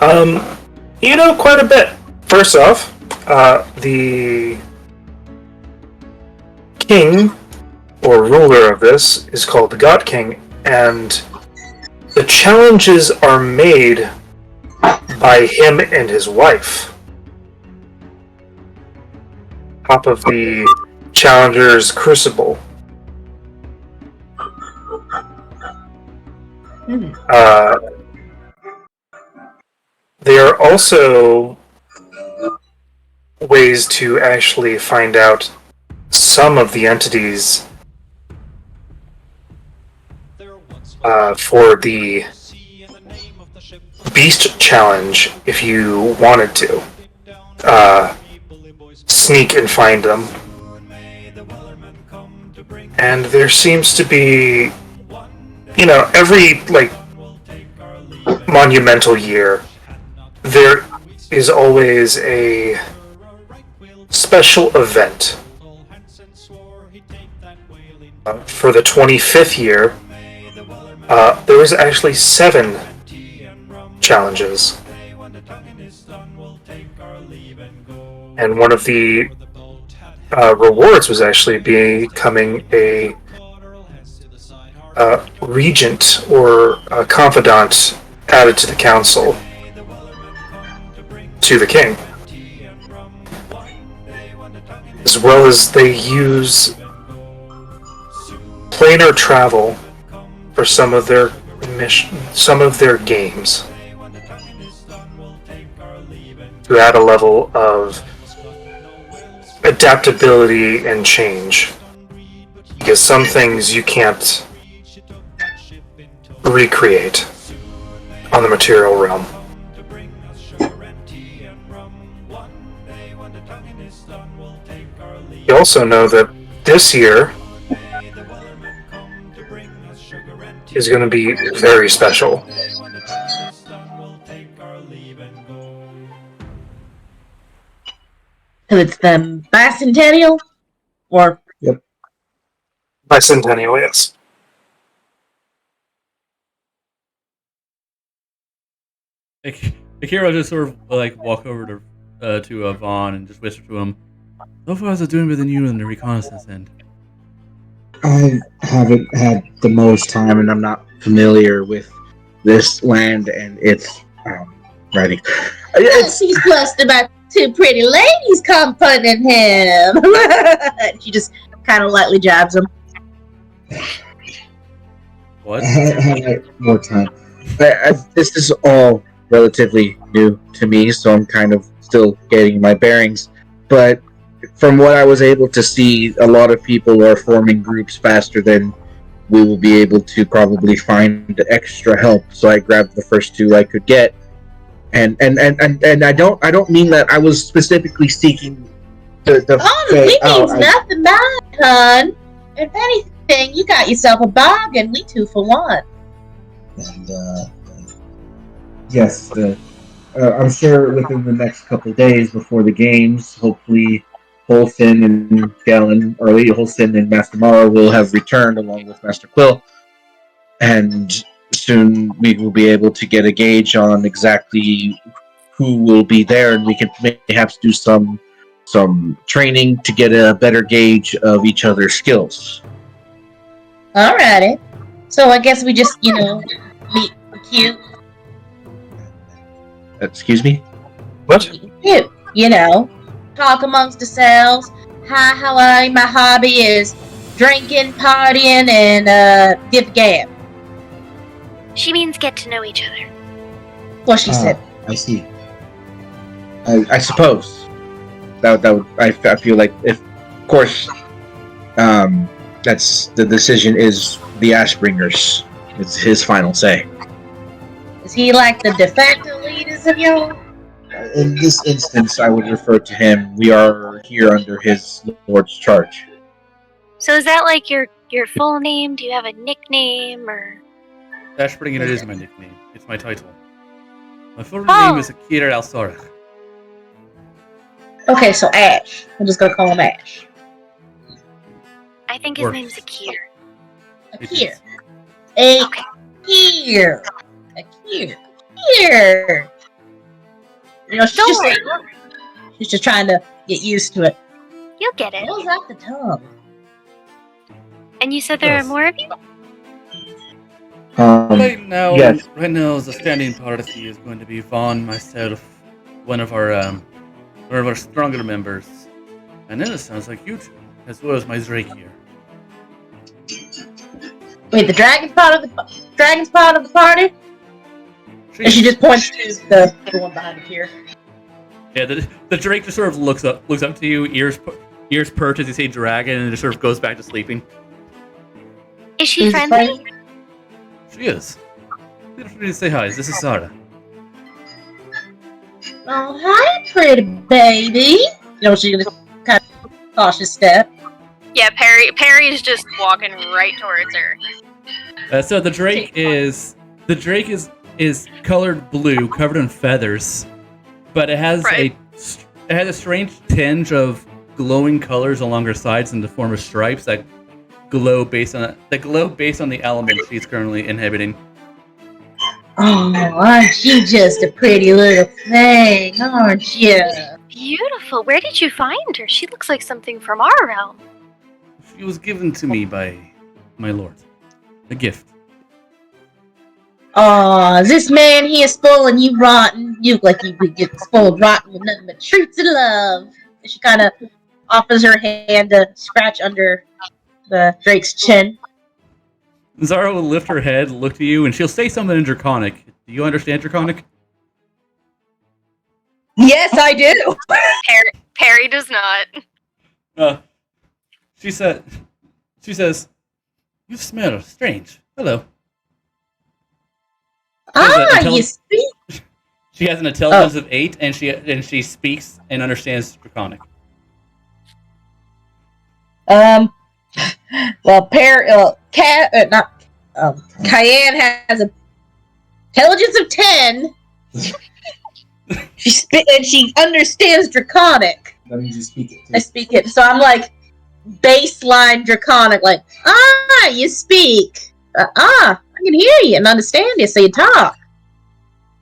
You know quite a bit. First off, the king or ruler of this is called the God King, and the challenges are made by him and his wife. Top of the Challenger's Crucible. There are also ways to actually find out some of the entities for the Beast Challenge if you wanted to. Sneak and find them. And there seems to be, every, monumental year, there is always a special event. For the 25th year, there was actually 7 challenges. And one of the rewards was actually becoming a regent or a confidant added to the council to the king. As well as they use planar travel for some of their games to add a level of adaptability and change, because some things you can't recreate on the material realm. You also know that this year is going to be very special. So it's the bicentennial? Or? Yep. Bicentennial, yes. Akira just sort of walk over to Vaughn and just whisper to him, "So far, how's it doing within you in the reconnaissance end?" I haven't had the most time, and I'm not familiar with this land and its writing. He's blessed about 2 pretty ladies comforting him. She just kind of lightly jabs him. What? I had more time. This is all relatively new to me, so I'm kind of still getting my bearings. But from what I was able to see, a lot of people are forming groups faster than we will be able to probably find extra help. So I grabbed the first two I could get. And I don't mean that I was specifically seeking the We out. means nothing bad, hun. If anything, you got yourself a bargain. We 2 for 1. And yes, I'm sure within the next couple of days before the games, hopefully Holston and Galen, or Lady Holston and Master Mara will have returned along with Master Quill, and soon we will be able to get a gauge on exactly who will be there, and we can perhaps do some training to get a better gauge of each other's skills. Alrighty. So I guess we just, meet cute. Excuse me? What? Cute, talk amongst ourselves. Hi, how are you? My hobby is drinking, partying, and give gab. She means get to know each other. What she said. I see. I suppose that would I feel like, if of course that's the decision is the Ashbringer's. It's his final say. Is he like the de facto leaders of y'all? In this instance, I would refer to him. We are here under his lord's charge. So is that like your full name? Do you have a nickname or? Ashbringer is my nickname. It's my title. My full name is Akira Al-Sarach. Okay, so Ash. I'm just gonna call him Ash. I think his name's Akir. Akir. Akir. Akir. Akir. She's just trying to get used to it. You'll get it. Rolls off the tongue. And you said there are more of you? Right now, yes. the standing party is going to be Vaughn, myself, one of our stronger members, and then it sounds like you two, as well as my Drake here. Wait, the dragon's part of the party? And she just points to the one behind here. Yeah, the Drake just sort of looks up to you, ears perked as you say dragon, and just sort of goes back to sleeping. Is she friendly? She is. Feel free to say hi. This is Sarah. Oh, hi, pretty baby. She's gonna kind of cautious step. Yeah, Perry's just walking right towards her. So the Drake is colored blue, covered in feathers, but it has a strange tinge of glowing colors along her sides in the form of stripes that glow based on the element she's currently inhibiting. Oh, aren't you just a pretty little thing, aren't you? Beautiful. Where did you find her? She looks like something from our realm. She was given to me by my lord. A gift. Aw, this man here spoiling you rotten. You look like you would get spoiled rotten with nothing but treats and love. And she kind of offers her hand to scratch under the Drake's chin. Zara will lift her head, look to you, and she'll say something in Draconic. Do you understand Draconic? Yes, I do. Perry does not. She says, "You smell strange. Hello." You speak. She has an intelligence of 8, and she speaks and understands Draconic. Well, Cayenne has a intelligence of 10. She understands Draconic. That means you speak it. I speak it, so I'm like baseline Draconic, like you speak. I can hear you and understand you, so you talk.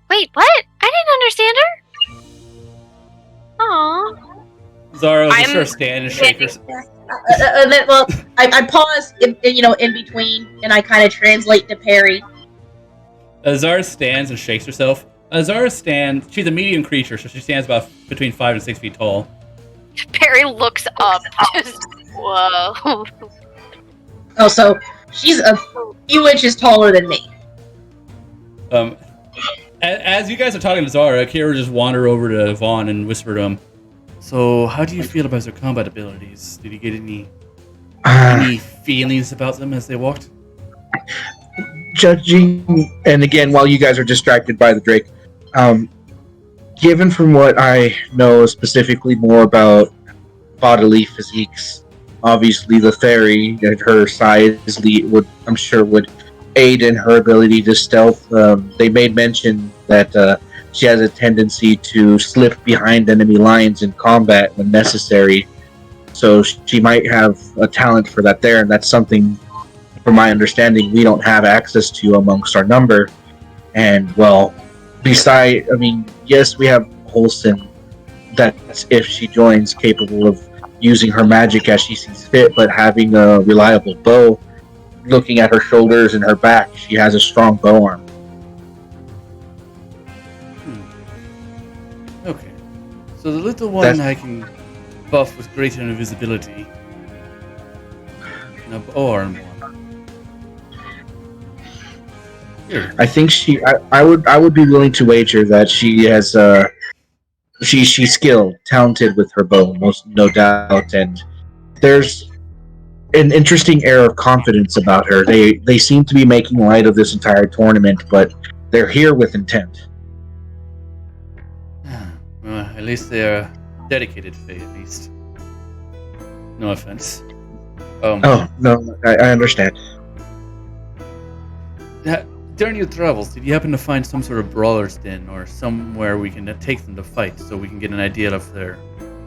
Wait, what? I didn't understand her. Aww. Zara will just sort of stand and shake her. I pause, in between, and I kind of translate to Perry. Zara stands and shakes herself. Zara stands. She's a medium creature, so she stands about between 5 and 6 feet tall. Perry looks up. Just whoa. Oh, so she's a few inches taller than me. As you guys are talking to Zara, Kira just wander over to Vaughn and whisper to him. So, how do you feel about their combat abilities? Did you get any feelings about them as they walked? Judging, and again, while you guys are distracted by the Drake, given from what I know specifically more about bodily physiques, obviously the fairy at her size would, I'm sure, would aid in her ability to stealth. They made mention that she has a tendency to slip behind enemy lines in combat when necessary, so she might have a talent for that there, and that's something, from my understanding, we don't have access to amongst our number. And, well, yes, we have Holson, that's, if she joins, capable of using her magic as she sees fit, but having a reliable bow, looking at her shoulders and her back, she has a strong bow arm. Okay. So the little one I can buff with greater invisibility. And a bow arm one. Here. I think I would be willing to wager that she has she's skilled, talented with her bow, no doubt, and there's an interesting air of confidence about her. They seem to be making light of this entire tournament, but they're here with intent. Well, at least they are dedicated fae, at least. No offense. Oh, no, I understand. During your travels, did you happen to find some sort of brawler's den or somewhere we can take them to fight so we can get an idea of their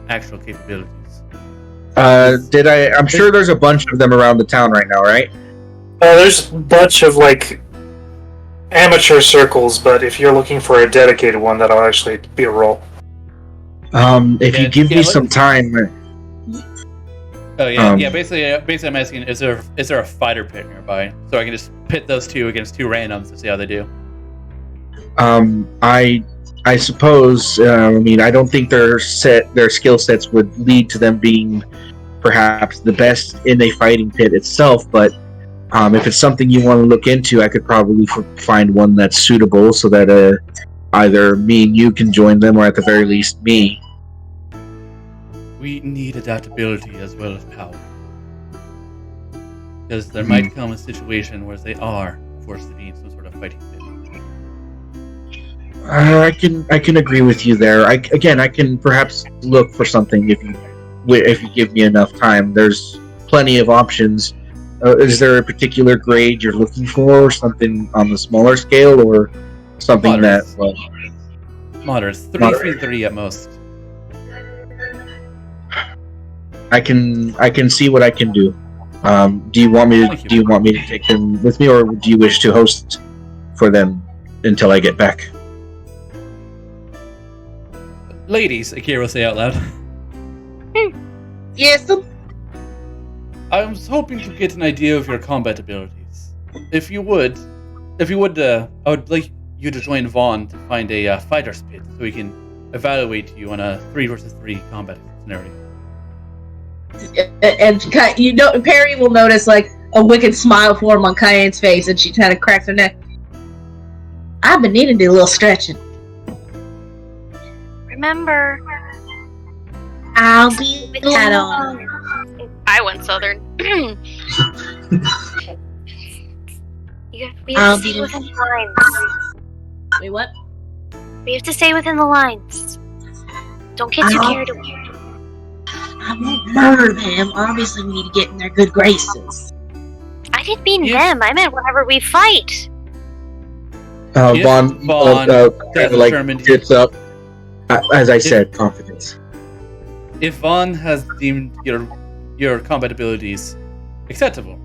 actual capabilities? I'm sure there's a bunch of them around the town right now, right? There's a bunch of, amateur circles, but if you're looking for a dedicated one, that'll actually be a roll. If you give me some time... Oh yeah, Basically, I'm asking: is there a fighter pit nearby so I can just pit those two against two randoms to see how they do? I suppose. I don't think their skill sets would lead to them being perhaps the best in a fighting pit itself. But if it's something you want to look into, I could probably find one that's suitable so that either me and you can join them, or at the very least me. We need adaptability as well as power. Because there might come a situation where they are forced to be in some sort of fighting pit. I can agree with you there. I can perhaps look for something if you give me enough time. There's plenty of options. Is there a particular grade you're looking for? Something on the smaller scale, or something Moderates. Moderates. 3 at most. I can see what I can do. Do you want me to take them with me, or do you wish to host for them until I get back? Ladies, Akira will say out loud. Yes. I was hoping to get an idea of your combat abilities. If you would, I would like you to join Vaughn to find a fighter's pit so we can evaluate you on a 3 versus 3 combat scenario. And Perry will notice a wicked smile form on Cayenne's face, and she kind of cracks her neck. I've been needing to do a little stretching. Remember, I'll be that on. I went southern. We I'll have to be stay within the lines. Wait, what? We have to stay within the lines. Don't get too carried away. I won't murder them. Obviously, we need to get in their good graces. I didn't mean them. I meant whenever we fight. Vaughn gets up. As I said, confidence. If Vaughn has deemed your combat abilities acceptable,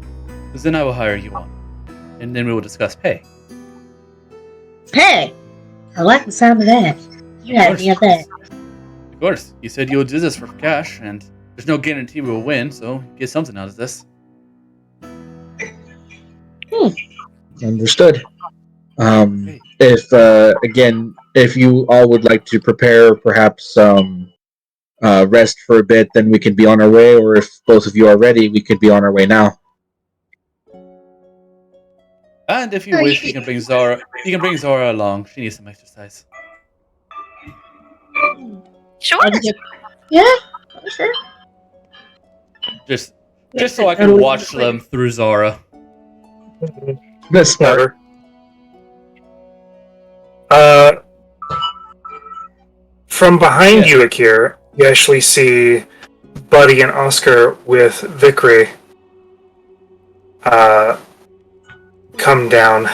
then I will hire you on, and then we will discuss pay. Pay? I like the sound of that. You had me at that. Of course, you said you would do this for cash, and there's no guarantee we will win, so get something out of this. Understood. If you all would like to prepare, perhaps rest for a bit, then we can be on our way, or if both of you are ready, we could be on our way now. And if you Oh, wish, you can bring Zara. You can bring Zara along. She needs some exercise. Sure. Yeah, sure. Just so I can watch them through Zara. That's smarter. Uh, from behind you, Akir, you actually see Buddy and Oscar with Vickery come down.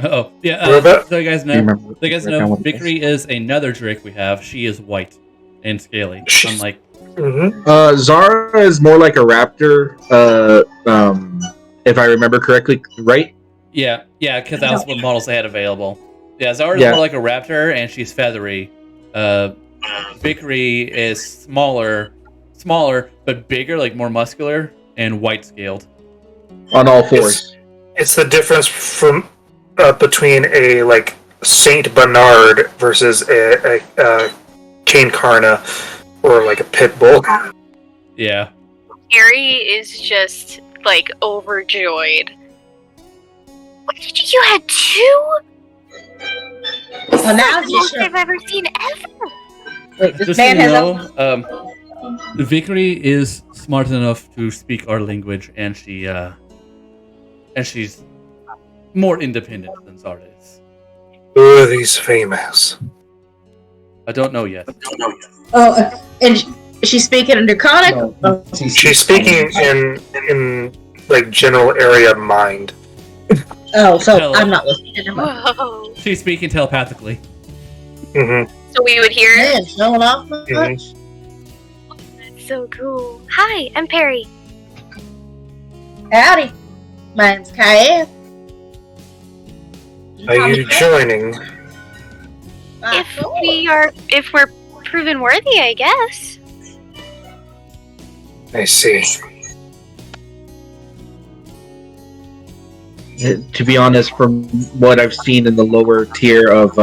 Oh, yeah. Robot? So you guys Do you know, remember Vickery is another Drake we have. She is white and scaly, She's- unlike. Zara is more like a raptor. If I remember correctly, right? Yeah, because that was what models they had available. Yeah, Zara is Yeah. more like a raptor, and she's feathery. Vickery is smaller, but bigger, like more muscular, and white scaled. On all fours. It's the difference from between a like Saint Bernard versus a cane carna or like a pit bull. Yeah. Harry is just like overjoyed. What did you had two? Well, now That's the you most should. I've ever seen ever. Wait, this Just so man you has know, Vickery is smart enough to speak our language, and she's more independent than Zara is. Who are these females? I don't know yet. and she's speaking in Draconic. No, She's speaking in like general area mind. Oh, so Hello. I'm not listening. Never mind. Whoa. She's speaking telepathically. Mm-hmm. So we would hear it. Man, showing off much. That's so cool. Hi, I'm Perry. Howdy, mine's Cayenne. Are you joining? If we're proven worthy, I guess. I see. To be honest, from what I've seen in the lower tier of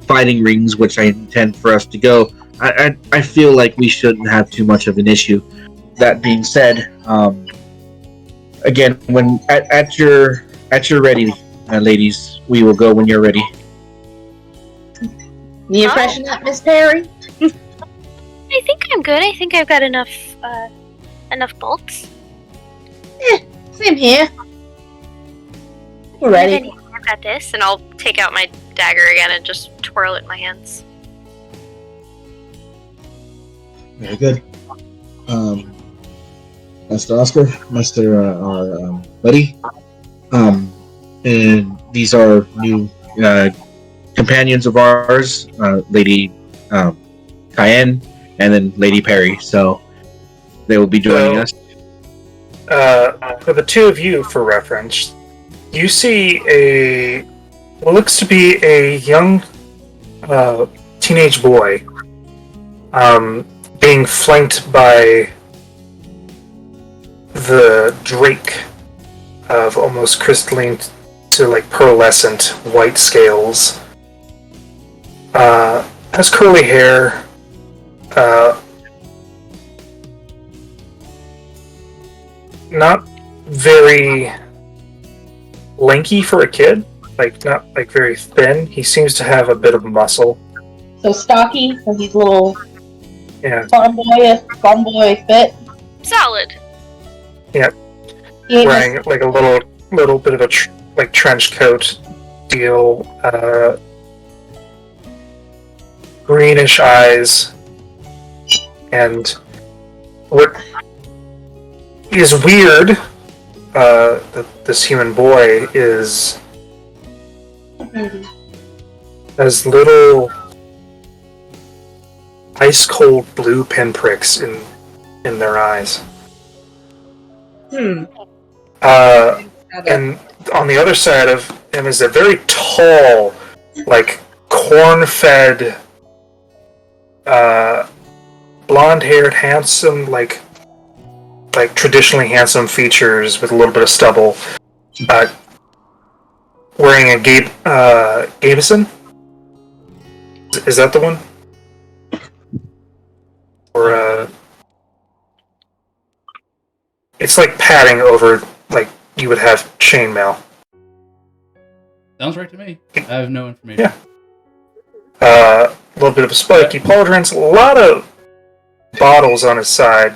fighting rings, which I intend for us to go, I feel like we shouldn't have too much of an issue. That being said, again, when at your ready, ladies, we will go when you're ready. The impression that Miss Perry? I think I'm good. I think I've got enough bolts. Same here. We're ready. I've got this, and I'll take out my dagger again and just twirl it in my hands. Very good. Master Oscar, Master our buddy, And these are new companions of ours, Lady Cayenne, and then Lady Perry. So they will be joining us. For the two of you, for reference, you see what looks to be a young teenage boy being flanked by the Drake of almost crystalline to like pearlescent white scales. Has curly hair. Not very lanky for a kid. Like not like very thin. He seems to have a bit of muscle. So stocky, so he's a little Yeah. farm boy fit. Solid. He ain't Wearing like a little bit of a trench coat deal, greenish eyes, and what is weird that this human boy is has little ice cold blue pinpricks in their eyes. And on the other side of him is a very tall, like corn-fed, blonde-haired, handsome, like traditionally handsome features with a little bit of stubble, wearing a Gabison? Is that the one? Or it's like padding over, like you would have chainmail. Sounds right to me. I have no information. Yeah. A little bit of a spiky pauldrons, a lot of bottles on his side,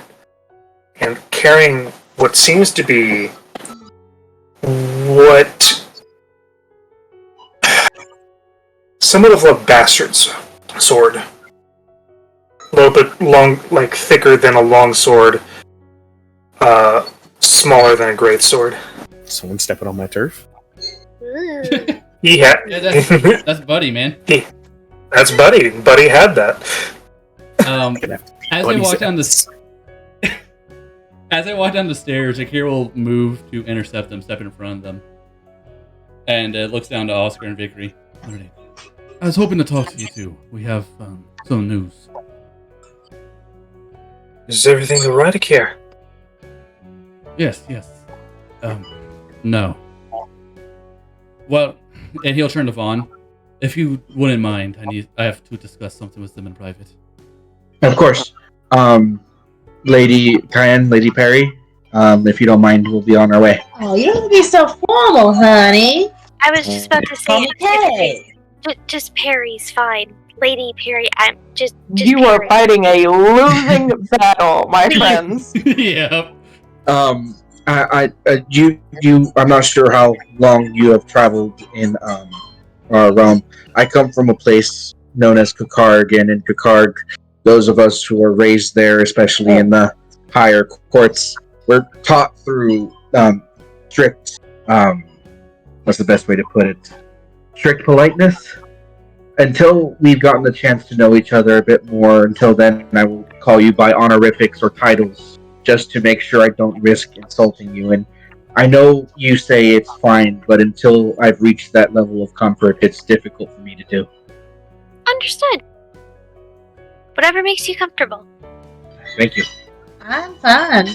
and carrying what seems to be what somewhat of a bastard's sword. A little bit long, like thicker than a long sword, smaller than a great sword. Someone stepping on my turf. Yeah, That's Buddy, man. That's Buddy. Buddy had that. As I walk down the as I walk down the stairs, Akira will move to intercept them, step in front of them, and looks down to Oscar and Vickery. Alright. I was hoping to talk to you two. We have some news. Is everything alright, Akira? Yes. No. Well, and he'll turn to Vaughn. If you wouldn't mind, I have to discuss something with them in private. Of course. Lady Cayenne, Lady Perry, if you don't mind, we'll be on our way. Oh, you don't have to be so formal, honey. I was just about to say, Okay. just Perry's fine. Lady Perry, I'm just You Perry. are fighting a losing battle, my friends. Yeah. I'm not sure how long you have traveled in Rome. I come from a place known as Kakarg, and in Kakarg, those of us who are raised there, especially in the higher courts, we're taught through strict, what's the best way to put it? Strict politeness. Until we've gotten the chance to know each other a bit more, until then, I will call you by honorifics or titles, just to make sure I don't risk insulting you. And I know you say it's fine, but until I've reached that level of comfort, it's difficult for me to do. Understood. Whatever makes you comfortable. Thank you. I'm fine.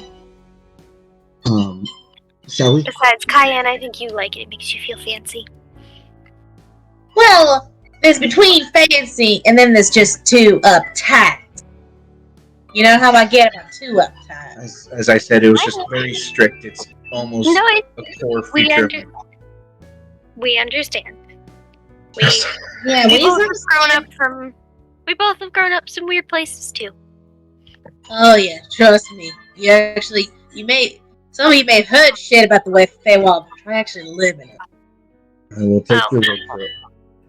Shall we? Besides, Cayenne, I think you like it. It makes you feel fancy. Well, there's between fancy and then there's just too uptight. You know how I get about too uptight. As I said, it was just very strict. It's almost No, a core feature. We understand. Yeah, We both have grown up some weird places too. Oh yeah, trust me. Some of you may have heard shit about the way Feywild actually live in it. I will take your word for it.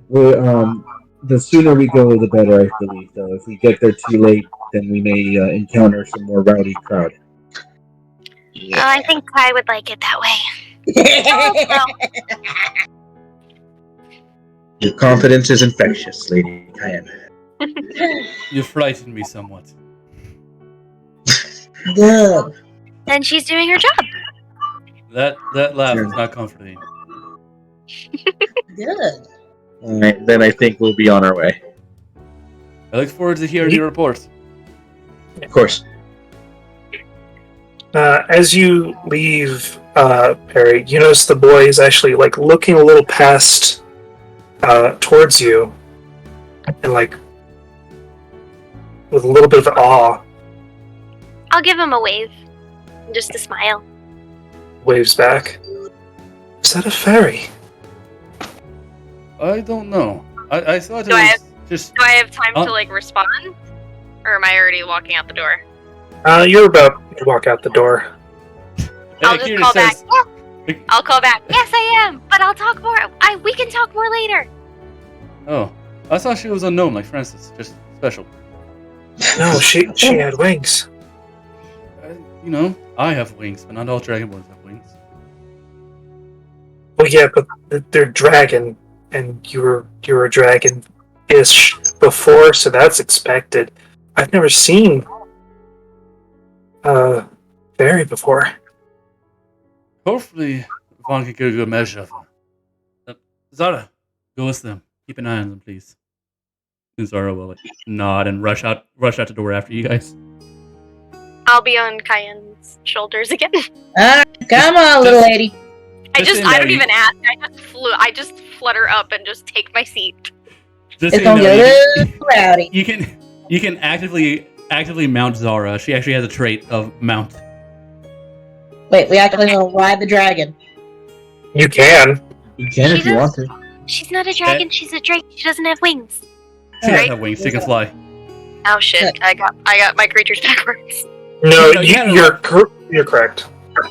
Well, the sooner we go, the better, I believe, though. If we get there too late, then we may encounter some more rowdy crowd. Oh, I think Kai would like it that way. Your confidence is infectious, Lady Cayenne. You frightened me somewhat. Good. And she's doing her job. That laugh is not comforting. Good. Alright, then I think we'll be on our way. I look forward to hearing your report. Of course. As you leave, Perry, you notice the boy is actually like looking a little past towards you, and like with a little bit of awe, I'll give him a wave. Just a smile. waves back. Is that a fairy? I don't know. I thought it Do I was have- just... Do I have time to like respond? Or am I already walking out the door? You're about to walk out the door. I'll just call back. Yeah. I'll call back. Yes, I am. But I'll talk more. We can talk more later. Oh, I thought she was unknown like Francis, just special. No, she had wings. You know, I have wings, but not all dragonborns have wings. Well, yeah, but they're dragon, and you were a dragon-ish before, so that's expected. I've never seen fairy before. Hopefully, Vaughn can get a good measure of her. Zara, go with them. Keep an eye on them, please. And Zara will like, nod and rush out the door after you guys. I'll be on Cayenne's shoulders again. Come on, little lady. I don't you- even ask. I just flutter up and just take my seat. Just It's so gonna you know, get a little rowdy. you can actively mount Zara. She actually has a trait of mount. Wait, we actually gonna ride the dragon. You can. You can if She you does- want to. She's not a dragon. She's a drake. She doesn't have wings. She doesn't have wings. She can fly. Oh shit! I got my creatures backwards. No, No, you're correct.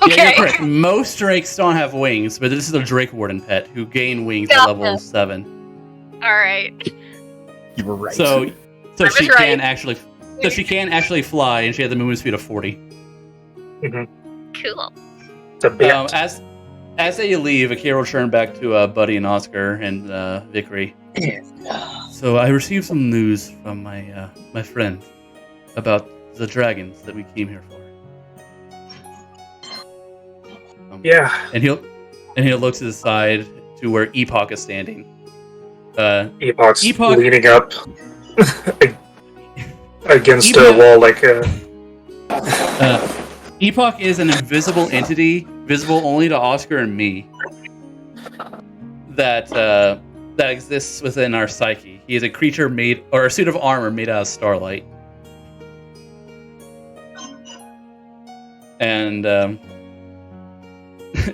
Okay. Yeah, you're correct. Most drakes don't have wings, but this is a Drake Warden pet who gain wings at level 7. All right. You were right. So she right. can actually, fly, and she has a movement speed of 40. Cool. It's a bit. As they leave, Akira will turn back to Buddy and Oscar and Vickery. So I received some news from my friend about the dragons that we came here for. Yeah. And he'll look to the side to where Epoch is standing. Epoch's Epoch- leaning up against a wall like a... Epoch is an invisible entity, visible only to Oscar and me, that exists within our psyche. He is a creature a suit of armor made out of starlight. And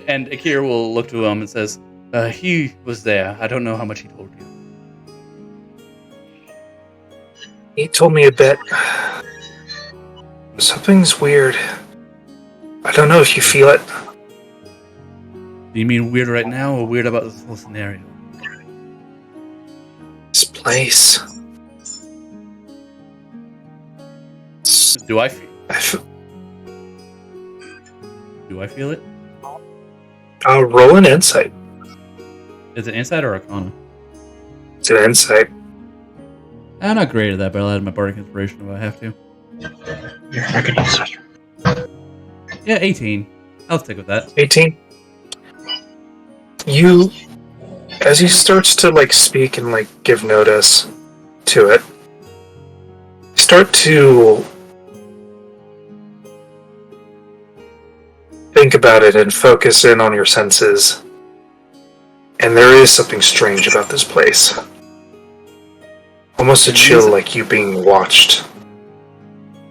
and Akira will look to him and says, he was there. I don't know how much he told you. He told me a bit. Something's weird. I don't know if you feel it. Do you mean weird right now or weird about this whole scenario? This place. Do I feel it? I'll roll an insight. Is it insight or arcana? It's an insight. I'm not great at that, but I'll add my bardic inspiration if I have to. I can use it. Yeah, 18. I'll stick with that. 18. As he starts to speak and give notice to it, start to think about it and focus in on your senses. And there is something strange about this place. Almost a chill, like you being watched.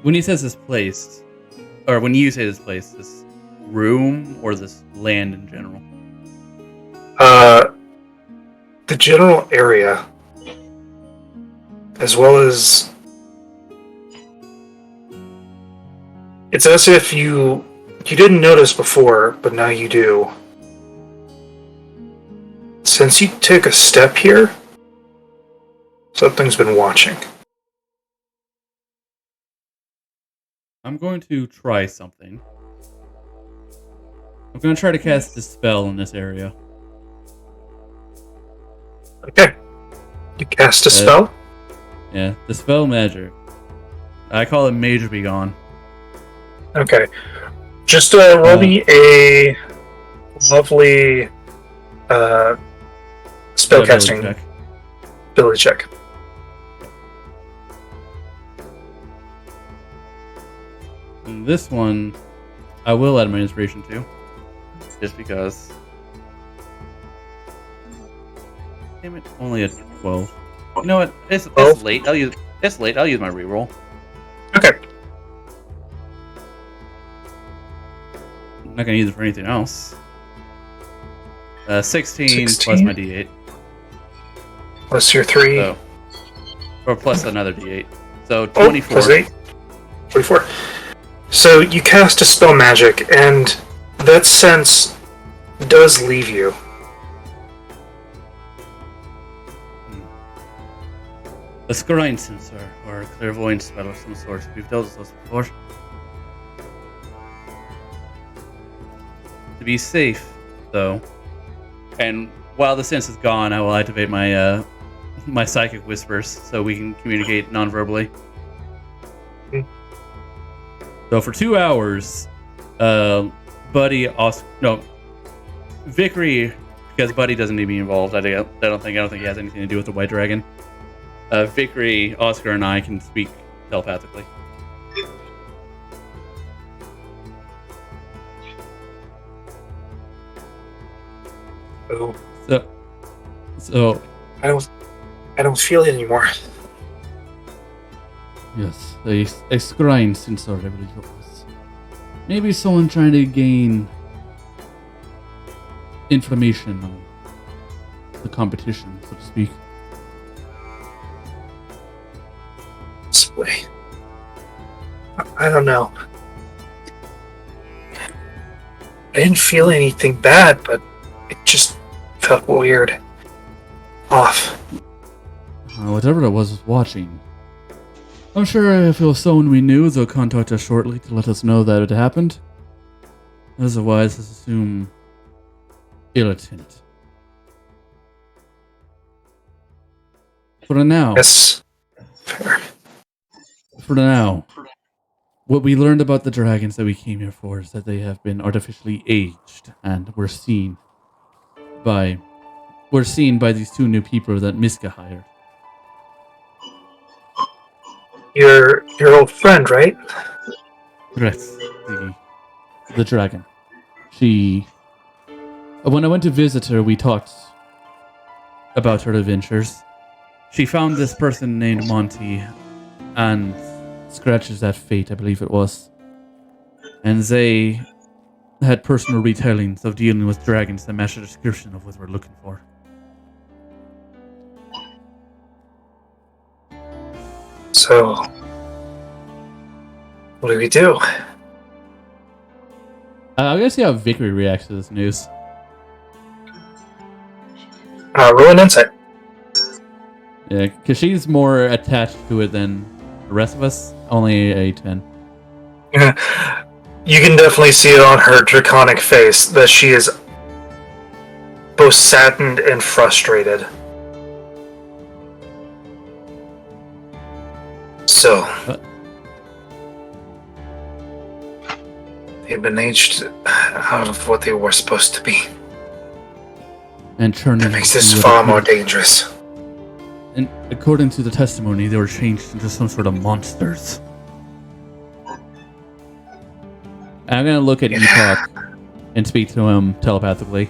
When he says this place, or when you say this place, this room or this land in general? The general area, as well as... It's as if you didn't notice before, but now you do. Since you took a step here, something's been watching. I'm going to try something. I'm going to try to cast a spell in this area. Okay. You cast a spell? Yeah, dispel magic. I call it Mage Be Gone. Okay. Just roll me a lovely spellcasting ability check. And this one, I will add my inspiration to, just because. Damn it! Only a 12. You know what? It's late. I'll use my reroll. Okay. I'm not gonna use it for anything else. 16 plus my d8. Plus your 3. So, or plus another d8. So 24. Plus 8. 24. So you cast a spell magic, and that sense does leave you. A scrying sensor, or a clairvoyant spell of some sort. We've dealt with those before. To be safe, though, and while the sense is gone, I will activate my my psychic whispers so we can communicate non-verbally. So for 2 hours, Buddy, Vickery, because Buddy doesn't need to be involved. I don't think he has anything to do with the White Dragon. Vickery, Oscar, and I can speak telepathically. Oh. So I don't feel it anymore. Yes, a scrying sensor, I believe it was. Maybe someone trying to gain information on the competition, so to speak. Possibly. I don't know. I didn't feel anything bad, but it just felt weird. Off. Whatever it was watching. I'm sure if it was someone we knew, they'll contact us shortly to let us know that it happened. Otherwise, let's assume ill intent. For now. Yes. Fair. For now. What we learned about the dragons that we came here for is that they have been artificially aged, and we're seen by these two new people that Miska hired. Your old friend, right? Correct. The dragon. She... When I went to visit her, we talked about her adventures. She found this person named Monty, and scratches that fate, I believe it was. And they had personal retellings of dealing with dragons that matched the description of what we're looking for. So, what do we do? I'm gonna see how Vickery reacts to this news. Roll an insight. Yeah, because she's more attached to it than the rest of us. Only a 10. You can definitely see it on her draconic face that she is both saddened and frustrated. So, they've been aged out of what they were supposed to be. And turned That makes this far more dangerous. And according to the testimony, they were changed into some sort of monsters. I'm gonna look at Epoch and speak to him telepathically.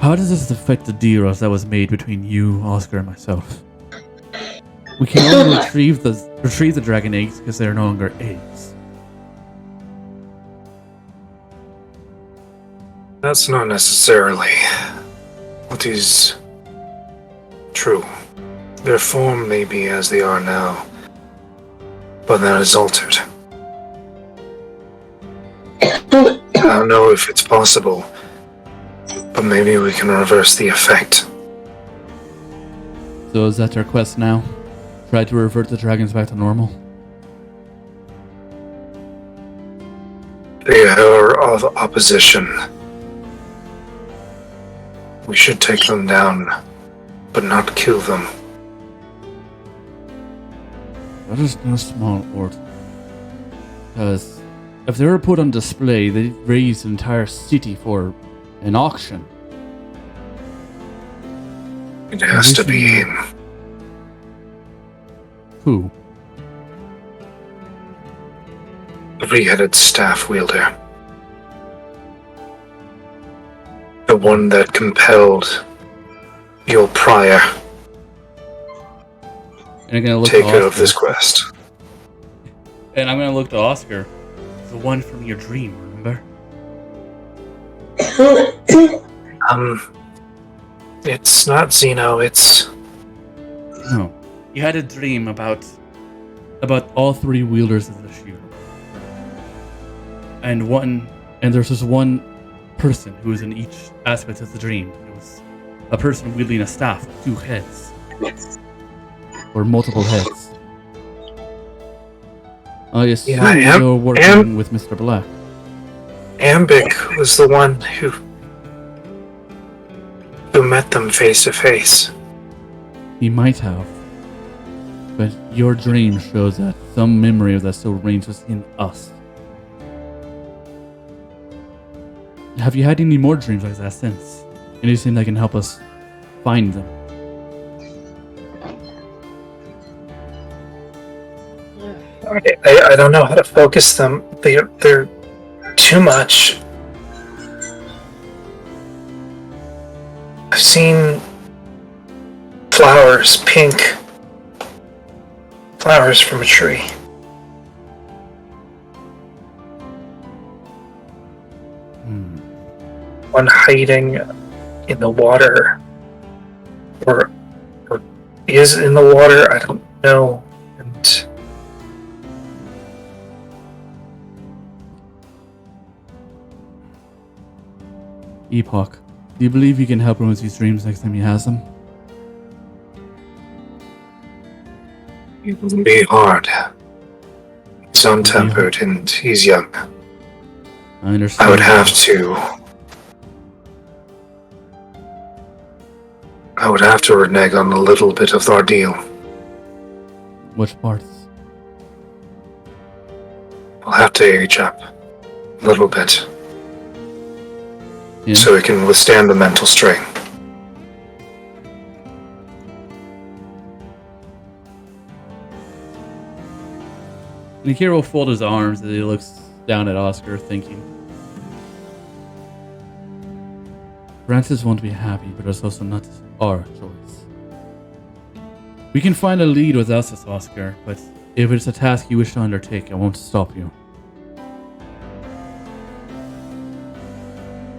How does this affect the deal that was made between you, Oscar, and myself? We can only retrieve the dragon eggs because they're no longer eggs. That's not necessarily what is true. Their form may be as they are now, but that is altered. I don't know if it's possible, but maybe we can reverse the effect. So is that your quest now? Try to revert the dragons back to normal? They are of opposition. We should take them down, but not kill them. That is no small order. Because if they were put on display, they'd raise an entire city for an auction. It has to be him. Who? The three-headed staff wielder. The one that compelled your prior And I'm gonna look taker to of this quest. And I'm gonna look to Oscar. The one from your dream, remember? It's not Zeno, it's... No. You had a dream about all three wielders of the shield. And there's just one person who was in each aspect of the dream. It was a person wielding a staff with two heads. Or multiple heads. I assume you're working with Mr. Black. Ambic was the one who met them face to face. He might have. But your dream shows that some memory of that still remains within us. Have you had any more dreams like that since? Anything that can help us find them? I don't know how to focus them. They're too much. I've seen flowers, pink flowers from a tree. One hiding in the water or is in the water. I don't know. And Epoch, do you believe you can help him with these dreams next time he has them? it will be hard. He's untempered and he's young. I understand. I would have to renege on a little bit of our deal. Which parts? I'll have to age up a little bit. Yeah. So it can withstand the mental strain. Nikira will fold his arms as he looks down at Oscar, thinking. Francis won't be happy, but it's also not our choice. We can find a lead without this, Oscar, but if it's a task you wish to undertake, I won't stop you.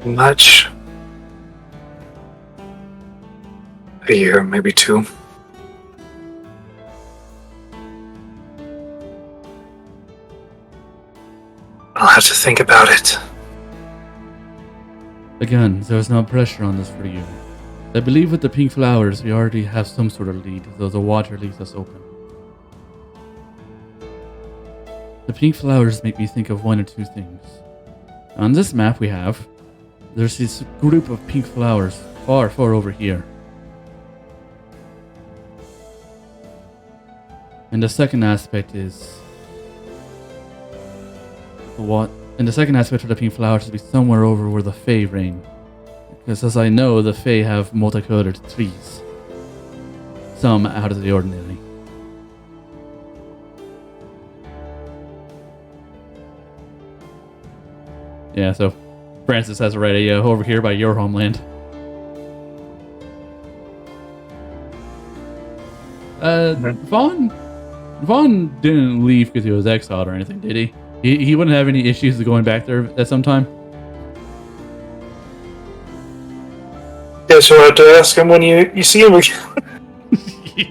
Much. A year, maybe 2. I'll have to think about it. Again, there's no pressure on this for you. I believe with the pink flowers, we already have some sort of lead, though the water leaves us open. The pink flowers make me think of one or two things. On this map we have, there's this group of pink flowers far, far over here. And the second aspect is and the second aspect for the pink flowers is to be somewhere over where the Fae reign. Because as I know, the Fae have multicolored trees. Some out of the ordinary. Yeah, so Francis has a radio over here by your homeland. Vaughn didn't leave because he was exiled or anything, did he? He wouldn't have any issues going back there at some time? Yeah, so I have to ask him when you see him again.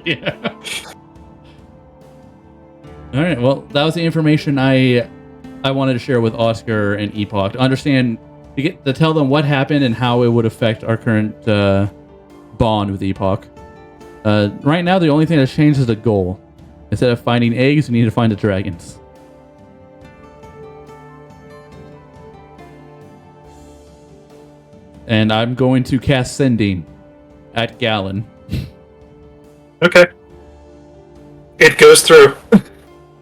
Yeah. Alright, well, that was the information I wanted to share with Oscar and Epoch. To understand, to tell them what happened and how it would affect our current bond with Epoch. Right now, the only thing that's changed is the goal. Instead of finding eggs, we need to find the dragons. And I'm going to cast Sending at Gallon. Okay. It goes through.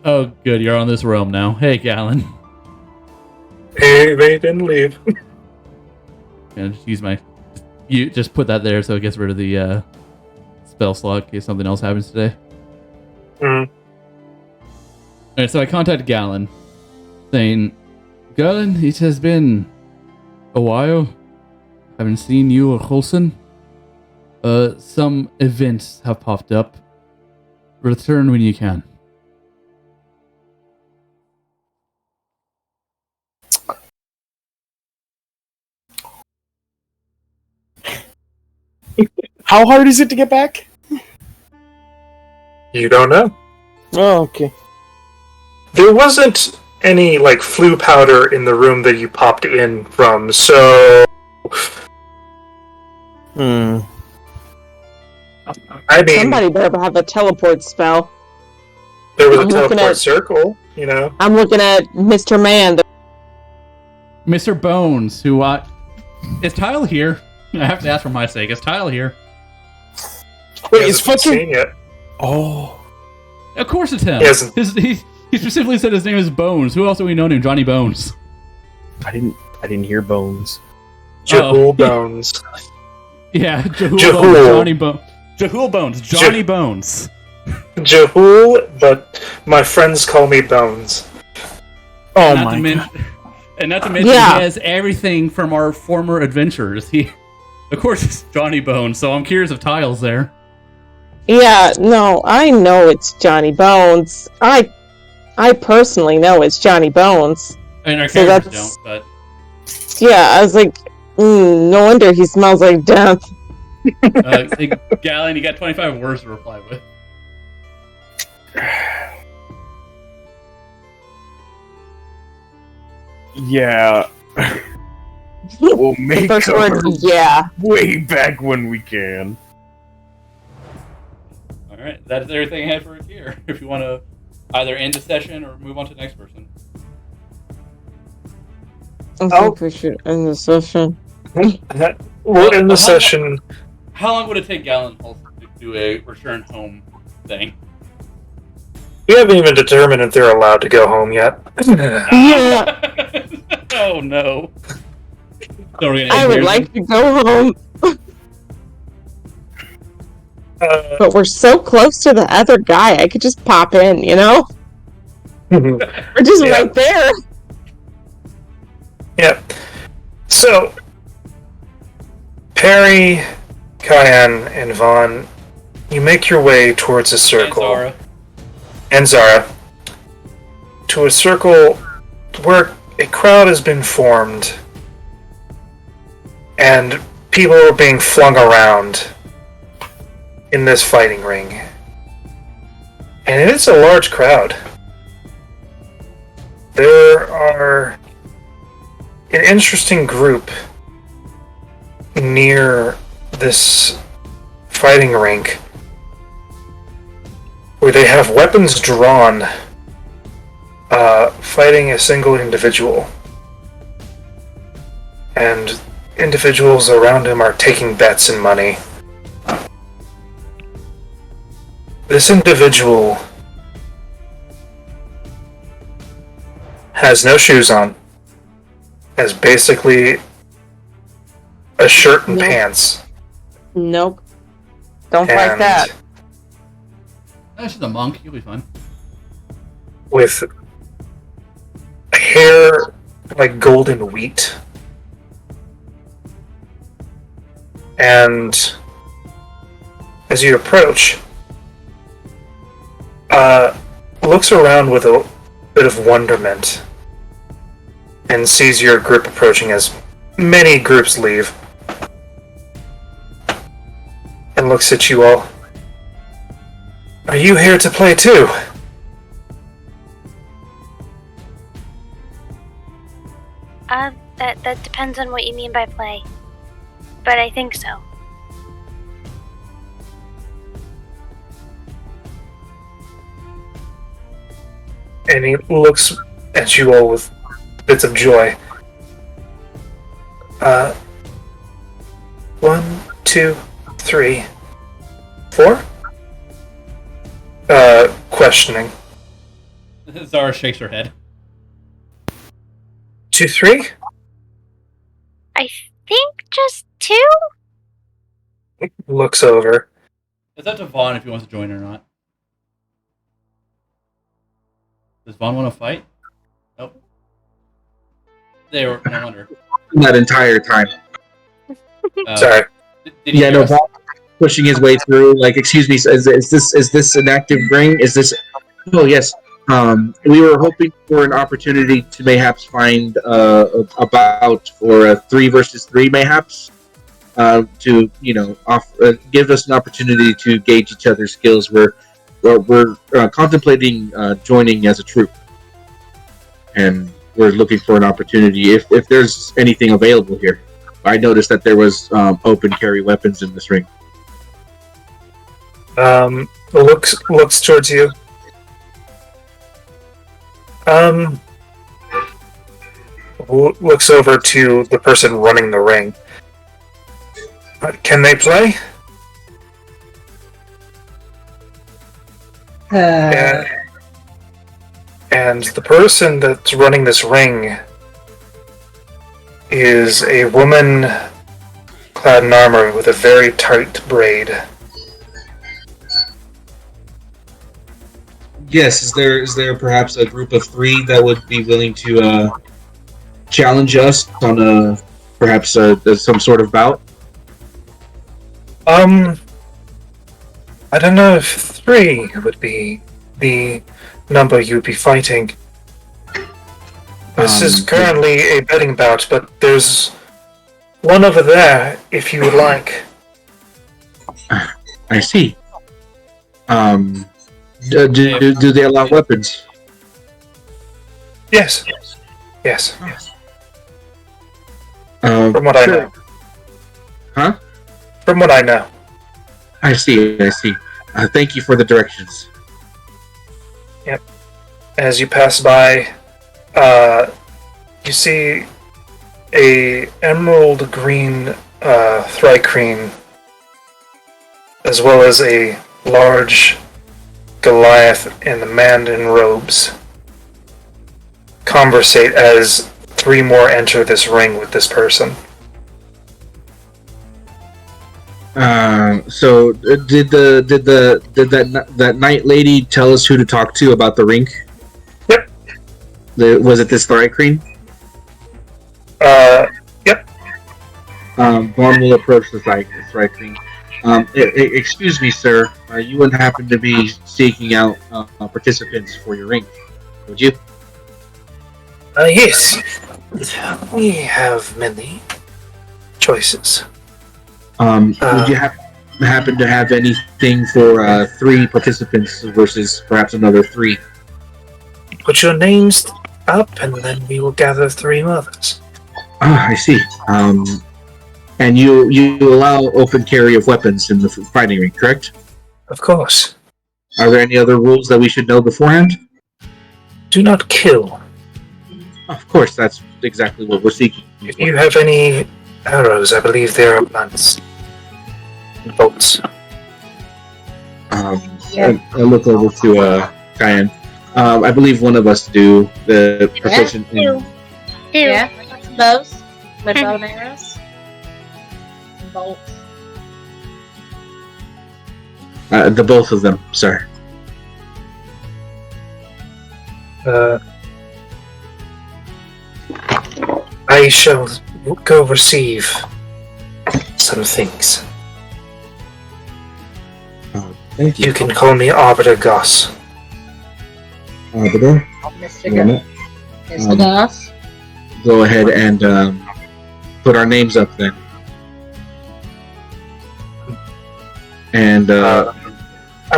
Oh, good. You're on this realm now. Hey, Gallon. Hey, they didn't leave. And just use you just put that there so it gets rid of the spell slot in case something else happens today. Mm-hmm. Alright, so I contacted Gallon, saying, Gallon, it has been a while. Haven't seen you or Coulson. Some events have popped up. Return when you can. How hard is it to get back? You don't know. Oh, okay. There wasn't any, flu powder in the room that you popped in from, so... I mean... Somebody better have a teleport spell. There was a teleport circle, you know? I'm looking at Mr. Man. Mr. Bones, who, is Tile here? I have to ask for my sake. Is Tile here? Wait, is fucking... seen yet. Oh. Of course it's him. He specifically said his name is Bones. Who else do we know named Johnny Bones? I didn't hear Bones. Jahul Bones. Yeah, Jahul Bones, Johnny Bones. Jahul Bones, Johnny Bones. Jahul, but my friends call me Bones. Oh my god. And not to mention, he has everything from our former adventures. Of course, it's Johnny Bones, so I'm curious if Tile's there. Yeah, no, I know it's Johnny Bones. I personally know it's Johnny Bones. And our characters don't, but... Yeah, I was like, no wonder he smells like death. Galen, you got 25 words to reply with. Yeah. We'll make First our word, yeah. way back when we can. Alright, that's everything I had for here. If you want to either end the session or move on to the next person. I think we should end the session. We'll end the session. How long would it take Galen to do a return home thing? We haven't even determined if they're allowed to go home yet. Yeah. Oh no. So I would like to go home. But we're so close to the other guy, I could just pop in, you know? We're just right there. Yeah. So, Perry, Cayenne, and Vaughn, you make your way towards a circle. And Zara. To a circle where a crowd has been formed. And people are being flung around in this fighting ring. And it is a large crowd. There are an interesting group near this fighting rink where they have weapons drawn, fighting a single individual. And individuals around him are taking bets and money. This individual has no shoes on, has basically a shirt and pants. Nope. Don't like that. That's just a monk, you'll be fine. With hair like golden wheat. And as you approach, looks around with a bit of wonderment and sees your group approaching as many groups leave and looks at you all. Are you here to play too? That depends on what you mean by play. But I think so. And he looks at you all with bits of joy. 1, 2, 3, 4? Questioning. Zara shakes her head. 2, 3? I think just 2? Looks over. It's up to Vaughn if he wants to join or not. Does Vaughn want to fight? Nope. They were no wonder. That entire time. Sorry. Yeah, no, Vaughn pushing his way through. Like, excuse me, is this an active ring? Is this? Oh yes. We were hoping for an opportunity to mayhaps find a bout for a 3 versus 3, mayhaps. To give us an opportunity to gauge each other's skills. We're contemplating joining as a troop, and we're looking for an opportunity if there's anything available here. I noticed that there was open carry weapons in this ring. Looks towards you. Looks over to the person running the ring. Can they play? And the person that's running this ring is a woman clad in armor with a very tight braid. Yes, is there perhaps a group of 3 that would be willing to challenge us on perhaps some sort of bout? I don't know if 3 would be the number you'd be fighting. This is currently a betting bout, but there's one over there if you would like. I see. Do they allow weapons? Yes. Yes. From what I know. Huh? From what I know. I see. Thank you for the directions. Yep. As you pass by, you see a emerald green thrycreen, as well as a large Goliath and the man in robes conversate as 3 more enter this ring with this person. So did that night lady tell us who to talk to about the ring? Yep. Was it this thrycreen? Yep. Vaughn will approach the thrycreen. Excuse me, sir. You wouldn't happen to be seeking out participants for your ring, would you? Yes. We have many choices. Would you happen to have anything for 3 participants versus perhaps another 3? Put your names up, and then we will gather 3 others. Ah, I see. And you allow open carry of weapons in the fighting ring, correct? Of course. Are there any other rules that we should know beforehand? Do not kill. Of course, that's exactly what we're seeking. If you have any arrows, I believe there are blunts. Bolts. I look over to Cayenne. I believe one of us do the proficient in... Yeah. Bows. My bow and arrows. Bolts. The both of them, sir. I shall go receive some things. Thank you. You can call me Arbiter Goss. Arbiter? Mr. Goss. Go ahead and put our names up then. And I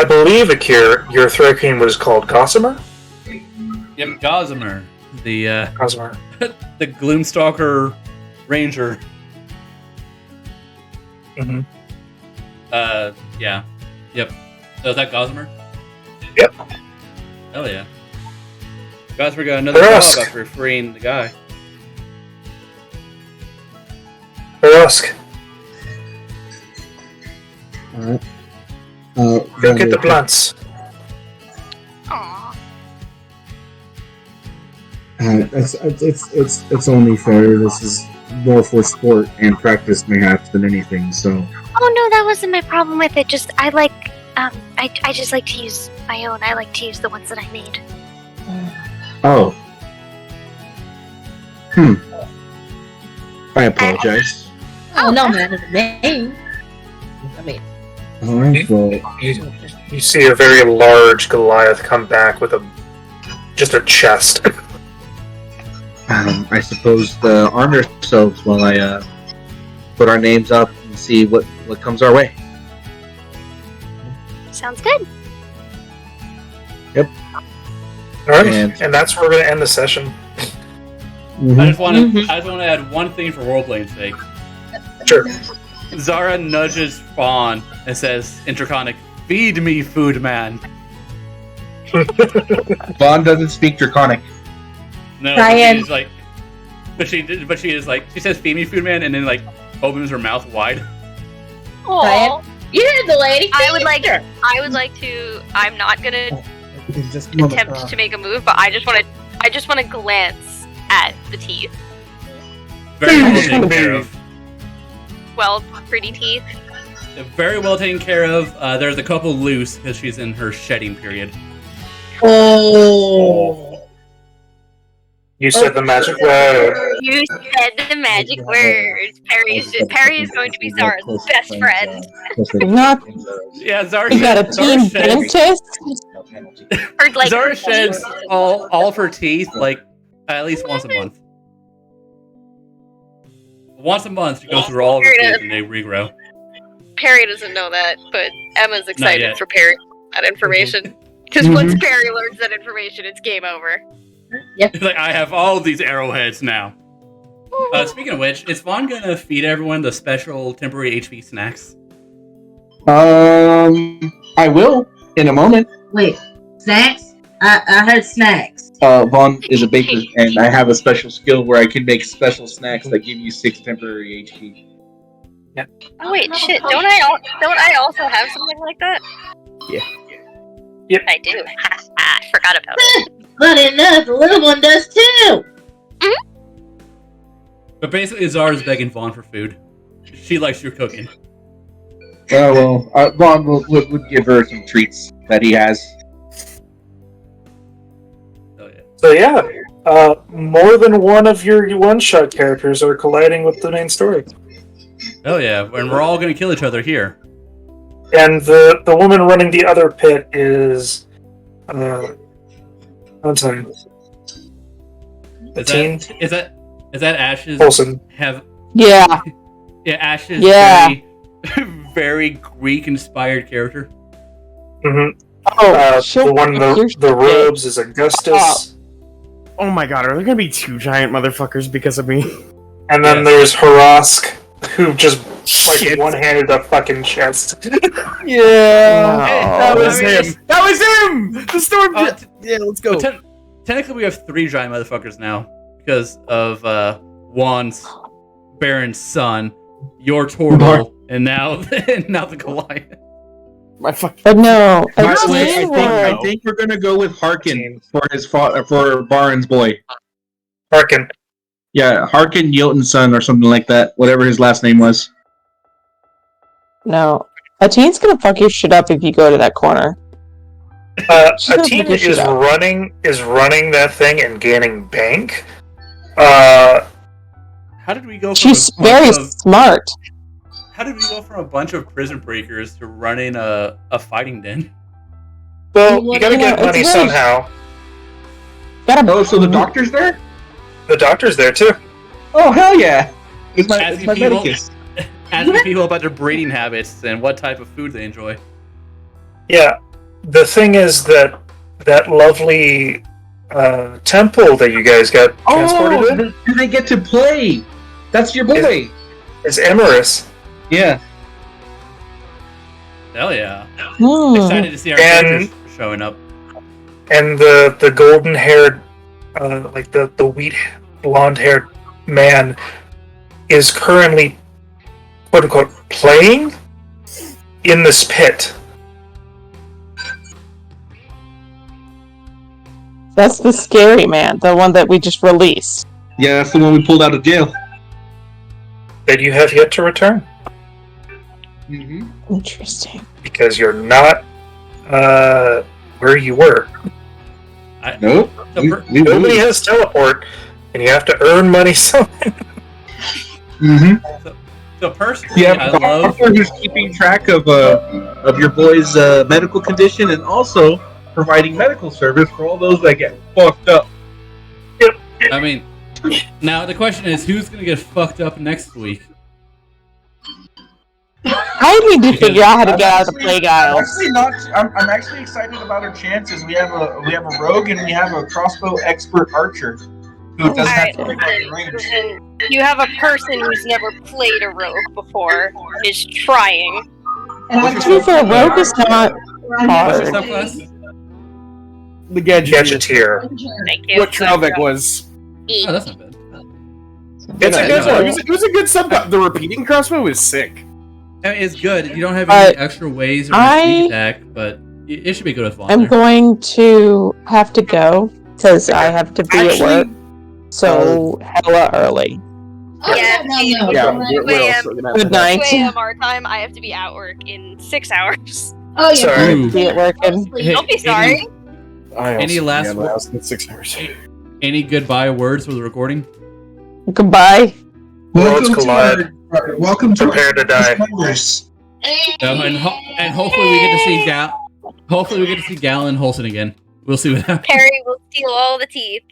believe, Akir, your thrycreen was called Gossamer? Yep, Gossamer. The Gossamer. the Gloomstalker Ranger. Mm-hmm. Yeah. Yep. So is that Gossamer? Yep. Hell yeah. Gossamer got another job after freeing the guy. Rusk. Alright. Go get the blunts. It's only fair. This is more for sport and practice, mayhaps, than anything. So. Oh no, that wasn't my problem with it. Just I just like to use my own. I like to use the ones that I made. Oh. I apologize. Oh no, man, it's me. I mean. All right. Well, you see a very large Goliath come back with just a chest. I suppose arm ourselves while I put our names up and see what comes our way. Sounds good. Yep. All right, and that's where we're going to end the session. Mm-hmm. I just want to add one thing for roleplaying's sake. Sure. Zara nudges Fawn and says, "Interconic, feed me, food man." Vaughn doesn't speak Draconic. No, she's like, but she is like, she says, "Feed me, food man," and then like opens her mouth wide. Oh, you heard the lady. I would like to. I'm not gonna attempt to make a move, but I just want to glance at the teeth. Very well taken care of. Well, pretty teeth. Very well taken care of. There's a couple loose because she's in her shedding period. Oh. You said the magic word. You said the magic words. Perry is going to be Zara's best friend. Not. Yeah, Zara. You got a team dentist. Or like Zara sheds all of her teeth like at least once a month. Once a month, she goes through all of her teeth and they regrow. Perry doesn't know that, but Emma's excited yet. for Perry to learn that information. Because once Perry learns that information, it's game over. It's like, I have all of these arrowheads now. Speaking of which, is Vaughn gonna feed everyone the special temporary HP snacks? I will in a moment. Wait, snacks? I heard snacks. Vaughn is a baker, and I have a special skill where I can make special snacks that give you 6 temporary HP. Yeah. Oh wait, shit! Don't I also have something like that? Yeah. Yep. I do. I forgot about it. Funny enough, the little one does too. But basically, Zara's begging Vaughn for food. She likes your cooking. Oh well, Vaughn would give her some treats that he has. Oh yeah. So yeah, more than one of your one-shot characters are colliding with the main story. Oh yeah, and we're all gonna kill each other here. And the woman running the other pit is, I'm sorry, Is that Ash's? Olsen. Yeah. Yeah, Ash's Yeah. very Greek-inspired character. Mm-hmm. Oh, the one the robes is Augustus. Oh my god, are there gonna be 2 giant motherfuckers because of me? And then there's Harask, who just like one-handed a fucking chest. That was him! That was him! The storm. Yeah, let's go. Technically, we have 3 giant motherfuckers now because of Juan's Baron's son, your turtle, and now the Goliath. My fucking. But no, I think we're gonna go with Harkin for his for Baron's boy. Harkin. Yeah, Harkin Jotun's son or something like that. Whatever his last name was. Ateen's gonna fuck your shit up if you go to that corner. Ateen is running that thing and gaining bank. How did we go? She's very smart. How did we go from a bunch of prison breakers to running a fighting den? Well, you gotta get money somehow. Oh, so the doctor's there? The doctor's there too. Oh hell yeah! It's my Asking medicus. people about their breeding habits and what type of food they enjoy. Yeah, the thing is that lovely temple that you guys got transported in. Do they get to play? That's your boy. It's Emerus. Yeah. Hell yeah! Excited to see our characters showing up. And the golden-haired, like the wheat blonde-haired man is currently, quote unquote, playing in this pit. That's the scary man, the one that we just released. Yeah, that's the one we pulled out of jail. That you have yet to return. Mm-hmm. Interesting. Because you're not where you were. Nope. Nobody has teleport, and you have to earn money somewhere. Mm-hmm. So personally, yeah, I love who's keeping track of your boy's medical condition and also providing medical service for all those that get fucked up. I mean, now the question is, who's gonna get fucked up next week? I need to figure out how to get out of the plague aisle. I'm actually excited about our chances. We have a rogue and we have a crossbow expert archer who doesn't have to range. Listen, you have a person who's never played a rogue before is trying. To be fair, rogue is not What's your hard. subclass? The Gadgeteer. Thank you. What Tralvik was. Oh, that's not bad. It's a good one. It was a good sub. The repeating crossbow is sick. I mean, it's good. You don't have any extra ways or sneak attack, but it should be good with Vaughn. I'm going to have to go because I have to be at work. So hella early. Yeah, Good night. 2 a.m. our time. I have to be at work in 6 hours. Oh, yeah. Sorry. Be at work and Don't be sorry. Any last words? 6 hours. Any goodbye words for the recording? goodbye. Worlds collide. Welcome to Prepare to die. And hopefully we get to see Hopefully we get to see Galen and Holson again. We'll see what happens. Perry will steal all the teeth.